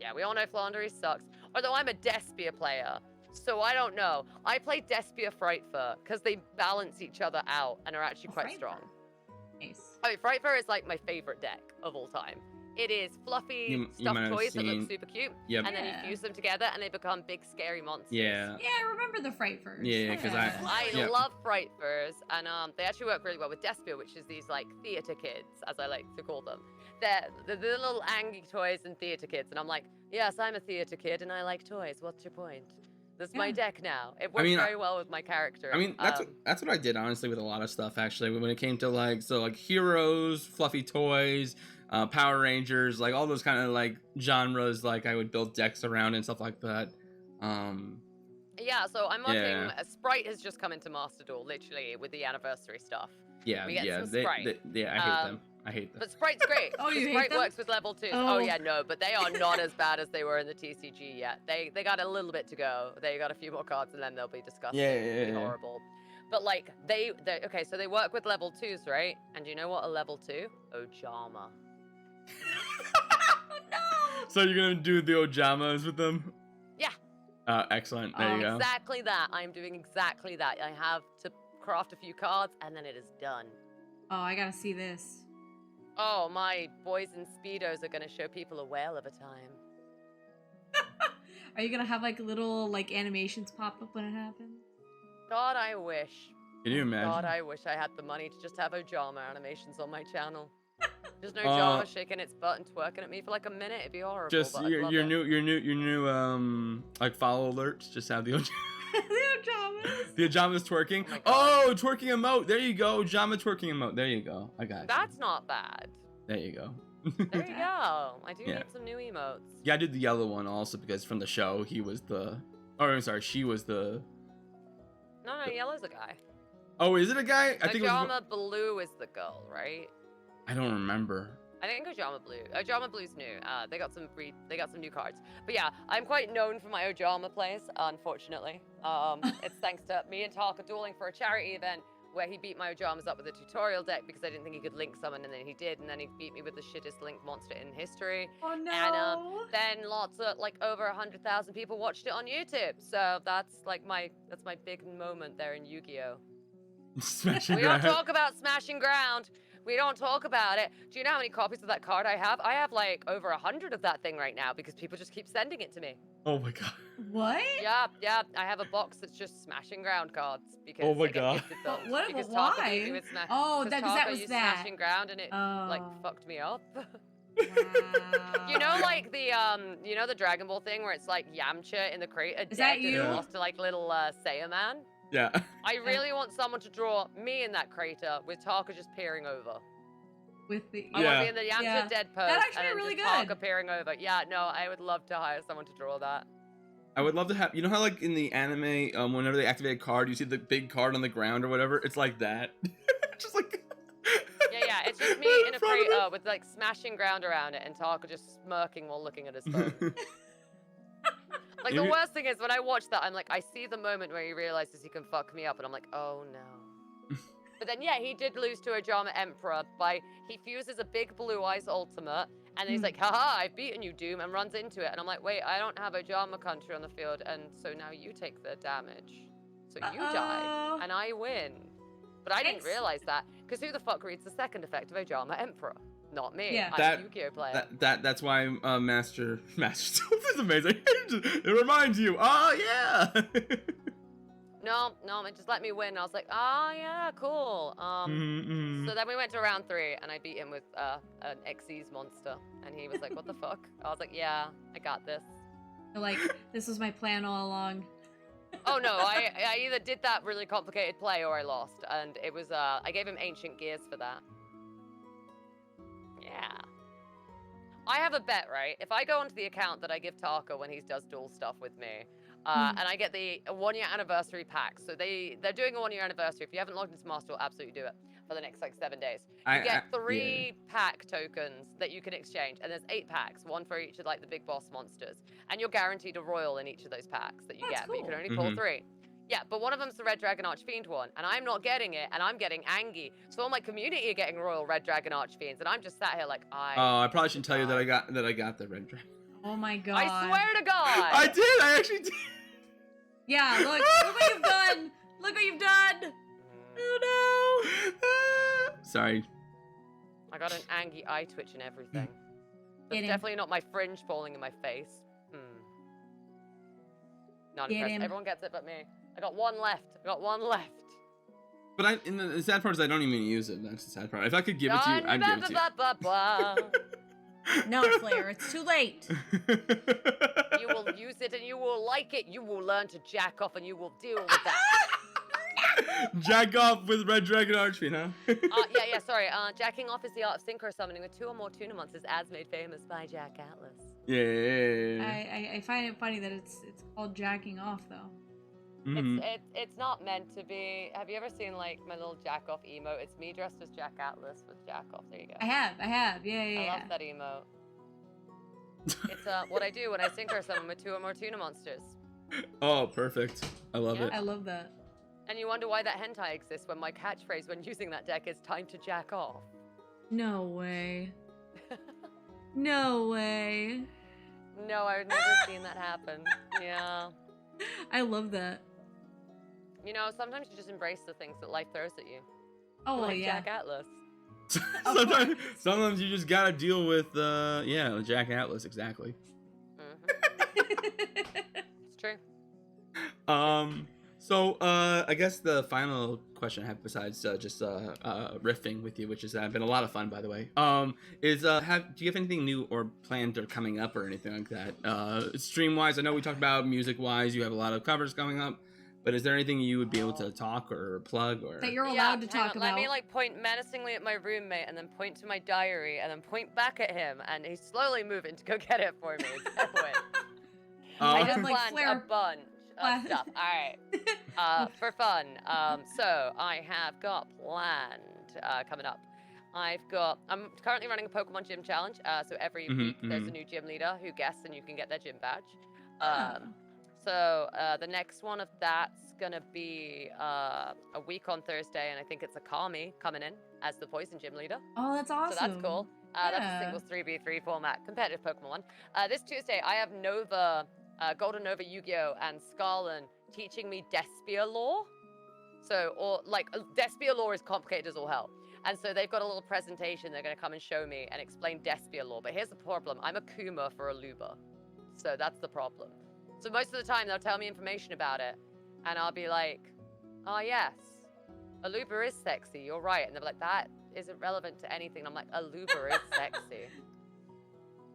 Yeah, we all know Floanda Rees sucks. Although I'm a Despia player, so I don't know. I play Despia Frightfur because they balance each other out and are actually quite strong. Nice. I mean, Frightfur is like my favorite deck of all time. It is fluffy stuffed toys that look super cute, and then you fuse them together and they become big scary monsters. Yeah, I remember the Frightfurs. Yeah, because I love Frightfurs, and they actually work really well with Despia, which is these like theater kids, as I like to call them. the little Angie toys and theater kids, and I'm like, yes, I'm a theater kid and I like toys. What's your point? This is my Yeah. deck now. It works very well with my character. I mean, that's what I did honestly with a lot of stuff actually. When it came to like heroes, fluffy toys, Power Rangers, like all those kind of like genres, like I would build decks around and stuff like that. Yeah, so I'm working. Sprite has just come into Master Duel, literally with the anniversary stuff. Yeah, we get yeah, some Sprite. I hate them. I hate them. But Sprite's great. Oh, you hate Sprite them? works with level 2s. Oh. Oh yeah, no, but they are not as bad as they were in the TCG yet. They got a little bit to go. They got a few more cards, and then they'll be disgusting. Yeah. Horrible. But like they okay, so they work with level 2s, right? And you know what a level 2? Ojama. No. So you're gonna do the Ojamas with them? Yeah. Excellent. There you go. Exactly that. I'm doing exactly that. I have to craft a few cards, and then it is done. Oh, I gotta see this. Oh, my boys in Speedos are gonna show people a whale of a time. Are you gonna have like little like animations pop up when it happens? God, I wish. Can you imagine? God, I wish I had the money to just have Ojama animations on my channel. Just no Ojama shaking its butt and twerking at me for like a minute. It'd be horrible. Just but your new like follow alerts. Just have the The Ojamas. the Ojama's twerking. Oh twerking emote. There you go. Ojama twerking emote. There you go. I got you. That's not bad. There you go. There you go. I do Yeah. need some new emotes. Yeah, I did the yellow one also because from the show he was the. Oh, I'm sorry, she was the. No, yellow's a guy. Oh, is it a guy? I think it was. Ojama Blue is the girl, right? I don't remember. I think Ojama Blue. Ojama Blue's new. They got some new cards. But yeah, I'm quite known for my Ojama plays, unfortunately. It's thanks to me and Talka dueling for a charity event where he beat my Ojamas up with a tutorial deck because I didn't think he could link summon, and then he did, and then he beat me with the shittest link monster in history. Oh no. And then lots of like over 100,000 people watched it on YouTube. So that's my big moment there in Yu-Gi-Oh. Smashing We don't ground. talk about smashing ground. We don't talk about it. Do you know how many copies of that card I have? I have like over 100 of that thing right now because people just keep sending it to me. Oh my god. What? Yeah. I have a box that's just smashing ground cards because Oh my I get God. gifted those. What? Because Why? Taka beat me with Oh, because that Taka was used that. smashing ground and it like Oh. fucked me up. Wow. You know, like the Dragon Ball thing where it's like Yamcha in the crater Is dead that and you? it lost to like little Saiyaman. Yeah. I really want someone to draw me in that crater with Taka just peering over. With the I want to be in the Yamcha Yeah. dead pose That'd actually and be then really just Taka good. peering over. Yeah, no, I would love to hire someone to draw that. I would love to have. You know how like in the anime, whenever they activate a card, you see the big card on the ground or whatever. It's like that. Just like. Yeah, it's just me in a front of crater with like smashing ground around it and Taka just smirking while looking at his phone. Like the Maybe- worst thing is when I watch that, I'm like, I see the moment where he realizes he can fuck me up, and I'm like, oh no. But then yeah, he did lose to Ojama Emperor by he fuses a big blue eyes ultimate, and then he's like, haha, I've beaten you, Doom, and runs into it, and I'm like, wait, I don't have Ojama country on the field, and so now you take the damage, so you die, and I win. But I didn't Thanks. realize that because who the fuck reads the second effect of Ojama Emperor? Not me. Yeah. I'm a Yu-Gi-Oh player. That's why Master this is amazing. It reminds you. Oh yeah. No, it just let me win. I was like, oh yeah, cool. So then we went to round 3, and I beat him with an Xyz monster, and he was like, what the fuck? I was like, yeah, I got this. You're like, this was my plan all along. Oh no, I either did that really complicated play or I lost, and it was I gave him ancient gears for that. Yeah. I have a bet, right? If I go onto the account that I give Taka when he does dual stuff with me, and I get the 1-year anniversary pack. So they're doing a 1-year anniversary. If you haven't logged into Master Duel, absolutely do it for the next like 7 days. You get 3 pack tokens that you can exchange, and there's 8 packs, 1 for each of like the big boss monsters, and you're guaranteed a royal in each of those packs that you That's get, but you can cool. only pull 3. Yeah, but one of them's the Red Dragon Archfiend one, and I'm not getting it, and I'm getting Angie. So all my community are getting Royal Red Dragon Archfiends, and I'm just sat here like, I probably shouldn't tell you that I got the red dragon. Oh my god. I swear to God. I did. I actually did. Yeah, look what you've done. Look what you've done. Oh no. Sorry. I got an Angie eye twitch and everything. That's Get him. definitely not my fringe falling in my face. Not Get impressed. him. Everyone gets it but me. I got 1 left. But the sad part is I don't even use it. That's the sad part. If I could give it to you, I'd give it to you. No, Flair, it's too late. You will use it and you will like it. You will learn to jack off and you will deal with that. Jack off with Red Dragon Archfiend, huh? Yeah, sorry. Jacking off is the art of synchro summoning with 2 or more tuna monsters, as made famous by Jack Atlas. Yeah. I find it funny that it's called jacking off though. Mhm. It's not meant to be. Have you ever seen like my little jack off emote? It's me dressed as Jack Atlas with jack off. There you go. I have. Yeah. I love that emote. It's what I do when I synchro summon with 2 or more tuna monsters. Oh, perfect. I love it. I love that. And you wonder why that hentai exists when my catchphrase when using that deck is time to jack off. No way. No way. No, I've never seen that happen. Yeah. I love that. You know, sometimes you just embrace the things that life throws at you. Oh, like yeah. Jack Atlas. sometimes you just gotta deal with Jack Atlas, exactly. It's true. So I guess the final question I have, besides just riffing with you, which has been a lot of fun, by the way, is do you have anything new or planned or coming up or anything like that? Stream wise, I know we talked about music wise, you have a lot of covers coming up, but is there anything you would be able to talk or plug or That you're allowed to talk about? Let me like point menacingly at my roommate and then point to my diary and then point back at him and he's slowly moving to go get it for me. I just like, planned Flair. a bunch of stuff. All right. For fun. So I have got planned coming up. I'm currently running a Pokemon gym challenge. So every week there's a new gym leader who guesses and you can get their gym badge. So the next one of that's gonna be a week on Thursday, and I think it's Akami coming in as the poison gym leader. Oh, that's awesome. So that's cool. That's a singles 3v3 format, competitive Pokemon one. This Tuesday, I have Nova, Golden Nova Yu-Gi-Oh! And Scarlin teaching me Despia lore. So, Despia lore is complicated as all hell. And so they've got a little presentation they're going to come and show me and explain Despia lore. But here's the problem. I'm a Kuma for a Luba. So that's the problem. So most of the time, they'll tell me information about it. And I'll be like, oh, yes. A Luba is sexy. You're right. And they'll be like, that isn't relevant to anything. I'm like, a Luba is sexy.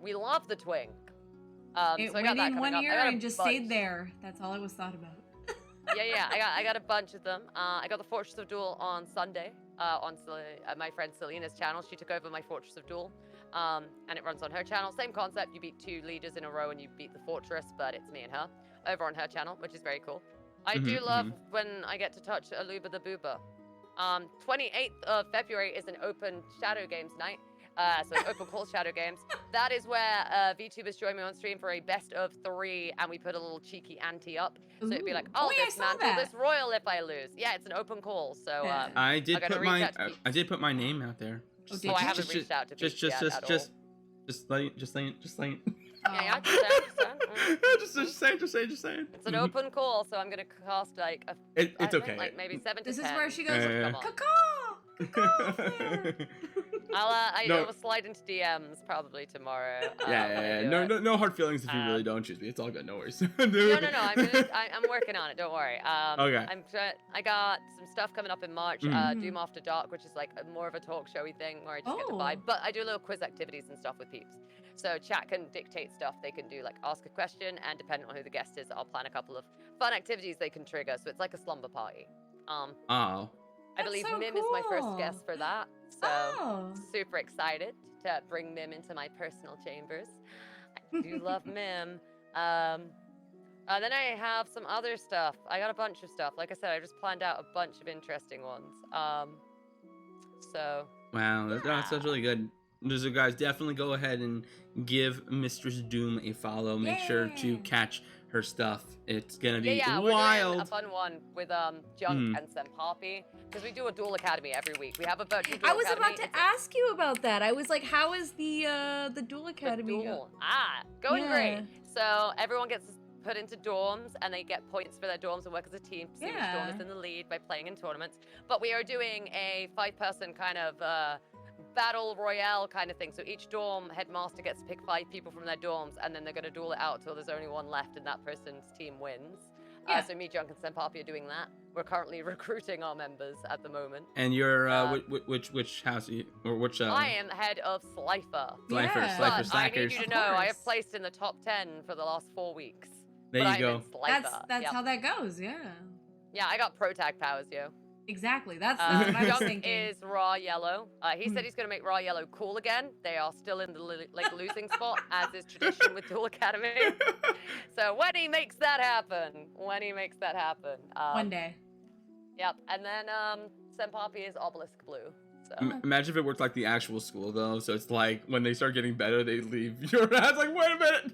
We love the twink. So I got that coming 1 up. year and just stayed there. That's all I was thought about. Yeah. I got a bunch of them. I got the Fortress of Duel on Sunday on my friend Selena's channel. She took over my Fortress of Duel. And it runs on her channel. Same concept. You beat 2 leaders in a row and you beat the fortress, but it's me and her over on her channel, which is very cool. I do love when I get to touch Aluba the Booba. 28th of February is an open Shadow Games night. So open call Shadow Games. That is where VTubers join me on stream for a best of 3, and we put a little cheeky ante up. So it'd be like, this mantle, this royal if I lose. Yeah, it's an open call. So I did put my name out there. I haven't reached out to people yet at all. Just saying. Yeah, just saying. It's an open call, so I'm gonna cast like it's okay. Like maybe 7 to 10. This is where she goes, I will slide into DMs probably tomorrow. No hard feelings if you really don't choose me. It's all good. No worries. No. I'm working on it. Don't worry. Okay. I got some stuff coming up in March. Doom After Dark, which is like more of a talk showy thing where I just get the vibe. But I do little quiz activities and stuff with peeps. So chat can dictate stuff. They can do like ask a question, and depending on who the guest is, I'll plan a couple of fun activities they can trigger. So it's like a slumber party. I believe so Mim is my first cool. guest for that. So super excited to bring Mim into my personal chambers. I do love Mim. Then I have some other stuff. I got a bunch of stuff. Like I said, I just planned out a bunch of interesting ones. Wow, that sounds really good. So guys, definitely go ahead and give MistressDoom a follow. Make sure to catch her stuff. It's gonna be wild. We're doing a fun one with Junk and Senpapi, because we do a duel academy every week. We have a virtual duel I was academy. about to ask you about that. I was like, how is the duel academy? Going great. So everyone gets put into dorms, and they get points for their dorms and work as a team to see which dorm is in the lead by playing in tournaments. But we are doing a 5-person kind of battle royale kind of thing. So each dorm headmaster gets to pick 5 people from their dorms, and then they're going to duel it out till there's only one left, and that person's team wins. Yeah. So me, Junk, and Senpapi are doing that. We're currently recruiting our members at the moment. And you're which house are you, or which? I am head of Slifer. Slifer, Yeah. Slifer, But I need Slackers. you to Of know I have course. placed in the top 10 for the last 4 weeks. There but you I'm go. in Slifer. That's Yep. how that goes. Yeah. Yeah, I got pro tag powers, yo. Exactly. That's what I was Junk thinking. is raw yellow. He said he's going to make raw yellow cool again. They are still in the losing spot, as is tradition with Duel Academy. So when he makes that happen, One day. Yep, and then Senpapi is obelisk blue. So. Imagine if it worked like the actual school though. So it's like when they start getting better, they leave your ass. Like, wait a minute,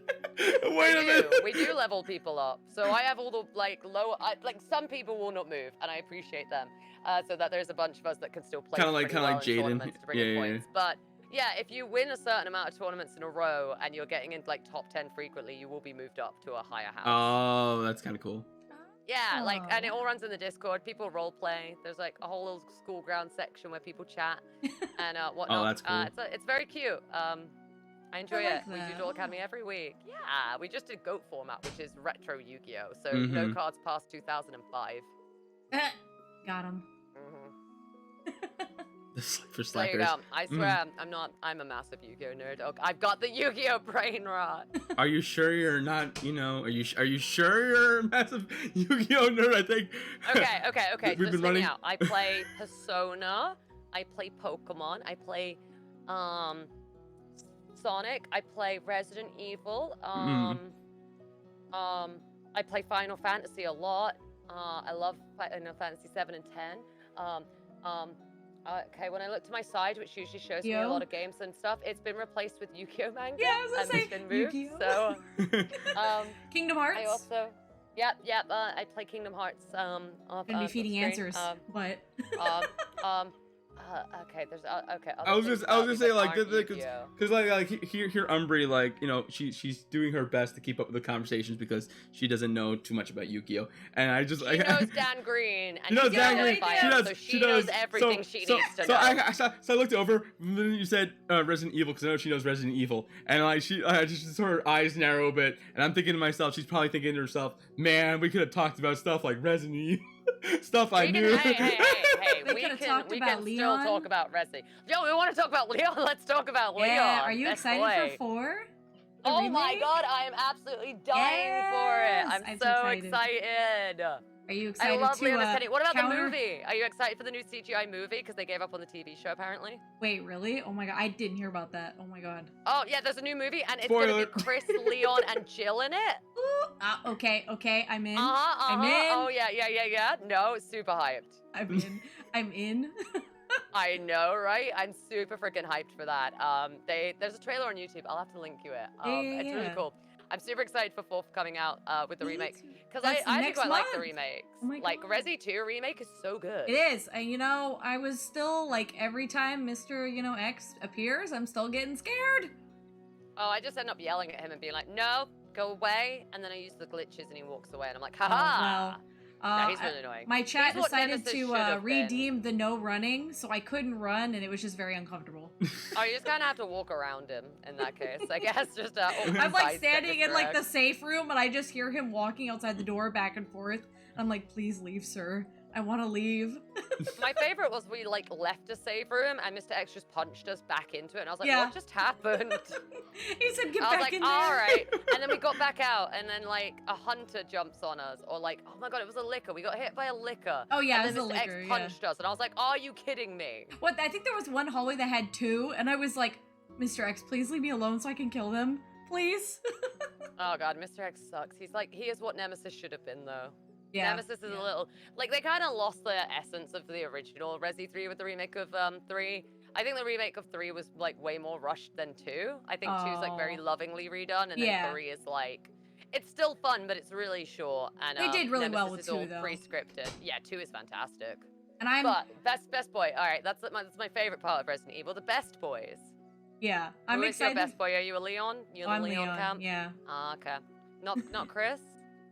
wait a minute. We do level people up. So I have all the low, some people will not move, and I appreciate them. So that there's a bunch of us that can still play. Kind of like in Jaden. tournaments to bring in points. But yeah, if you win a certain amount of tournaments in a row and you're getting into like top 10 frequently, you will be moved up to a higher house. Oh, that's kind of cool. Yeah, and it all runs in the Discord. People role play. There's like a whole little school ground section where people chat and whatnot. Oh, that's cool. It's very cute. I enjoy I it. like We do that. Duel Academy every week. Yeah, we just did GOAT format, which is retro Yu-Gi-Oh. So no cards past 2005. Got him. The Slifer There you Slackers. go. I swear, I'm a massive Yu-Gi-Oh nerd. Oh, I've got the Yu-Gi-Oh brain rot. Are you sure you're not? You know, are you sure you're a massive Yu-Gi-Oh nerd? I think. Okay. We've Just been hear me running. out. I play Persona. I play Pokemon. I play Sonic. I play Resident Evil. I play Final Fantasy a lot. I love Final Fantasy 7 and 10. Okay, when I look to my side, which usually shows me a lot of games and stuff, it's been replaced with Yu-Gi-Oh manga. Yeah, I was gonna and say, it's been moved. Yu-Gi-Oh. So, Kingdom Hearts. I also, I play Kingdom Hearts. Gonna be feeding screen. answers, but Okay, there's okay. I was just say like aren't Yu-Gi-Oh. because like here Umbri, like, you know, she's doing her best to keep up with the conversations because she doesn't know too much about Yu-Gi-Oh, and I just She knows Dan Green, and she knows he's Dan Green. qualified, so she knows everything she needs to know. I looked over and then you said Resident Evil because I know she knows Resident Evil, and like I just saw her eyes narrow a bit, and I'm thinking to myself, she's probably thinking to herself, man, we could have talked about stuff like Resident Evil. Stuff I knew. Hey, They we could've can talked about still Leon. talk about Resi. Yo, we want to talk about Leon. Let's talk about Leon. yeah. Are you Best excited boy. for 4? Oh my god, I am absolutely dying for it. Yes, I'm I'm so so excited. excited. Are you I excited love to Leon as Kenny. What about counter? the movie? Are you excited for the new CGI movie? Because they gave up on the TV show apparently. Wait, really? Oh my god, I didn't hear about that. Oh my god. Oh yeah, there's a new movie and it's Spoiler. gonna be Chris, Leon, and Jill in it. Ooh, okay, I'm in. I'm in. Oh yeah. No, super hyped. I'm in. I'm in. I know, right? I'm super freaking hyped for that. There's a trailer on YouTube. I'll have to link you it. It's really Yeah. cool. I'm super excited for 4th coming out with the Me remake too. because That's I next think I like the month. remakes. Oh my Like God. Resi 2 remake is so good. It is. And you know, I was still like every time Mr. X appears, I'm still getting scared. Oh, I just end up yelling at him and being like, "No, go away!" And then I use the glitches and he walks away, and I'm like, Oh, "Haha!" well. No, he's really annoying. My chat He's what decided Nemesis to should have been. redeem the no running, so I couldn't run, and it was just very uncomfortable. Oh, you just kind of have to walk around him in that case. I guess just. I'm like standing in like the safe room, and I just hear him walking outside the door back and forth. I'm like, please leave, sir. I want to leave. My favorite was we like left a safe room and Mr. X just punched us back into it, and I was like, Yeah. "What just happened?" He said, get I was back like, in "All there. right," and then we got back out, and then like a hunter jumps on us, or like, oh my god, it was a licker. We got hit by a licker. Oh, yeah, and it was then a Mr. licker, X yeah. punched us, and I was like, "Are you kidding me?" What? I think there was one hallway that had 2, and I was like, Mr. X, please leave me alone so I can kill them. Please. Oh god, Mr. X sucks. He is what Nemesis should have been though. Yeah. Nemesis is a little like they kind of lost the essence of the original Resi 3 with the remake of 3. I think the remake of 3 was like way more rushed than 2. I think 2 is like very Oh. lovingly redone, and Yeah. then 3 is like it's still fun, but it's really short. And They did really well Nemesis with is 2 all though. pre-scripted. Yeah, 2 is fantastic. And I'm But best boy. All right, that's my favorite part of Resident Evil. The best boys. yeah, I'm Who is excited. your best boy? Are you a Leon? You're Oh, I'm the Leon Leon. camp. Yeah. Ah, okay. Not Chris.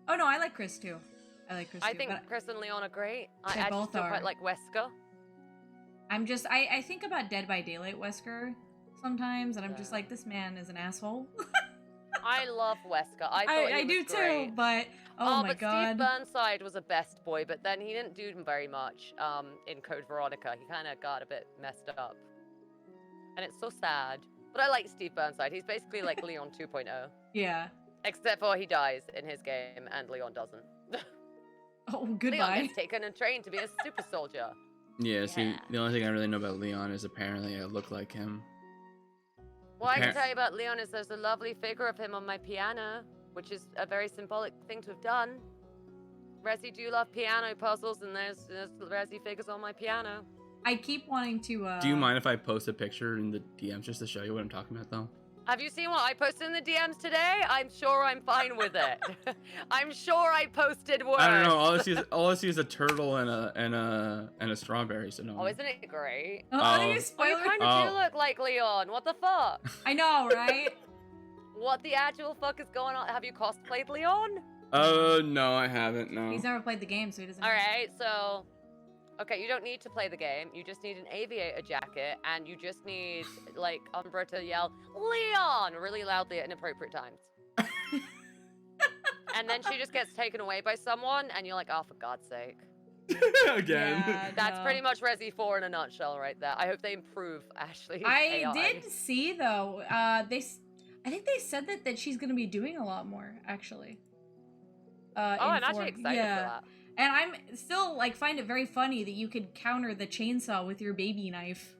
Oh no, I like Chris too. I like Chris I too. think but Chris and Leon are great. They I actually both still are. quite like Wesker. I'm just I think about Dead by Daylight Wesker sometimes, and I'm just Yeah. like, this man is an asshole. I love Wesker. I thought I he do was great. too, but oh my but god. Steve Burnside was a best boy, but then he didn't do very much in Code Veronica. He kind of got a bit messed up. And it's so sad. But I like Steve Burnside. He's basically like Leon 2.0. Yeah. Except for he dies in his game and Leon doesn't. Oh, Leon goodbye. gets taken and trained to be a super soldier. Yeah, see, Yeah. the only thing I really know about Leon is apparently I look like him. What I can tell you about Leon is there's a lovely figure of him on my piano, which is a very symbolic thing to have done. Resi do love piano puzzles, and there's Resi figures on my piano. I keep wanting to Do you mind if I post a picture in the DMs just to show you what I'm talking about, though? Have you seen what I posted in the DMs today? I'm sure I'm fine with it. I'm sure I posted worse. I don't know. All I see is a turtle and a strawberry. So no. Oh, isn't it great? Oh, Oh. you Oh, you spoiler. kind of do look like Leon. What the fuck? I know, right? What the actual fuck is going on? Have you cosplayed Leon? No, I haven't. No. He's never played the game, so he doesn't know. All right, so okay, you don't need to play the game. You just need an aviator jacket, and you just need like Umbra to yell "Leon" really loudly at inappropriate times. And then she just gets taken away by someone, and you're like, "Oh, for God's sake!" Again. Yeah, That's no. pretty much Resi 4 in a nutshell, right there. I hope they improve Ashley's I AI. did see though. I think they said that she's gonna be doing a lot more actually. Oh, I'm actually excited for that. And I'm still like find it very funny that you could counter the chainsaw with your baby knife.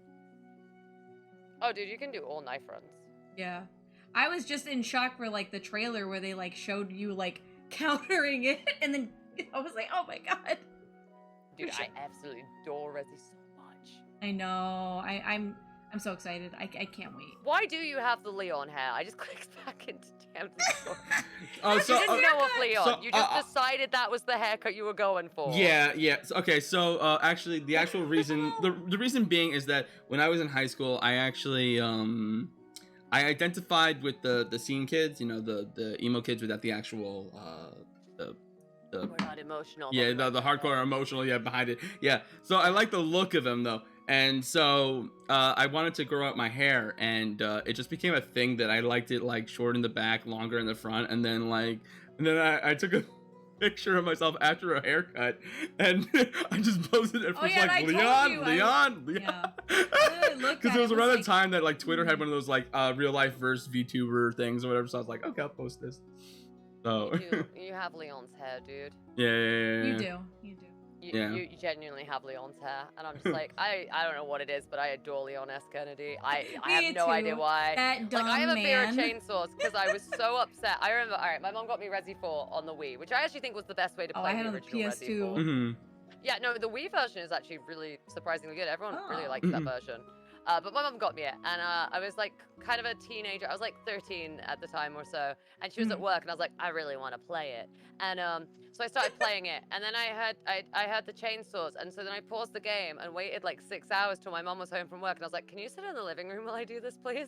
Oh, dude, you can do all knife runs. Yeah. I was just in shock for like the trailer where they like showed you like countering it, and then I was like, oh my god. Dude, I absolutely adore Resi so much. I know. I'm so excited. I can't wait. Why do you have the Leon hair? I just clicked back into damn Discord. Oh, You so didn't know of Leon. so, You just decided that was the haircut you were going for. yeah. Okay, so actually, the actual reason, the reason being is that when I was in high school, I actually I identified with the scene kids, you know, the emo kids without the actual We're not emotional. yeah, but the hardcore emotional behind it. Yeah, so I like the look of them though, and so I wanted to grow out my hair, and it just became a thing that I liked it like short in the back, longer in the front, and then I took a picture of myself after a haircut, and I just posted it for yeah, and I like told Leon. Yeah. I looked Because at it was it, around the like- time that like Twitter had one of those like real life versus VTuber things or whatever, so I was like, okay, I'll post this. So you have Leon's hair, dude. yeah. You do. Yeah. You genuinely have Leon's hair, and I'm just like, I don't know what it is, but I adore Leon S. Kennedy. I have no too. idea why. That dumb Like, I have a fear of man. chainsaws because I was so upset. I remember, all right, my mom got me Resi 4 on the Wii, which I actually think was the best way to Oh, play I had the on the original PS2. Resi 4. Mm-hmm. Yeah, no, the Wii version is actually really surprisingly good. Everyone really Oh. likes that version. But my mom got me it, and I was like kind of a teenager. I was like 13 at the time or so, and she was at work, and I was like, I really want to play it. And so I started playing it, and then I had the chainsaws, and so then I paused the game and waited like 6 hours till my mom was home from work, and I was like, can you sit in the living room while I do this, please?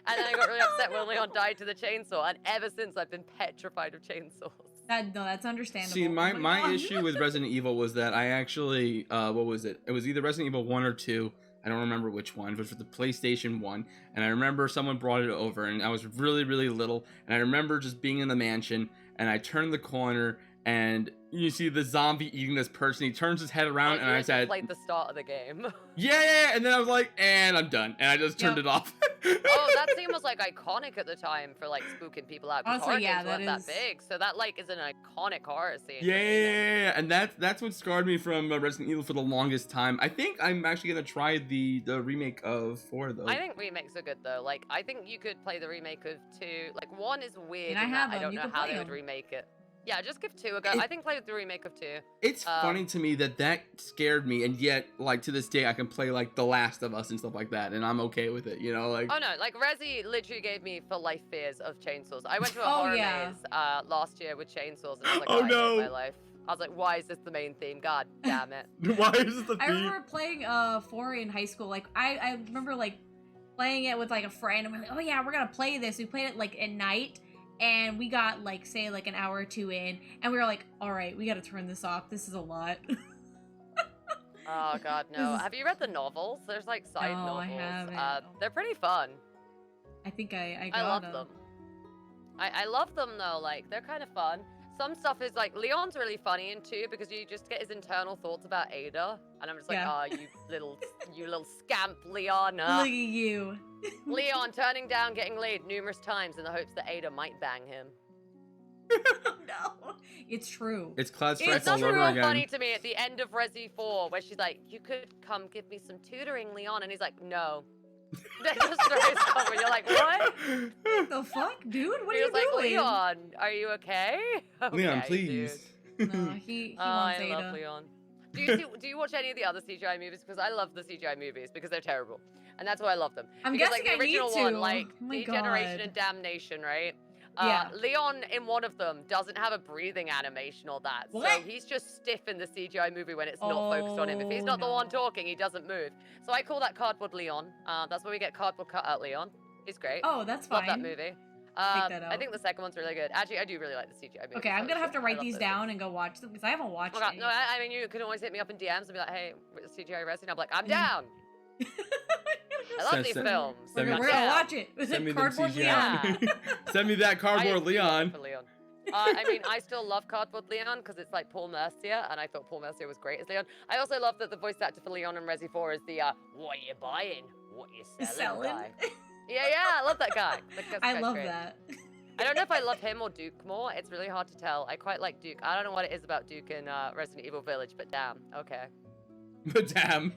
And then I got really upset when Leon died to the chainsaw, and ever since I've been petrified of chainsaws. That's understandable. See, Oh my God. issue with Resident Evil was that I actually, what was it? It was either Resident Evil 1 or 2. I don't remember which one. It was for the PlayStation 1. And I remember someone brought it over, and I was really, really little. And I remember just being in the mansion, and I turned the corner, and you see the zombie eating this person. He turns his head around, and I said, played the start of the game. yeah. And then I was like, and I'm done. And I just turned it off. Oh, that scene was like iconic at the time for like spooking people out. 'Cause Honestly, horror yeah, games weren't that that is- big, so that like is an iconic horror scene. Yeah, and that's what scarred me from Resident Evil for the longest time. I think I'm actually gonna try the remake of 4 though. I think remakes are good though. Like I think you could play the remake of 2. Like 1 is weird. And I in have that I them. don't You know can how play they would them. remake it. Yeah, just give 2 a go. I think play with the remake of 2. It's funny to me that scared me, and yet like to this day I can play like The Last of Us and stuff like that, and I'm okay with it. You know, like. Oh no, like Resi literally gave me for life fears of chainsaws. I went to a Oh, horror yeah. maze last year with chainsaws, and I was like, Oh, I hate no. my life. I was like, why is this the main theme? God damn it. Why is it the I theme? remember playing 4 in high school. Like I remember like playing it with like a friend, and we're like, oh yeah, we're gonna play this. We played it like at night, and we got like say like an hour or 2 in, and we were like, all right, we gotta turn this off. This is a lot. Oh god, no. This is- Have you read the novels? There's like side No, I novels. haven't. They're pretty fun. I think I I got love them. them. I love them though. Like they're kind of fun. Some stuff is like Leon's really funny in too because you just get his internal thoughts about Ada, and I'm just like, Yeah. oh, you little scamp, Leon. Look at you. Leon turning down getting laid numerous times in the hopes that Ada might bang him. No, it's true. It's Cloud It's Strife all true. over Real again. funny to me at the end of Resi 4 where she's like, you could come give me some tutoring, Leon, and he's like, no. That just throws over. You're like, what? What the fuck, dude? What He are you was like, doing? Leon, are you okay? Leon, Okay, please. dude. No, he Oh, wants I Ada. love Leon. Do you watch any of the other CGI movies? Because I love the CGI movies because they're terrible, and that's why I love them. I'm because, guessing like, the I need original to. one, like Oh my Degeneration God. and Damnation, right? Yeah. Leon in one of them doesn't have a breathing animation or that, so What? he's just stiff in the CGI movie when it's not focused on him. If he's not the one no. talking, he doesn't move. So I call that Cardboard Leon. That's where we get Cardboard Cutout Leon. He's great. Oh, that's Love fine. that movie. that I out. think the second one's really good. Actually, I do really like the CGI movie. Okay, I'm gonna have to write these down and go watch them because I haven't watched Okay, any. no, I mean, you can always hit me up in DMs and be like, hey, CGI Resident. I'm like, I'm down. I love these films. Send me- We're gonna watch it. Send me them Cardboard CGI. Leon. Send me that I Cardboard do Leon. love for Leon. I mean, I still love Cardboard Leon because it's like Paul Mercier, and I thought Paul Mercier was great as Leon. I also love that the voice actor for Leon in Resi 4 is the, what you buying? What you selling? Guy. Yeah, I love that guy. I love that. I don't know if I love him or Duke more. It's really hard to tell. I quite like Duke. I don't know what it is about Duke in Resident Evil Village, but damn. Okay. But damn.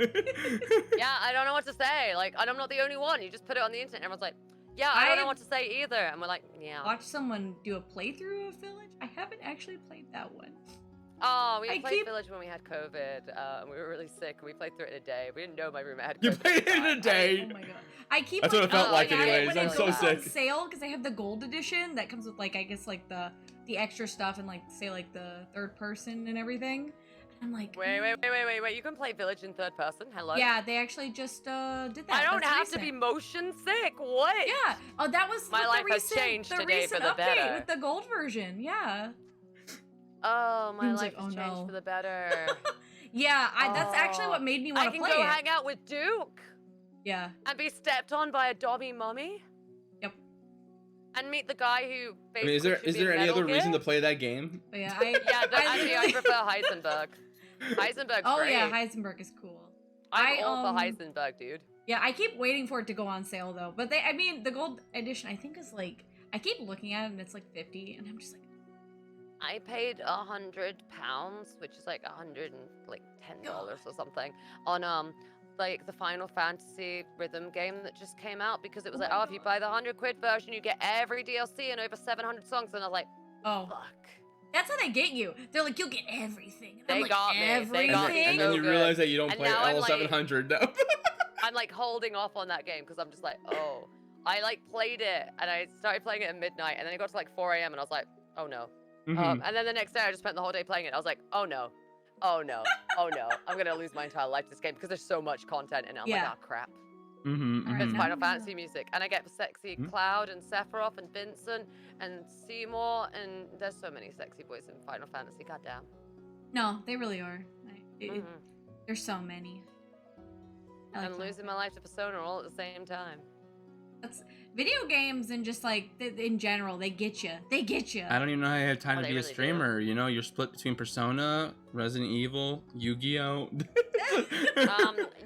Yeah, I don't know what to say. Like, I'm not the only one. You just put it on the internet and everyone's like, yeah, I don't know what to say either. And we're like, yeah. Watch someone do a playthrough of Village. I haven't actually played that one. Oh, we played Village when we had COVID, and we were really sick, and we played through it in a day. We didn't know my roommate had COVID. You played it in a day. Oh my god. I keep That's what it felt like anyways. When I'm it so goes sick. on sale because I have the gold edition that comes with like I guess like the extra stuff and like say like the third person and everything. I'm like Wait. You can play Village in third person? Hello? Yeah, they actually just did that. I don't That's have recent. to be motion sick. What? Yeah. Oh, that was My with life the has recent, changed the today recent for the update better. with the gold version. Yeah. Oh, my I was life like, has oh, changed no. for the better. Yeah, that's actually what made me want I to can play go it. hang out with Duke Yeah. and be stepped on by a Dobby mummy. Yep. And meet the guy who I basically mean, should is be in there any Metal other reason Gear. to play that game? But yeah, Actually, I prefer Heisenberg. Heisenberg's Oh great. yeah, Heisenberg is cool. I'm all for Heisenberg, dude. Yeah, I keep waiting for it to go on sale though. But I mean, the gold edition I think is like, I keep looking at it and it's like 50, and I'm just like, I paid £100, which is like $110 or something, on like the Final Fantasy rhythm game that just came out because it was like, oh, if you buy the £100 version, you get every DLC and over 700 songs, and I was like, oh, fuck. That's how they get you. They're like, you'll get everything. And They I'm like, got me. They everything. got me. And then So you good. realize that you don't And play now I'm L700 now. I'm like holding off on that game because I'm just like, oh, I like played it and I started playing it at midnight and then it got to like 4 a.m. and I was like, oh no. Mhm. And then the next day I just spent the whole day playing it. I was like, oh no, oh no, oh no. I'm gonna lose my entire life to this game because there's so much content in it. I'm like, Yeah. oh crap. Mhm, All right, It's mhm. now- Final Fantasy music. And I get sexy Mhm. Cloud and Sephiroth and Vincent and Seymour and there's so many sexy boys in Final Fantasy, goddamn. No, they really are. Mhm. There's so many. I like I'm Final losing my life to Persona all at the same time. That's video games and just like in general, they get you. They get you. I don't even know how you have time Oh, to they be a really do. streamer. You know, you're split between Persona, Resident Evil, Yu-Gi-Oh.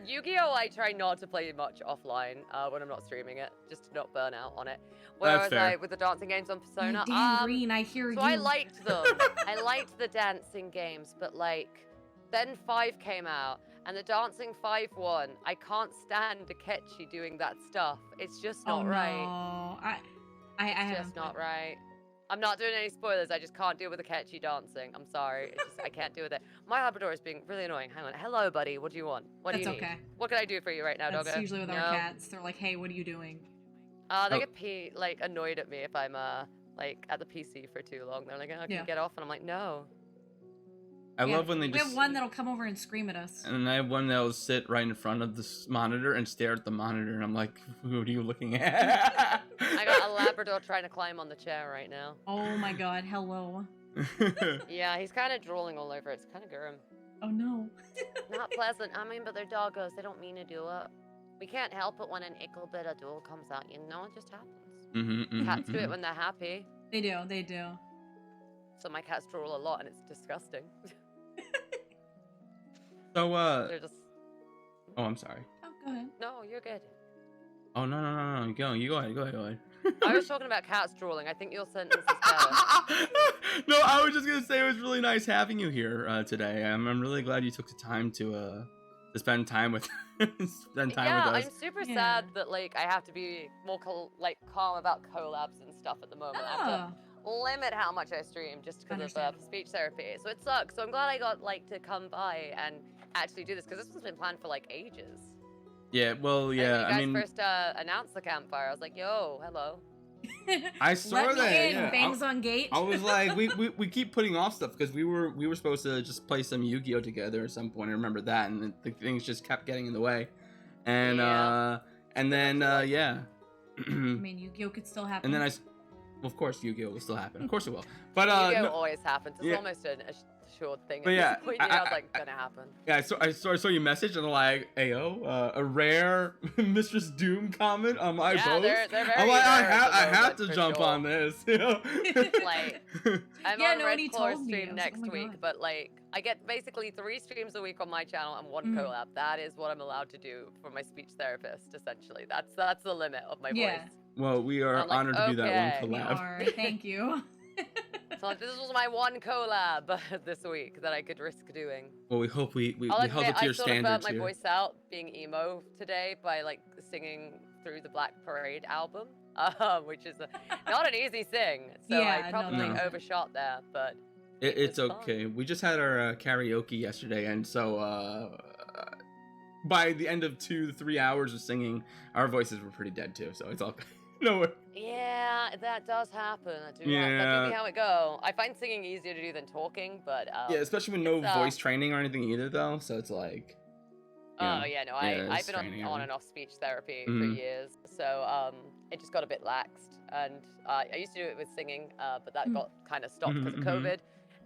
Yu-Gi-Oh! I try not to play much offline when I'm not streaming it, just to not burn out on it. Whereas fair. with the dancing games on Persona, Dan Green, I hear you. so I liked them. I liked the dancing games, but like, then 5 came out, and the dancing 5 won. I can't stand Akechi doing that stuff. It's just not right. No. I It's haven't just not played. right. I'm not doing any spoilers. I just can't deal with Akechi dancing. I'm sorry. I can't deal with it. My Labrador is being really annoying. Hang on. Hello, buddy. What do you want? What That's do you need? okay. What can I do for you right now, That's doggo? usually with No? our cats. They're like, hey, what are you doing? They Oh. get like annoyed at me if I'm like at the PC for too long. They're like, oh, can Yeah. you get off? And I'm like, no. I Yeah, love when they we just. have one that'll come over and scream at us. And I have one that'll sit right in front of this monitor and stare at the monitor, and I'm like, "What are you looking at?" I got a Labrador trying to climb on the chair right now. Oh my god, hello. Yeah, he's kind of drooling all over. It's kind of grim. Oh no. Not pleasant. I mean, but they're doggos. They don't mean to do it. We can't help it when an ickle bit of drool comes out. You know, it just happens. Cats do it when they're happy. They do. They do. So my cats drool a lot, and it's disgusting. So, They're just. oh, I'm sorry. Oh, go ahead. No, you're good. Oh, no. You go ahead. I was talking about cats drooling. I think your sentence is better. No, I was just gonna say it was really nice having you here today. I'm really glad you took the time to spend time with with us. I'm super sad that like I have to be more calm about collabs and stuff at the moment. I have to limit how much I stream just because of speech therapy. So it sucks. So I'm glad I got like to come by and actually do this because this has been planned for like ages. Yeah, well, yeah. And you guys first announced the campfire. I was like, yo, hello. I saw Let that. me in, Yeah. bangs on gate. I was like, we keep putting off stuff because we were supposed to just play some Yu-Gi-Oh together at some point. I remember that, and the things just kept getting in the way. And then yeah. I mean, Yu-Gi-Oh could still happen. And then well, of course, Yu-Gi-Oh will still happen. Of course it will. But Yu-Gi-Oh no, always happens. It's almost a short thing. But yeah, I was like, gonna happen. Yeah, I saw your message and I'm like, ayo, a rare MistressDoom comment on my post. They're very I'm like, rare I have for to jump sure. on this. You know? Like, I'm Yeah, on no, Red and he Claw told me. I stream was next like, oh my week, God. but like, I get basically 3 streams a week on my channel and 1 collab. That is what I'm allowed to do for my speech therapist, essentially. That's the limit of my voice. Well, we are I'm like, honored to do that one We collab. are. Thank you. So this was my 1 collab this week that I could risk doing. Well, we hope we I'll held admit, it to your I sort of burnt standards my here. voice out being emo today by like singing through the Black Parade album, which is not an easy sing. So Yeah, I probably no. overshot there, but It's was fun. okay. We just had our karaoke yesterday, and so by the end of 2 to 3 hours of singing, our voices were pretty dead too. So it's all no way. Yeah, that does happen. That do Yeah. be how it go. I find singing easier to do than talking, but Yeah, especially with no it's, voice training or anything either, though. So it's like. Oh yeah, no, I've it's been training on everything. and off speech therapy for years, so it just got a bit laxed, and I used to do it with singing, but that got kind of stopped because of COVID,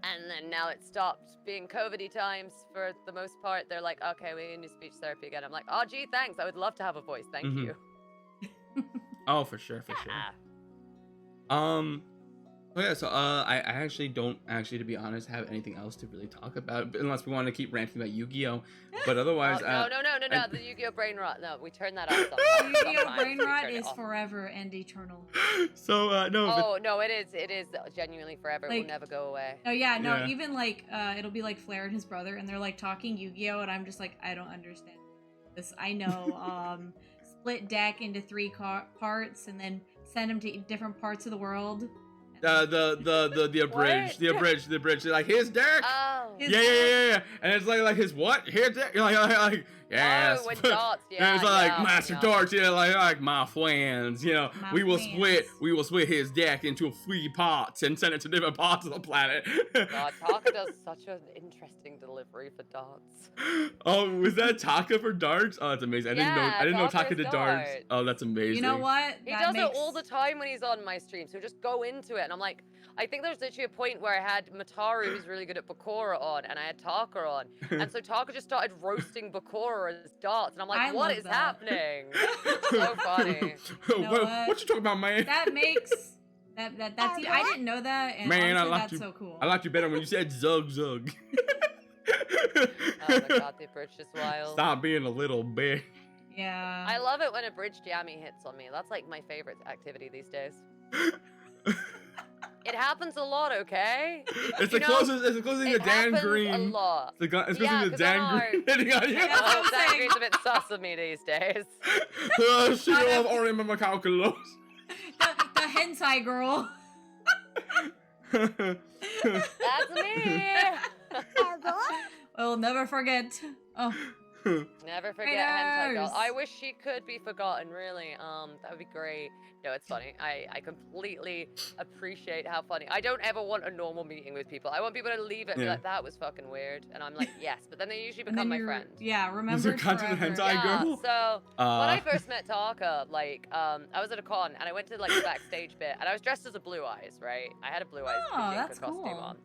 and then now it stopped being COVID-y times for the most part. They're like, okay, we can do speech therapy again. I'm like, oh gee, thanks. I would love to have a voice. Thank you. Oh, for sure. Oh yeah, so I actually don't to be honest have anything else to really talk about unless we want to keep ranting about Yu-Gi-Oh. But otherwise, no, the Yu-Gi-Oh brain rot. No, we turn that off. Yu-Gi-Oh brain rot is forever and eternal. So no. Oh no, it is genuinely forever. It Like- will never go away. Oh yeah, no, Yeah. even like it'll be like Flair and his brother, and they're like talking Yu-Gi-Oh, and I'm just like, I don't understand this. I know, split deck into 3 parts, and then send them to different parts of the world. The abridged, the abridged. Like, here's Derek. Oh. Yeah. And it's like his what? Here's Derek. You're like yes. Oh, with dots, And it's like Master Darts, like my friends, My we will friends. split his deck into 3 parts and send it to different parts of the planet. God, Taka does such an interesting delivery for darts. Oh, was that Taka for darts? Oh, that's amazing. I didn't know Taka Taka is did darts. darts. Oh, that's amazing. You know what? He That does it makes- all the time when he's on my stream, so just go into it. And I'm like, I think there's literally a point where I had Mataru, who's really good at Bakura, on, and I had Taka on. And so Taka just started roasting Bakura as darts. And I'm like, I what love is that. happening? So funny. know what you talking about, man? That makes that's I didn't know that, and Man, I honestly, liked that's you. so cool. I liked you better when you said zug zug. Oh my god, the bridge is wild. Stop being a little bitch. Yeah. I love it when a bridge jammy hits on me. That's like my favorite activity these days. It happens a lot, okay? It's You the know, closest. It's the closest thing to It Dan happens Green. a lot. It's closest Yeah, to 'cause Dan I- Green hitting on you. That's what I'm Oh, Dan saying. Green's a bit sus of me these days. She love only my calculus. the hentai girl. That's me. We'll never forget. Oh, Never forget hentai doll. Raiders. I wish she could be forgotten, really. That would be great. No, it's funny. I completely appreciate how funny. I don't ever want a normal meeting with people. I want people to leave it and be Yeah. like, that was fucking weird. And I'm like, yes. But then they usually and become then my you're friend. yeah. Remember there content forever. hentai Yeah, girl? so when I first met Taka, like, I was at a con and I went to like the backstage bit and I was dressed as a Blue Eyes, right? I had a Blue Eyes Oh, Pachinko that's costume cool. on.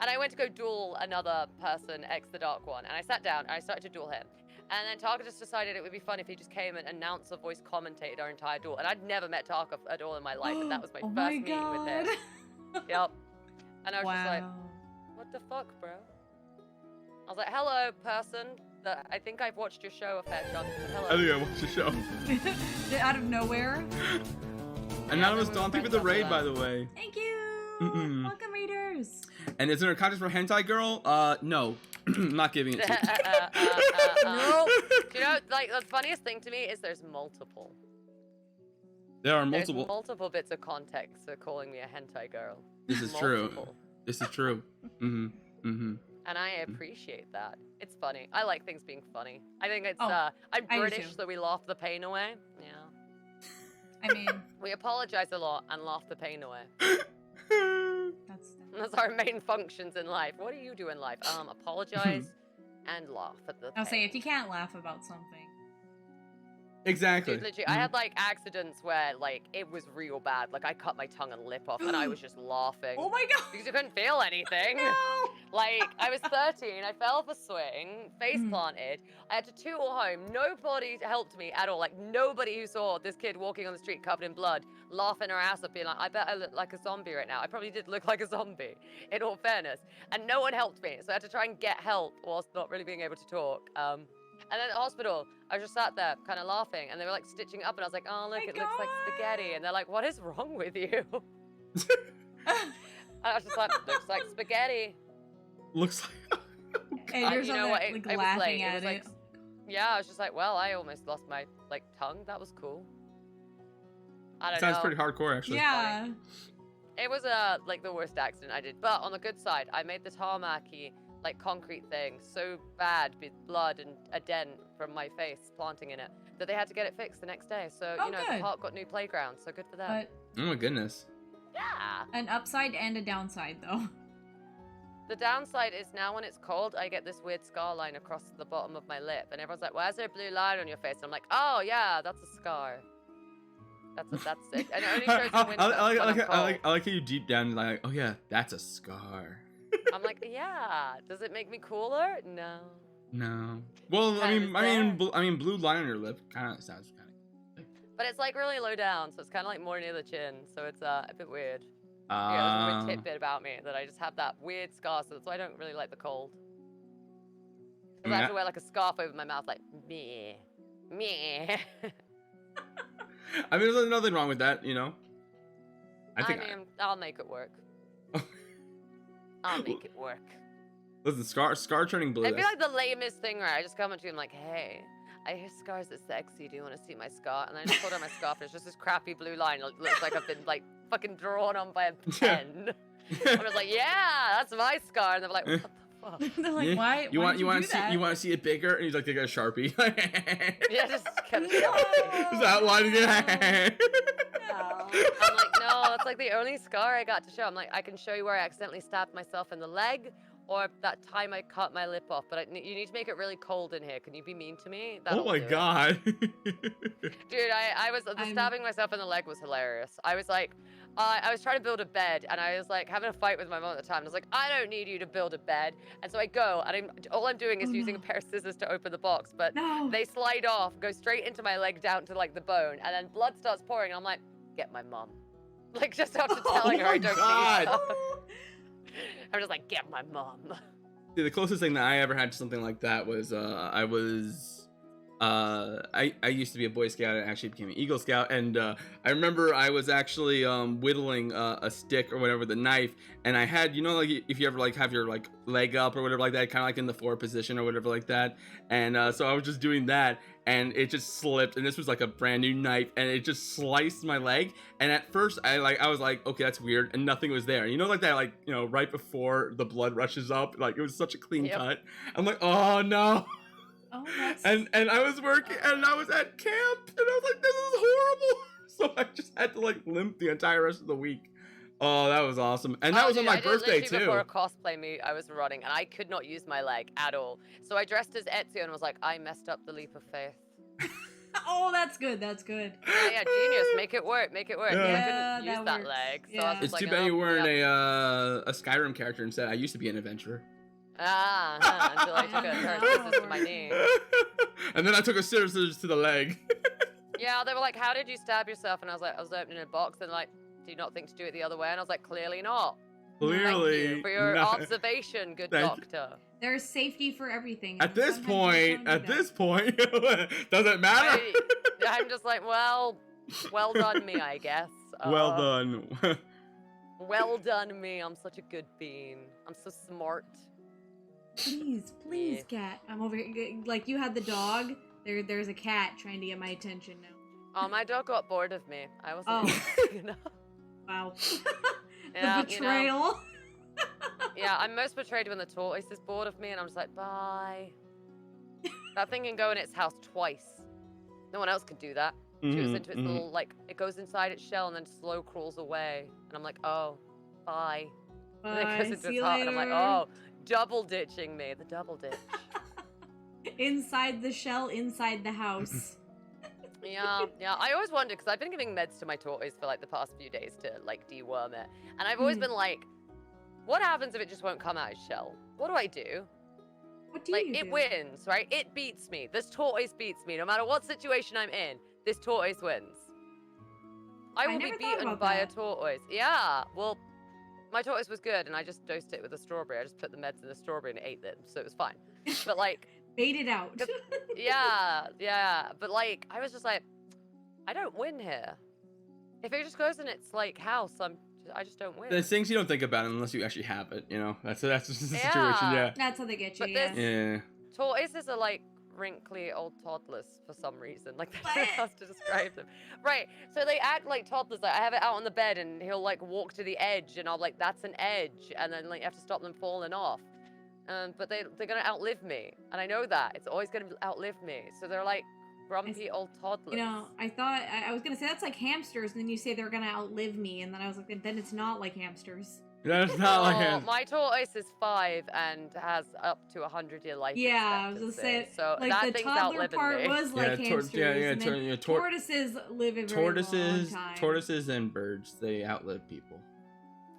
And I went to go duel another person, X the Dark One, and I sat down and I started to duel him. And then Taka just decided it would be fun if he just came and announced or voice commentated our entire duel. And I'd never met Taka at all in my life, and that was my Oh first my meeting with him. God. Yep. And I was just like, Wow. what the fuck, bro? I was like, hello, person. I think I've watched your show a fair chunk. Hello. I think I watched the show. Out of nowhere. Anonymous then we were Daunty with friends the after raid, that. by the way. Thank you. Mm-mm. Welcome, readers. And is there a contest for Hentai Girl? No. Not giving it to you. Nope. Do you know, like, the funniest thing to me is there's multiple. There are There's multiple. multiple bits of context for calling me a hentai girl. This is true. Multiple. This is true. Mm-hmm. Mm-hmm. And I appreciate that. It's funny. I like things being funny. I think it's, Oh, I'm I do British, too. so we laugh the pain away. Yeah. I mean, We apologize a lot and laugh the pain away. that's That's our main functions in life. What do you do in life? Apologize and laugh at the I'll say pain. if you can't laugh about something. Exactly. Dude, legit, I had like accidents where like it was real bad. Like I cut my tongue and lip off and I was just laughing. Oh my god. Because I couldn't feel anything. No. Like, I was 13, I fell off a swing, face planted. I had to tool home. Nobody helped me at all. Like, nobody who saw this kid walking on the street covered in blood, laughing her ass up, being like, I bet I look like a zombie right now. I probably did look like a zombie, in all fairness. And no one helped me, so I had to try and get help whilst not really being able to talk. And then at the hospital, I just sat there, kind of laughing, and they were like stitching up, and I was like, oh, look, My it looks like spaghetti. And they're like, what is wrong with you? I was just like, looks like spaghetti. Looks like. And you're you know what? like It was laughing late. at was like, yeah, I was just like, well, I almost lost my like tongue. That was cool. I don't Sounds know. pretty hardcore, actually. Yeah. It was like the worst accident I did, but on the good side, I made the tarmacy like concrete thing so bad with blood and a dent from my face planting in it that they had to get it fixed the next day. So Oh, you know, good. the park got new playground, so good for them. But Oh my goodness. Yeah. an upside and a downside, though. The downside is now when it's cold, I get this weird scar line across the bottom of my lip, and everyone's like, "Why is there a blue line on your face?" And I'm like, "Oh yeah, that's a scar. That's it." And it only shows in winter. I like how you deep down like, oh yeah, that's a scar. I'm like, yeah. Does it make me cooler? No. No. Well, I mean, blue line on your lip kind of sounds kind of. But it's like really low down, so it's kind of like more near the chin, so it's a bit weird. Yeah, there's a weird tidbit about me that I just have that weird scar, so that's why I don't really like the cold. Because I have to wear like a scarf over my mouth, like meh. I mean, there's nothing wrong with that, you know. I mean, I'll make it work. I'll make it work. Listen, scar turning blue. I feel like the lamest thing, right? I just come up to him like, hey, I hear scars are sexy. Do you want to see my scar? And I just pulled out my scarf, and it's just this crappy blue line. It looks like I've been like fucking drawn on by a pen. I was like, yeah, that's my scar. And they're like, what the fuck? They're like, why? You why want to see it bigger? And he's like, they got a Sharpie. Yeah, just kind of. Is that why? I'm like, no, that's like the only scar I got to show. I'm like, I can show you where I accidentally stabbed myself in the leg, or that time I cut my lip off. But you need to make it really cold in here. Can you be mean to me? Oh my god. Dude, I was stabbing myself in the leg was hilarious. I was like, I was trying to build a bed, and I was like having a fight with my mom at the time. I was like, I don't need you to build a bed. And so I go, and all I'm doing is using a pair of scissors to open the box, but they slide off, go straight into my leg down to like the bone, and then blood starts pouring. And I'm like, get my mom. Like just after telling her I don't need her. I'm just like, get my mom. See, the closest thing that I ever had to something like that was I used to be a Boy Scout and actually became an Eagle Scout, and I remember I was actually whittling a stick or whatever with a knife, and I had, you know, like if you ever like have your like leg up or whatever like that, kind of like in the 4 position or whatever like that, and so I was just doing that, and it just slipped, and this was like a brand new knife, and it just sliced my leg, and at first I was like, okay, that's weird, and nothing was there, you know, like that, like, you know, right before the blood rushes up, like it was such a clean cut. I'm like, oh no. Oh, that's... And I was working, and I was at camp, and I was like, this is horrible. So I just had to like limp the entire rest of the week. Oh, that was awesome. And that was on my birthday too. Before a cosplay meet, I was running, and I could not use my leg at all. So I dressed as Ezio and was like, I messed up the leap of faith. Oh, that's good. That's good. Yeah, genius. Make it work. Make it work. Yeah. I couldn't use that that works. leg. So Yeah. I was It's just too like, bad you weren't yeah. a Skyrim character instead. I used to be an adventurer. Until I took a pair of scissors to my knee. And then I took a scissors to the leg. Yeah, they were like, how did you stab yourself? And I was like, I was opening a box, and like, Do you not think to do it the other way? And I was like, clearly not. Clearly. Thank you for your not. observation, good Thank you. doctor. There's safety for everything. At and this sometimes you point, just don't do that. does it matter? I'm just like, well done me, I guess. Well done. Well done me. I'm such a good bean. I'm so smart. Please, cat. I'm over here. Like, you had the dog. There's a cat trying to get my attention now. Oh, my dog got bored of me. I wasn't interesting enough. Wow. Yeah, The betrayal. Yeah, I'm most betrayed when the tortoise is bored of me and I'm just like, bye. That thing can go in its house twice. No one else could do that. She was into its little, like, it goes inside its shell and then slow crawls away. And I'm like, oh, bye. And then it goes into See its heart and I'm like, later. oh, double ditching me. The double ditch. Inside the shell, inside the house. Yeah. I always wonder, because I've been giving meds to my tortoise for, like, the past few days to, like, deworm it. And I've always been like, what happens if it just won't come out its shell? What do I do? What do Like, you do? it wins, right? It beats me. This tortoise beats me. No matter what situation I'm in, this tortoise wins. I will be never thought beaten about by a that. tortoise. Yeah, well, my tortoise was good, and I just dosed it with a strawberry. I just put the meds in the strawberry and it ate them, so it was fine. But, like... Bait it out. yeah. But, like, I was just like, I don't win here. If it just goes in its, like, house, I just don't win. There's things you don't think about unless you actually have it, you know? That's just the situation, yeah. That's how they get you, But yeah. Yeah. Tortoises are like wrinkly old toddlers for some reason. Like, I don't know how else to describe them. Right. So they act like toddlers. Like, I have it out on the bed and he'll like walk to the edge and I'll be like, that's an edge. And then like you have to stop them falling off. But they're going to outlive me. And I know that. It's always going to outlive me. So they're like grumpy old toddlers. You know, I thought, I was going to say that's like hamsters, and then you say they're going to outlive me, and then I was like, then it's not like hamsters. That's not like him. My tortoise is 5 and has up to 100-year life Yeah, I was going to say, expectancy. So like that the thing's toddler outliving part me. was like hamsters, and then tortoises live a very long time. Tortoises and birds, they outlive people.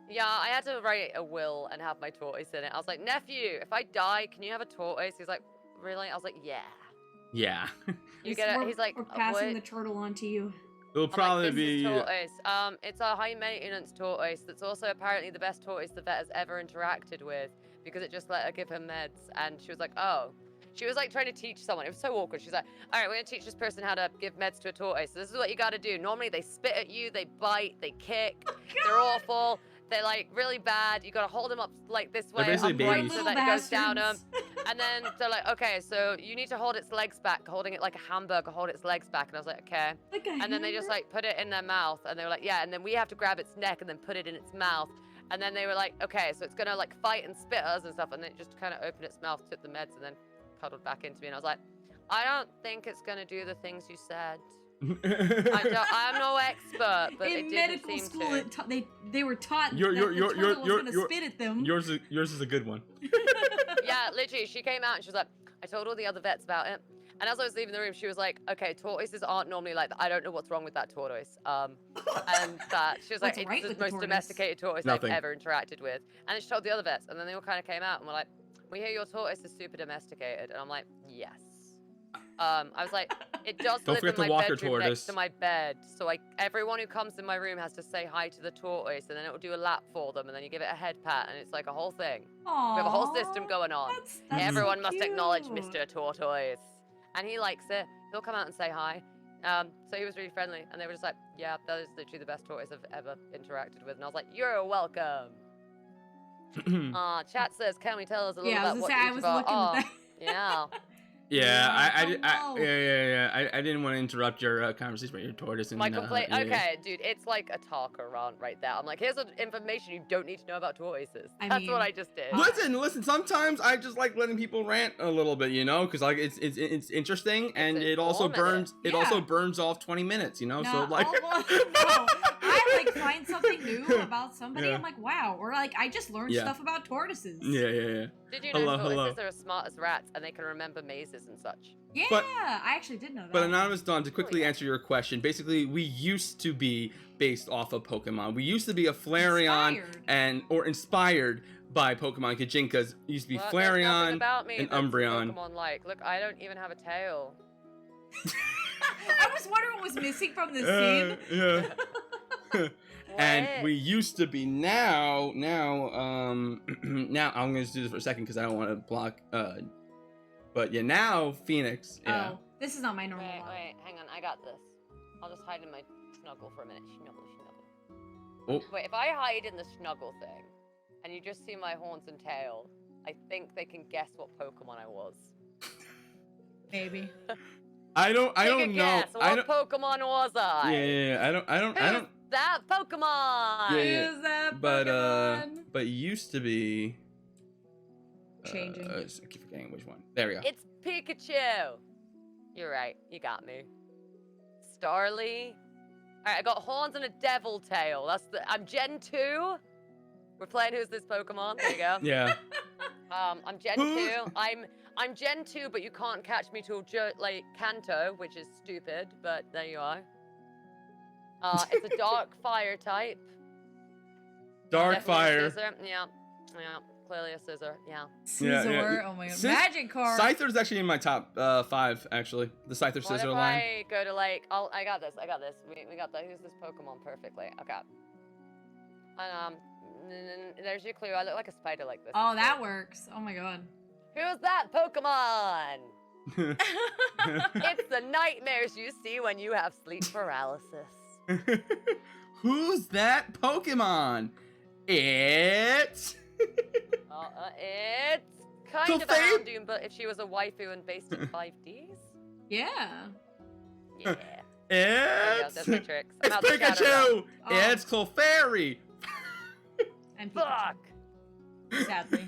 Yeah, I had to write a will and have my tortoise in it. I was like, nephew, if I die, can you have a tortoise? He's like, really? I was like, yeah. Yeah. You get it? He's like, we're passing what? the turtle on to you. It'll probably I'm like, this be. is tortoise. It's a high maintenance tortoise that's also apparently the best tortoise the vet has ever interacted with because it just let her give her meds. And she was like, oh. She was like trying to teach someone. It was so awkward. She's like, all right, we're going to teach this person how to give meds to a tortoise. So this is what you got to do. Normally they spit at you, they bite, they kick. They're awful. They're like really bad. You got to hold them up like this way, basically upright babies. so that it goes down them. And then they're like, okay, so you need to hold its legs back, holding it like a hamburger, hold its legs back. And I was like, okay. Like a And then they just like put it in their mouth and they were like, yeah. And then we have to grab its neck and then put it in its mouth. And then they were like, okay, so it's going to like fight and spit us and stuff. And then it just kind of opened its mouth, took the meds and then cuddled back into me. And I was like, I don't think it's going to do the things you said. I'm no expert, but in it didn't medical seem school, to. they were taught Your- that your- the your- turtle your- was going to spit at them. Yours is a good one. Yeah, literally, she came out and she was like, I told all the other vets about it. And as I was leaving the room, she was like, okay, tortoises aren't normally like that. I don't know what's wrong with that tortoise. And that, she was like, What's right it's with the the most tortoise? domesticated tortoise Nothing. I've ever interacted with. And then she told the other vets, and then they all kind of came out and were like, we hear your tortoise is super domesticated. And I'm like, yes. I was like, it does Don't live forget in to my walk your bedroom next tortoise. to my bed. So everyone who comes in my room has to say hi to the tortoise, and then it will do a lap for them, and then you give it a head pat, and it's like a whole thing. Aww, We have a whole system going on. That's Everyone so must acknowledge cute. Mr. Tortoise. And he likes it. He'll come out and say hi. So he was really friendly. And they were just like, yeah, that is literally the best tortoise I've ever interacted with. And I was like, you're welcome. Chat says, can we tell us a little Yeah, I about was what gonna say, I each was of our... looking at that. Yeah. Yeah, I didn't want to interrupt your conversation about your tortoise. And, My complaint... yeah. Okay, dude, it's like a talker rant right there. I'm like, here's the information you don't need to know about tortoises. I That's mean, what I just did. Listen. Sometimes I just like letting people rant a little bit, you know, because like it's interesting, and it also burns. informative. It also burns off 20 minutes, you know. No, So like, no. I like find something new about somebody. Yeah. I'm like, wow. Or like, I just learned Yeah. stuff about tortoises. yeah. Did you know Hello. tortoises are as smart as rats and they can remember mazes and such? Yeah, But- I actually did know that. But Anonymous Dawn, to quickly yeah. answer your question, basically we used to be based off of Pokemon. We used to be a Flareon Inspired. inspired by Pokemon. Kajinkas used to be Well, there's nothing Flareon about me and that's Umbreon. Pokemon-like. Look, I don't even have a tail. I was wondering what was missing from this scene. Yeah. And What? we used to be now now I'm gonna do this for a second because I don't want to block but yeah, now Phoenix. Yeah. Oh, this is not my normal model. Wait, hang on, I got this. I'll just hide in my snuggle for a minute. Snuggle. Oh. Wait, if I hide in the snuggle thing, and you just see my horns and tail, I think they can guess what Pokemon I was. Maybe. I don't Take a know. guess. What Pokemon was I? Yeah, I don't Who's that Pokemon? Yeah. Who's that Pokemon? But used to be Changing. I keep forgetting which one. There we go. It's Pikachu. You're right. You got me. Starly. All right, I got horns and a devil tail. I'm Gen 2. We're playing Who's This Pokemon. There you go. Yeah. I'm Gen 2. I'm Gen 2, but you can't catch me till Kanto, which is stupid, but there you are. It's a dark fire type. Dark Definitely a fire. scissor. Yeah. Clearly a scissor. Yeah. Scizor. yeah. Oh my god. Sis- Magic card. Scyther's actually in my top 5, actually. The Scyther What Scissor if line. I go to I got this. We got the Who's This Pokemon perfectly. Okay. And there's your clue. I look like a spider like this. Oh, that works. Oh my god. Who's that Pokemon? It's the nightmares you see when you have sleep paralysis. Who's that Pokemon? It's It's kind of a Clefairy? Houndoom, but if she was a waifu and based in 5Ds. Yeah. Yeah. There you go, it's that's my tricks. it's I'm out the shadow Pikachu. Oh. It's Clefairy. And realm. Pikachu, Fuck. sadly.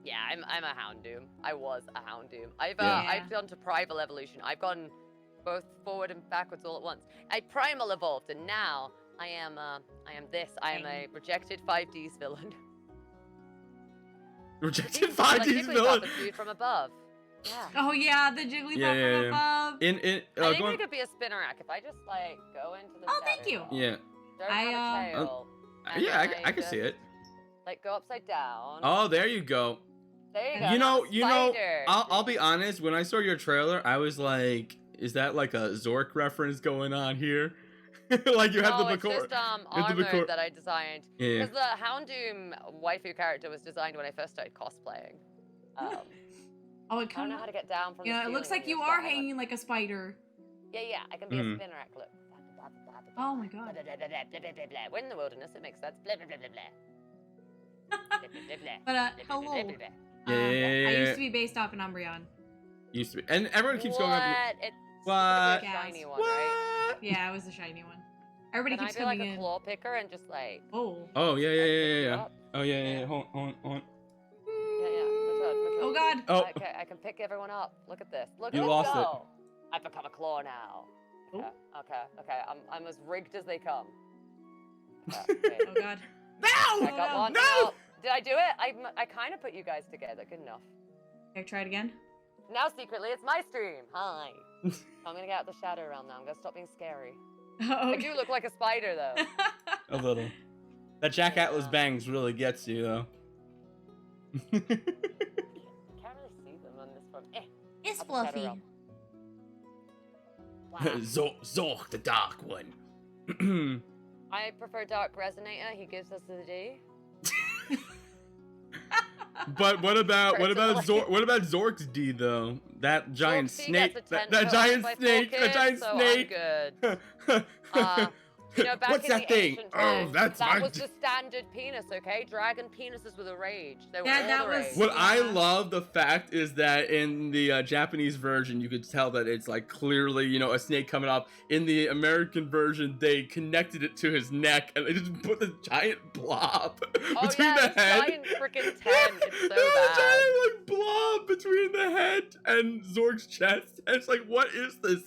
Yeah, I'm a Houndoom. I was a Houndoom. Yeah. I've gone to Primal Evolution. I've gone both forward and backwards all at once. I Primal evolved, and now I am this. I am a rejected 5Ds villain. Rejected Like 5D's Jigglypuff, villain. the dude from above. Yeah. Oh yeah, the Jigglypuff Yeah. from above. In I think going, I could be a Spinnerack if I just go into the Oh, thank shadow you. yeah. Don't I, have a tail. and Yeah, then I can see just, it. Go upside down. Oh, there you go. There you go. You know, I'm a spider. I'll be honest, when I saw your trailer, I was like, is that like a Zork reference going on here? Like you have no, the it's Bakor. just armor that I designed. Yeah. Because the Houndoom waifu character was designed when I first started cosplaying. Oh, it I don't comes. know how to get down from the Yeah, it looks ceiling like when you you're are standing on- hanging like a spider. Yeah, I can be a Mhm. Spinnerack, look. Oh my god. Blah, blah, blah, blah, blah, blah, blah, blah. We're in the wilderness, it makes sense. Blah, blah, blah, blah, blah. Blah, blah, blah, blah. But Blah, blah, hello. blah, blah, blah. Yeah. I used to be based off an Umbreon. Used to be, and everyone keeps going up. What? It's What? the shiny one, right? What? Yeah, I was the shiny one. Everybody Can I keeps be like coming a in. claw picker and just Oh. Oh yeah. pick you up? Oh yeah. Hold on. Yeah. Which one? Oh god. Oh. Okay, I can pick everyone up. Look at this. Look You at lost it. go. I've become a claw now. Okay. Okay. I'm as rigged as they come. Okay, wait. Oh god. No! I got no. one. No! Oh, did I do it? I kind of put you guys together. Good enough. Okay, try it again. Now secretly, it's my stream. Hi. I'm gonna get out the shadow realm now. I'm gonna stop being scary. Oh. I do look like a spider though. A little. That Jack Atlas bangs really gets you though. You can't really see them on this one. It's Out the shadow fluffy. realm. Wow. Zork, the dark one. I prefer Dark Resonator. He gives us the D. But what about Personally. What about Zork's D though? That giant Zork's D snake. gets a 10 That for giant by 4 snake. That kids, giant so snake. I'm good. You know, back What's in that the thing? ancient Oh, times, that's that my. was the standard penis, okay? Dragon penises were the rage. They were Yeah, all that the was- rage. What I Yeah. love the fact is that in the Japanese version, you could tell that it's like clearly, a snake coming up. In the American version, they connected it to his neck and they just put the giant blob Oh between yeah, the this head. giant freaking 10. It's so There's a bad. giant like blob between the head and Zork's chest. And it's like, what is this?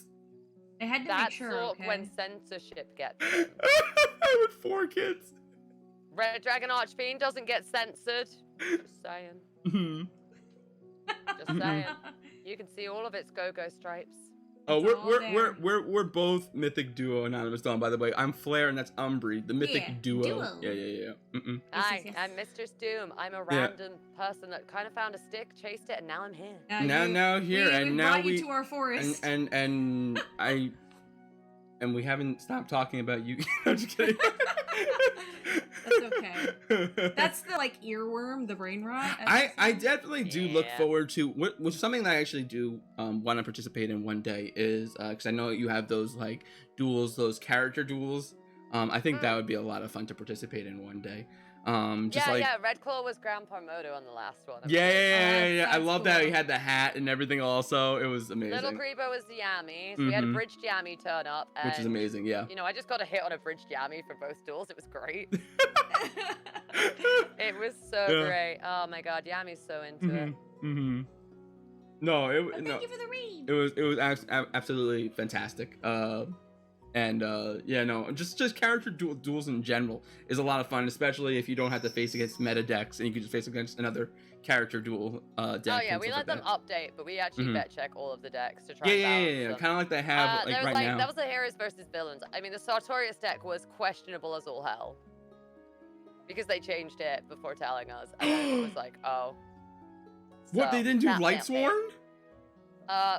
I had to make That's sure, sort okay? when censorship gets in. With 4 kids. Red Dragon Archfiend doesn't get censored. Just saying. Mhm. Just saying. You can see all of its go-go stripes. Oh, It's all there. we're both Mythic Duo Anonymous Dawn, by the way. I'm Flair and that's Umbry, the Mythic Yeah, Duo. duo. Yeah. Mm-mm. Hi, yes. I'm MistressDoom. I'm a Yeah. random person that kind of found a stick, chased it, and now I'm here. Now here, we and now brought we you to our forest. and and we haven't stopped talking about you. I'm just kidding. That's okay. That's the like earworm, the brain rot. I definitely do look Yeah. forward to which is something that I actually do want to participate in one day is because I know you have those like duels, those character duels. I think that would be a lot of fun to participate in one day. Just like Red Claw was Grandpa Moto on the last one. yeah. I That's love that he cool. had the hat and everything. Also, it was amazing. Little Grebo was the Yami, so we had a bridged Yami turn up. And, Which is amazing, yeah. You know, I just got a hit on a bridged Yami for both duels. It was great. It was so great. Oh my god, Yami's so into it. No, Thank you for the read. it was absolutely fantastic. Just character duels in general is a lot of fun, especially if you don't have to face against meta decks and you can just face against another character duel deck. Oh yeah, we let them update, but we actually vet check all of the decks to try and balance them. Kind of like they have right now. That was the heroes versus villains. I mean, the Sartorius deck was questionable as all hell because they changed it before telling us, and then it was like, oh. What, they didn't do Lightsworn?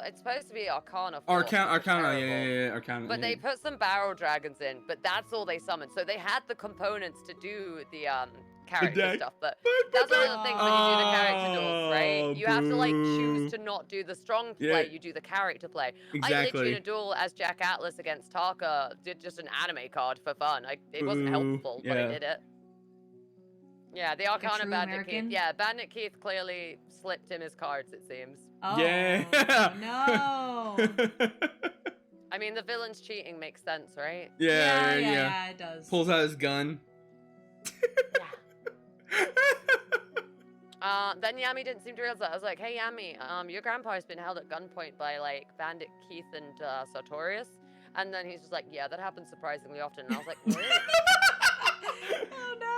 It's supposed to be Arcana. Arcana, yeah, Arcana. But they put some barrel dragons in, but that's all they summoned. So they had the components to do the character stuff, but that's one of the things when you do the character duels, right? You have to like choose to not do the strong play, you do the character play. Exactly. I literally in a duel as Jack Atlas against Taka did just an anime card for fun. It wasn't helpful, but I did it. Yeah, the Arcana Bandit Keith. Yeah, Bandit Keith clearly slipped him his cards, it seems. Oh, yeah. No. I mean, the villain's cheating makes sense, right? Yeah, it does. Pulls out his gun. Then Yami didn't seem to realize that. I was like, hey, Yami, your grandpa has been held at gunpoint by, like, Bandit Keith and Sartorius. And then he's just like, yeah, that happens surprisingly often. And I was like, really? Oh, no.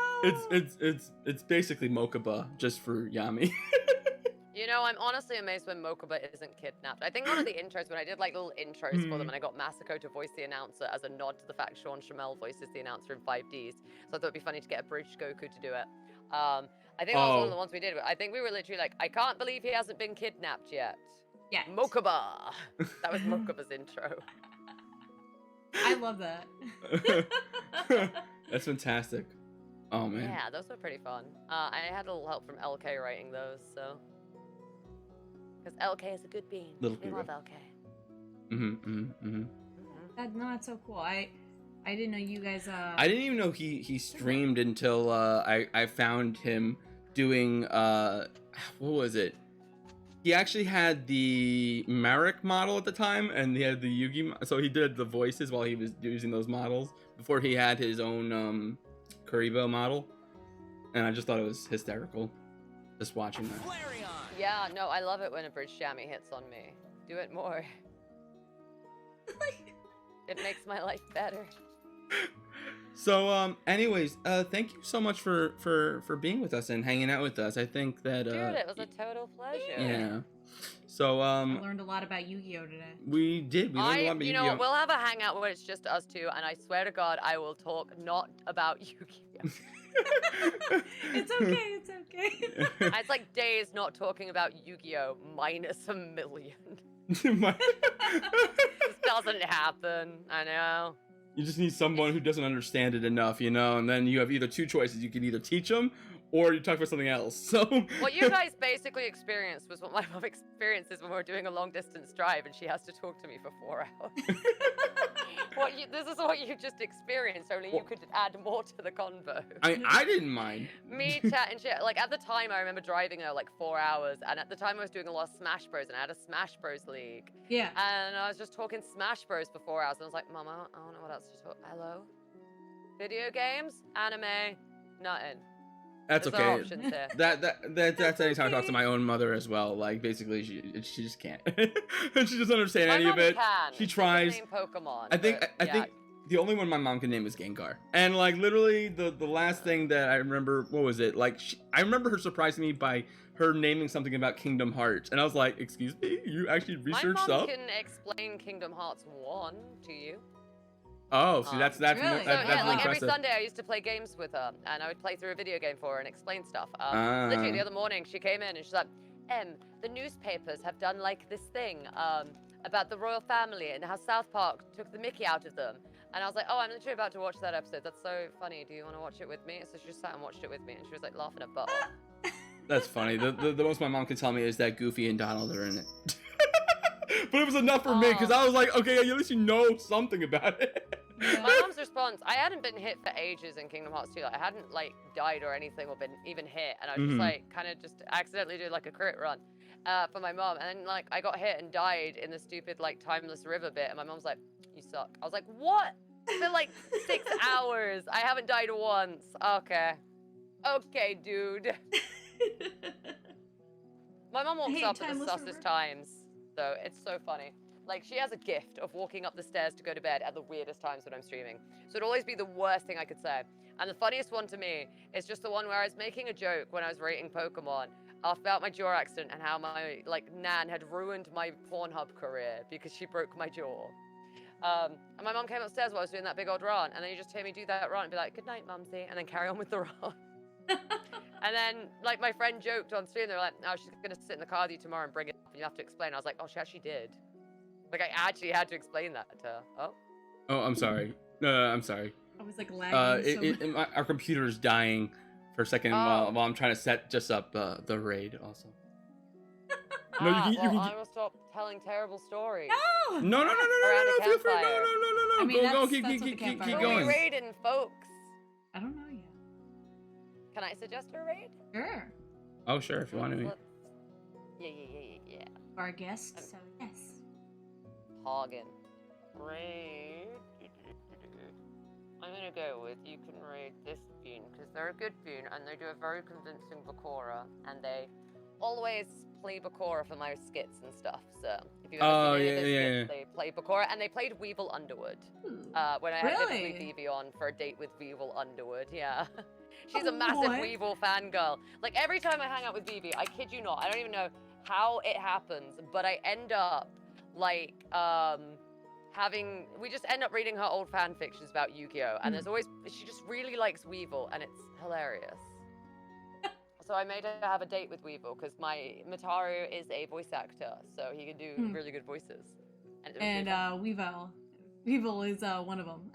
It's basically Mokuba just for Yami. You know, I'm honestly amazed when Mokuba isn't kidnapped. I think one of the intros, when I did like little intros for them, and I got Masako to voice the announcer as a nod to the fact Sean Shamel voices the announcer in 5Ds. So I thought it'd be funny to get a bridged Goku to do it. I think that was one of the ones we did. I think we were literally like, I can't believe he hasn't been kidnapped yet. Yeah. Mokuba. That was Mokuba's intro. I love that. That's fantastic. Oh man. Yeah, those were pretty fun. I had a little help from LK writing those, so. Because LK is a good bean. We love LK. No, that's so cool. I didn't know you guys. I didn't even know he streamed until I found him doing what was it? He actually had the Marek model at the time, and he had the Yugi. So he did the voices while he was using those models before he had his own Kuribo model, and I just thought it was hysterical, just watching that. Yeah, no, I love it when a bridge Yami hits on me. Do it more. It makes my life better. So, anyways, thank you so much for being with us and hanging out with us. I think that Dude, it was a total pleasure. Yeah. So, I learned a lot about Yu-Gi-Oh today. We did. We learned a lot about Yu-Gi-Oh. You know, we'll have a hangout where it's just us two, and I swear to God, I will talk not about Yu-Gi-Oh. It's okay. It's okay. It's like days not talking about Yu-Gi-Oh minus $1 million. This doesn't happen. I know. You just need someone who doesn't understand it enough, you know, and then you have either two choices. You can either teach them or you talk about something else. So what you guys basically experienced was what my mom experiences when we're doing a long distance drive and she has to talk to me for 4 hours. This is what you just experienced, only you could add more to the convo. I didn't mind. Me chatting shit. Like at the time I remember driving her like 4 hours, and at the time I was doing a lot of Smash Bros and I had a Smash Bros league. Yeah. And I was just talking Smash Bros for 4 hours and I was like, Mom, I don't know what else to talk. Hello? Video games? Anime? Nothing. That's There's no okay. options here. That's anytime I talk to my own mother as well. Like basically, she just can't. She doesn't understand any of it. Can. She tries. She can name Pokemon. I think the only one my mom can name is Gengar. And like literally the last thing that I remember, what was it? Like I remember her surprising me by her naming something about Kingdom Hearts, and I was like, "Excuse me, you actually researched stuff?" My mom can explain Kingdom Hearts 1 to you. Oh, see, that's really? more, So yeah, like every impressive. Sunday I used to play games with her, and I would play through a video game for her and explain stuff. Literally the other morning she came in and she's like, the newspapers have done like this thing. about the royal family and how South Park took the mickey out of them. And I was like, oh, I'm literally about to watch that episode. That's so funny. Do you want to watch it with me? So she just sat and watched it with me, and she was like laughing her butt off. That's funny. The most my mom could tell me is that Goofy and Donald are in it. But it was enough for me because I was like, okay, at least you know something about it. Yeah. My mom's response, I hadn't been hit for ages in Kingdom Hearts 2. Like, I hadn't like died or anything or been even hit, and I was just like kind of just accidentally did like a crit run for my mom, and then like I got hit and died in the stupid like timeless river bit, and my mom's like, you suck. I was like, what? It's been like 6 hours. I haven't died once. Okay, dude. My mom walks up at the sussest times, so it's so funny. Like, she has a gift of walking up the stairs to go to bed at the weirdest times when I'm streaming. So it'd always be the worst thing I could say. And the funniest one to me is just the one where I was making a joke when I was rating Pokemon about my jaw accident and how my, like, nan had ruined my Pornhub career because she broke my jaw. And my mom came upstairs while I was doing that big old rant, and then you just hear me do that rant and be like, good night, Mumsy, and then carry on with the rant. And then, like, my friend joked on stream, they were like, oh, she's gonna sit in the car with you tomorrow and bring it up and you have to explain. I was like, oh, she actually did. Like, I actually had to explain that to her. Oh, I'm sorry. No, I'm sorry. I was like lagging. Our computer's dying for a second while I'm trying to set just up the raid also. No, you can. I will stop telling terrible stories. No. Feel free. No. I mean, go. that's Keep what the going. Who are we raiding, folks? I don't know yet. Can I suggest a raid? Sure. Oh, sure, if you want to. Yeah. Our guest, so yes. Hagen. Raid. I'm gonna go with you can raid this bean because they're a good bean and they do a very convincing Bakura and they always play Bakura for my skits and stuff. So if you've ever seen any of their skits, they play Bakura and they played Weevil Underwood. When I had typically Vivi on for a date with Weevil Underwood, yeah. She's a massive Weevil fangirl. Like every time I hang out with Vivi, I kid you not, I don't even know how it happens, but I end up like we just end up reading her old fan fictions about Yu-Gi-Oh! And there's always, she just really likes Weevil and it's hilarious. So I made her have a date with Weevil because my Mataru is a voice actor, so he can do really good voices. And Weevil is one of them.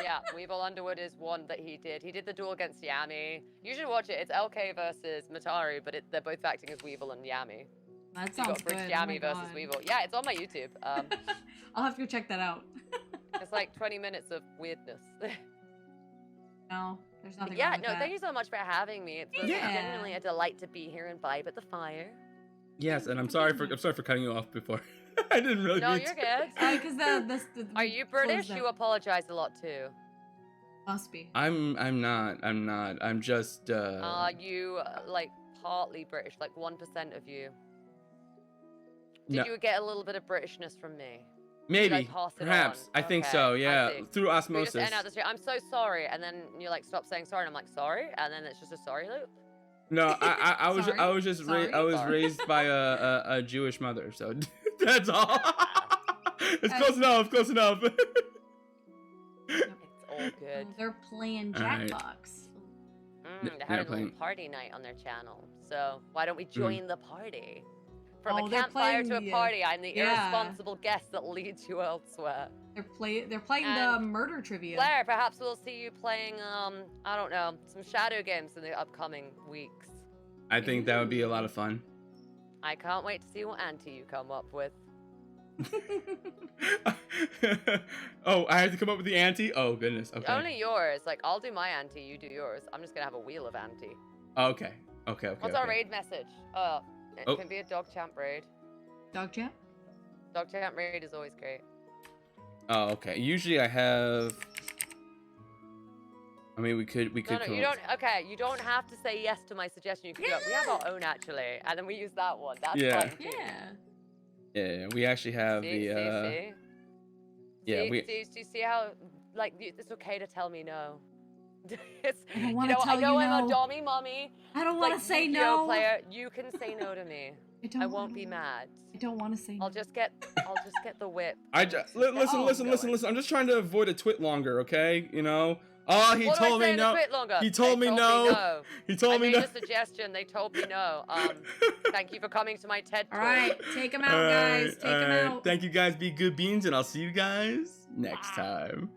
Yeah, Weevil Underwood is one that he did. He did the duel against Yami. You should watch it. It's LK versus Mataru, but they're both acting as Weevil and Yami. That So you sounds got Bridge good. Yami versus Weevil. Yeah, it's on my YouTube. I'll have to go check that out. It's like 20 minutes of weirdness. No, there's nothing Yeah, wrong with that. thank you so much for having me. It's genuinely a delight to be here and vibe at the fire. Yes, and I'm sorry for cutting you off before. I didn't really. No, mean you're to. good. Because Are you British? You apologize a lot too. Must be. I'm not. I'm just. You like partly British, like 1% of you. Did No. you get a little bit of Britishness from me? Maybe, Did I pass it perhaps. on? I think Okay, so. I Yeah, see. through We osmosis. just end out the street. I'm so sorry, and then you like stop saying sorry, and I'm like sorry, and then it's just a sorry loop. No, I was Sorry. I was just Sorry. I was Sorry. raised by a Jewish mother, so that's all. It's close enough. Close enough. It's all good. They're playing All right. Jackbox. They they're had a playing- little party night on their channel, so why don't we join the party? From Oh, a they're campfire to a playing- party, I'm the yeah. irresponsible guest that leads you elsewhere. They're playing the And murder trivia. Blair, perhaps we'll see you playing, I don't know, some shadow games in the upcoming weeks. I think that would be a lot of fun. I can't wait to see what ante you come up with. Oh, I have to come up with the ante. Oh goodness. Okay. Only yours. Like, I'll do my ante, you do yours. I'm just gonna have a wheel of ante. Okay. What's our raid message? It Oh. can be a dog champ raid. Dog champ? Dog champ raid is always great. Oh, okay. Usually I have. I mean, we could. No, come you up- don't. Okay, you don't have to say yes to my suggestion. You can go. We have our own actually, and then we use that one. That's Yeah. fine too. Yeah. Yeah, we actually have See? the. See, Yeah, we. do you see how like it's okay to tell me no? It's, I don't you want to know, tell I know I'm no. a dommy mommy. I don't Like want to say Yu-Gi-Oh no. player, you can say no to me. don't I won't wanna- be mad. I don't want to say no. I'll just get the whip. Listen. going. I'm just trying to avoid a twit longer, okay? You know, Oh, he What do I told say me in a no. bit longer? He told They me told no. He told I me made no. a suggestion. They told me no. Thank you for coming to my TED All talk. right, take him out, guys. Take him out. Thank you guys. Be good beans, and I'll see you guys next time.